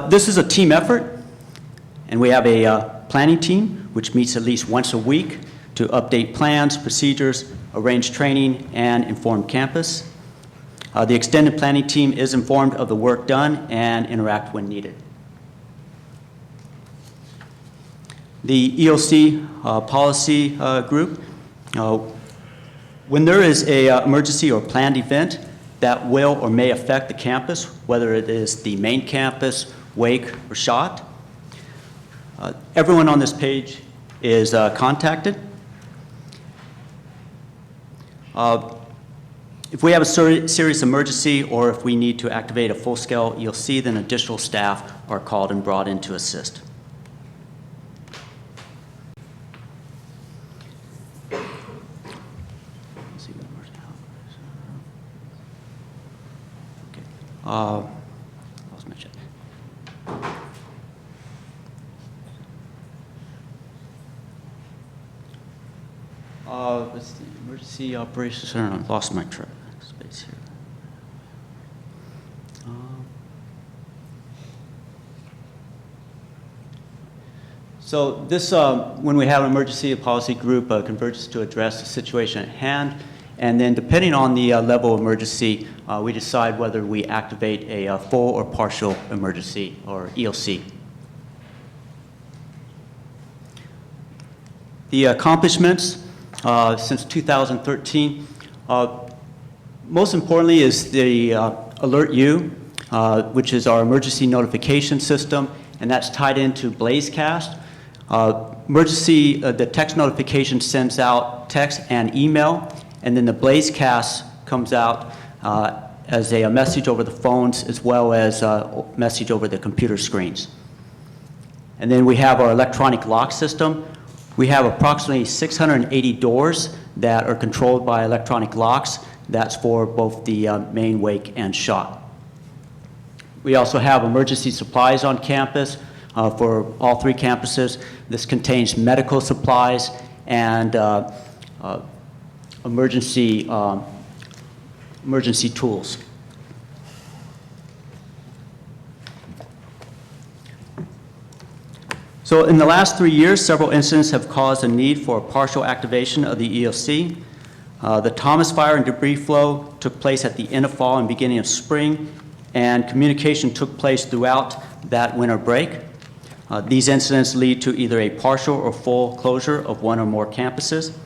This is a team effort, and we have a planning team which meets at least once a week to update plans, procedures, arrange training, and inform campus. The extended planning team is informed of the work done and interact when needed. The EOC policy group, when there is an emergency or planned event that will or may affect the campus, whether it is the main campus, wake, or shot, everyone on this page is contacted. If we have a serious emergency or if we need to activate a full-scale EOC, then additional staff are called and brought in to assist. Lost my check. Let's see, emergency operations center. I lost my track space here. So this, when we have an emergency policy group, converges to address the situation at hand. And then depending on the level of emergency, we decide whether we activate a full or partial emergency, or EOC. The accomplishments since 2013, most importantly is the AlertU, which is our emergency notification system, and that's tied into Blazecast. The text notification sends out text and email, and then the Blazecast comes out as a message over the phones as well as a message over the computer screens. And then we have our electronic lock system. We have approximately 680 doors that are controlled by electronic locks. That's for both the main, wake, and shot. We also have emergency supplies on campus for all three campuses. This contains medical supplies and emergency tools. So in the last 3 years, several incidents have caused a need for a partial activation of the EOC. The Thomas Fire and debris flow took place at the end of fall and beginning of spring, and communication took place throughout that winter break. These incidents lead to either a partial or full closure of one or more campuses.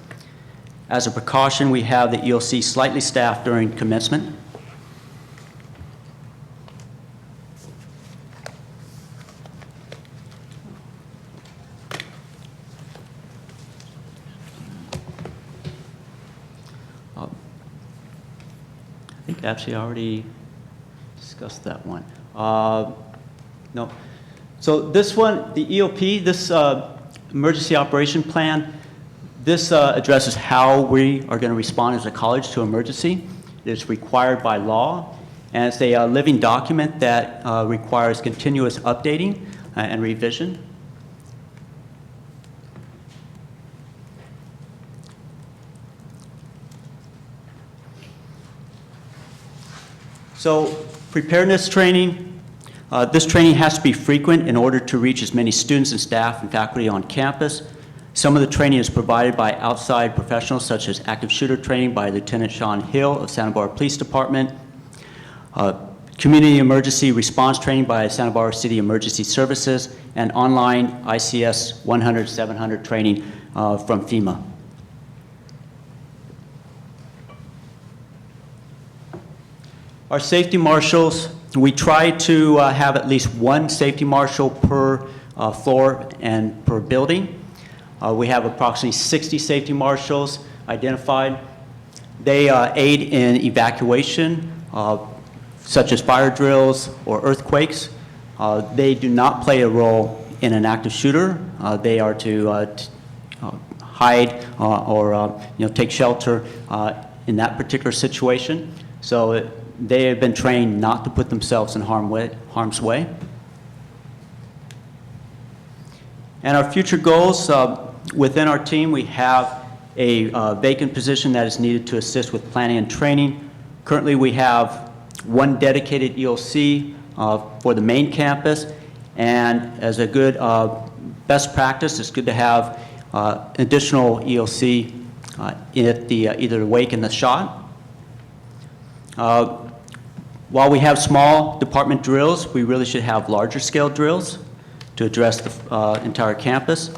As a precaution, we have the EOC slightly staffed during commencement. I think actually I already discussed that one. No. So this one, the EOP, this emergency operation plan, this addresses how we are going to respond as a college to emergency. It is required by law, and it's a living document that requires continuous updating and revision. So preparedness training, this training has to be frequent in order to reach as many students and staff and faculty on campus. Some of the training is provided by outside professionals, such as active shooter training by Lieutenant Sean Hill of Santa Barbara Police Department, community emergency response training by Santa Barbara City Emergency Services, and online ICS 100-700 training from FEMA. Our safety marshals, we try to have at least one safety marshal per floor and per building. We have approximately 60 safety marshals identified. They aid in evacuation, such as fire drills or earthquakes. They do not play a role in an active shooter. They are to hide or take shelter in that particular situation. So they have been trained not to put themselves in harm's way. And our future goals, within our team, we have a vacant position that is needed to assist with planning and training. Currently, we have one dedicated EOC for the main campus, and as a good best practice, it's good to have additional EOC at the either the wake and the shot. While we have small department drills, we really should have larger scale drills to address the entire campus.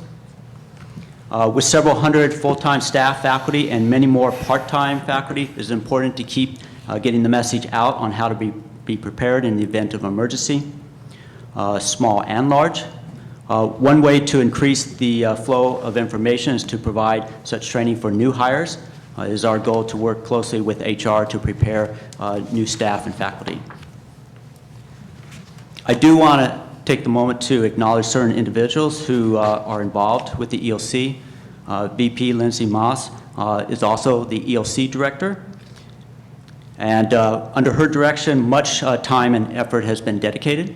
With several hundred full-time staff faculty and many more part-time faculty, it's important to keep getting the message out on how to be prepared in the event of emergency, small and large. One way to increase the flow of information is to provide such training for new hires. It is our goal to work closely with HR to prepare new staff and faculty. I do want to take the moment to acknowledge certain individuals who are involved with the EOC. VP Lindsay Moss is also the EOC director. And under her direction, much time and effort has been dedicated.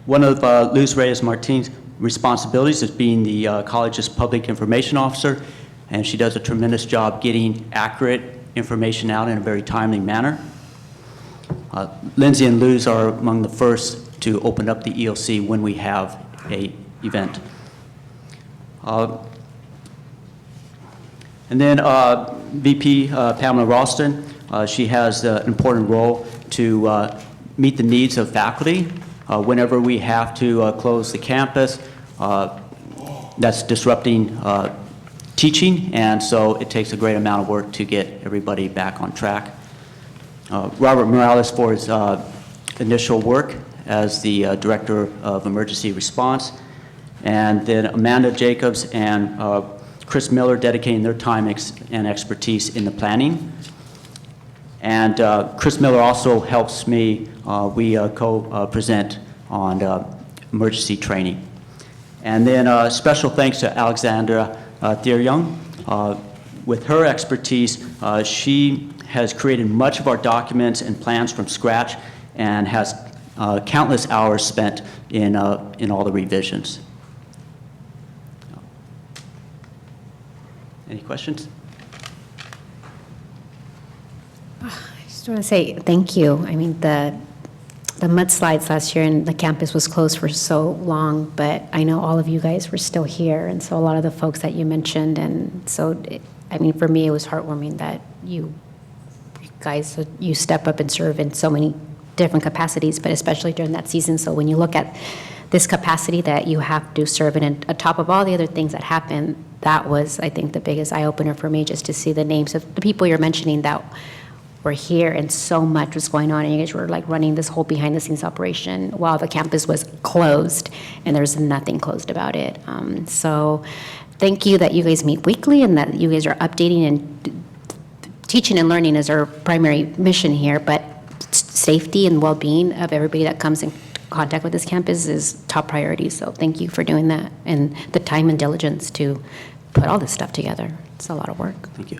One of Luz Reyes-Martin's responsibilities is being the college's public information officer, and she does a tremendous job getting accurate information out in a very timely manner. Lindsay and Luz are among the first to open up the EOC when we have an event. And then VP Pamela Ralston, she has an important role to meet the needs of faculty. Whenever we have to close the campus, that's disrupting teaching, and so it takes a great amount of work to get everybody back on track. Robert Morales for his initial work as the Director of Emergency Response, and then Amanda Jacobs and Chris Miller dedicating their time and expertise in the planning. And Chris Miller also helps me, we co-present on emergency training. And then special thanks to Alexandra Thieryoung. With her expertise, she has created much of our documents and plans from scratch and has countless hours spent in all the revisions. Any questions? I just want to say thank you. I mean, the mudslides last year and the campus was closed for so long, but I know all of you guys were still here, and so a lot of the folks that you mentioned, and so, I mean, for me, it was heartwarming that you guys, you step up and serve in so many different capacities, but especially during that season. So when you look at this capacity that you have to serve in, and on top of all the other things that happened, that was, I think, the biggest eye-opener for me, just to see the names of the people you're mentioning that were here, and so much was going on, and you guys were like running this whole behind-the-scenes operation while the campus was closed, and there's nothing closed about it. So thank you that you guys meet weekly and that you guys are updating, and teaching and learning is our primary mission here, but safety and well-being of everybody that comes in contact with this campus is top priority. So thank you for doing that and the time and diligence to put all this stuff together. It's a lot of work. Thank you.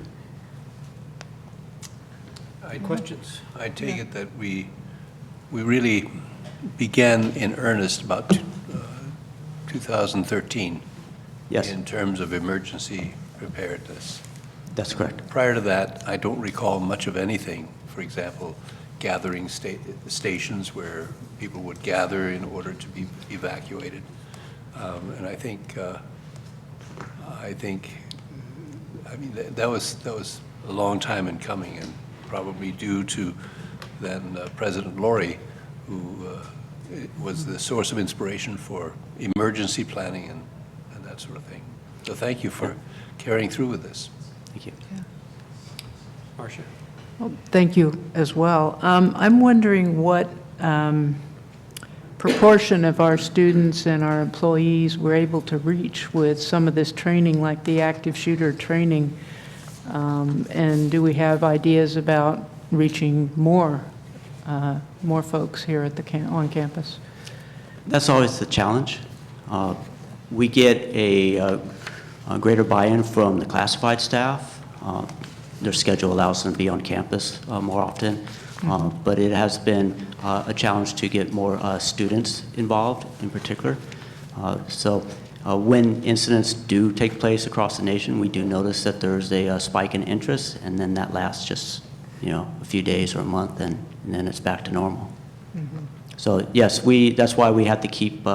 Questions? I take it that we really began in earnest about 2013. Yes. In terms of emergency preparedness. That's correct. Prior to that, I don't recall much of anything. For example, gathering stations where people would gather in order to be evacuated. And I mean, that was a long time in coming, and probably due to then President Laurie, who was the source of inspiration for emergency planning and that sort of thing. So thank you for carrying through with this. Thank you. Yeah. Marcia? Thank you as well. I'm wondering what proportion of our students and our employees we're able to reach with some of this training, like the active shooter training. And do we have ideas about reaching more folks here at on campus? That's always the challenge. We get a greater buy-in from the classified staff. Their schedule allows them to be on campus more often, but it has been a challenge to get more students involved in particular. So when incidents do take place across the nation, we do notice that there's a spike in interest, and then that lasts just a few days or a month, and then it's back to normal. So yes, that's why we have to keep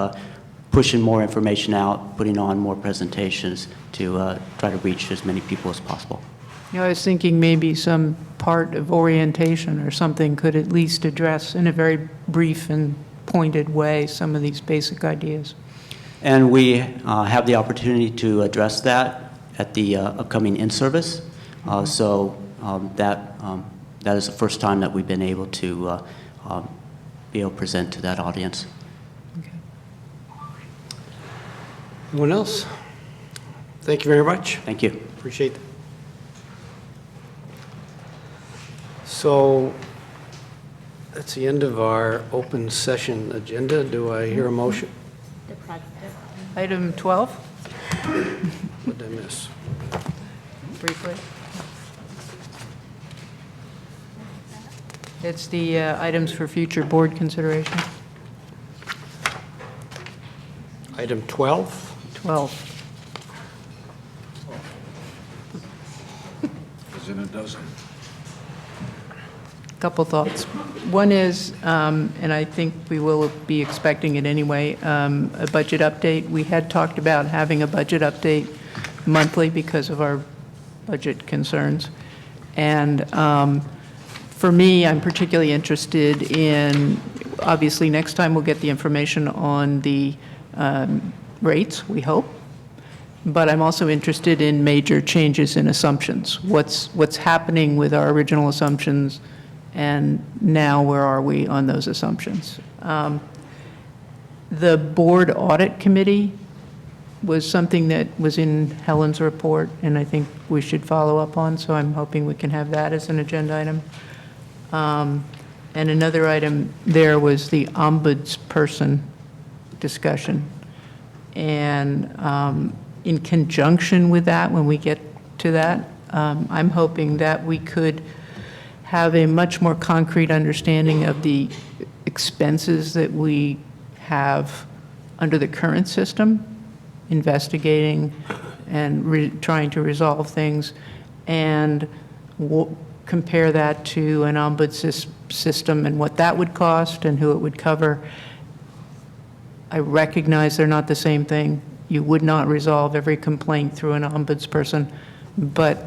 pushing more information out, putting on more presentations to try to reach as many people as possible. I was thinking maybe some part of orientation or something could at least address in a very brief and pointed way some of these basic ideas. And we have the opportunity to address that at the upcoming in-service. So that is the first time that we've been able to present to that audience. Anyone else? Thank you very much. Thank you. Appreciate it. So that's the end of our open session agenda. Do I hear a motion? Item 12? What did I miss? Briefly. It's the items for future board consideration. Item 12? 12. Is in a dozen. Couple thoughts. One is, and I think we will be expecting it anyway, a budget update. We had talked about having a budget update monthly because of our budget concerns. And for me, I'm particularly interested in, obviously, next time we'll get the information on the rates, we hope. But I'm also interested in major changes in assumptions. What's happening with our original assumptions, and now where are we on those assumptions? The board audit committee was something that was in Helen's report, and I think we should follow up on, so I'm hoping we can have that as an agenda item. And another item there was the ombudsperson discussion. And in conjunction with that, when we get to that, I'm hoping that we could have a much more concrete understanding of the expenses that we have under the current system, investigating and trying to resolve things, and compare that to an ombuds system and what that would cost and who it would cover. I recognize they're not the same thing. You would not resolve every complaint through an ombudsperson, but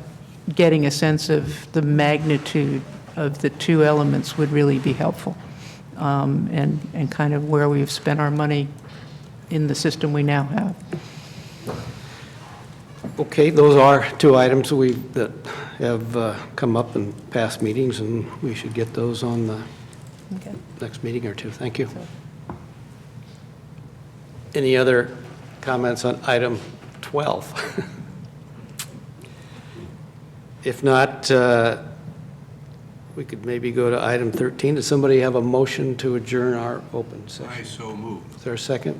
getting a sense of the magnitude of the two elements would really be helpful, and kind of where we've spent our money in the system we now have. Okay, those are two items that have come up in past meetings, and we should get those on the next meeting or two. Thank you. Any other comments on item 12? If not, we could maybe go to item 13. Does somebody have a motion to adjourn our open session? I so moved. Is there a second?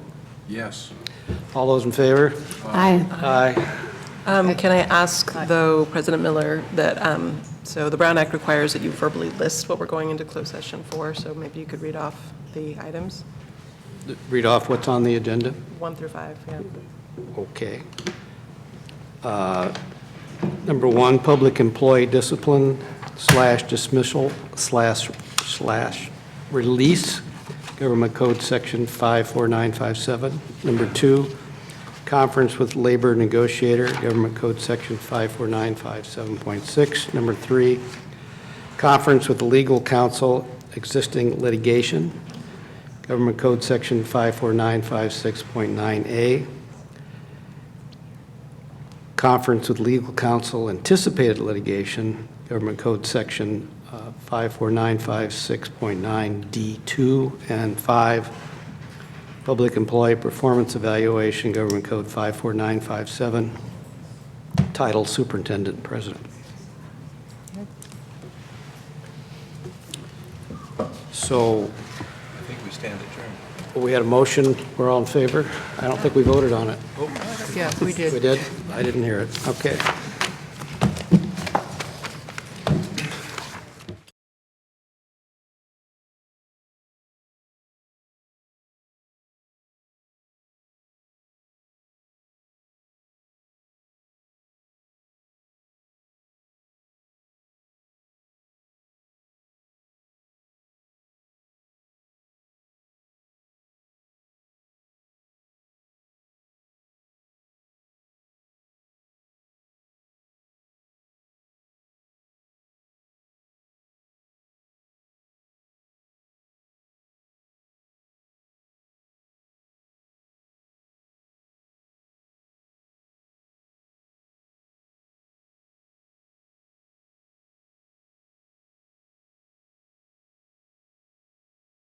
Yes. All those in favor? Aye. Aye. Can I ask, though, President Miller, that, so the Brown Act requires that you verbally list what we're going into closed session for, so maybe you could read off the items? Read off what's on the agenda? 1 through 5, yeah. Okay. Number 1, public employee discipline / dismissal / release, Government Code Section 54957. Number 2, conference with labor negotiator, Government Code Section 54957.6. Number 3, conference with legal counsel, existing litigation, Government Code Section 54956.9A. Conference with legal counsel, anticipated litigation, Government Code Section 54956.9D2, and 5, Public Employee Performance Evaluation, Government Code 54957, Title Superintendent President. So I think we stand adjourned. we had a motion. We're all in favor? I don't think we voted on it. Yeah, we did. We did? I didn't hear it. Okay.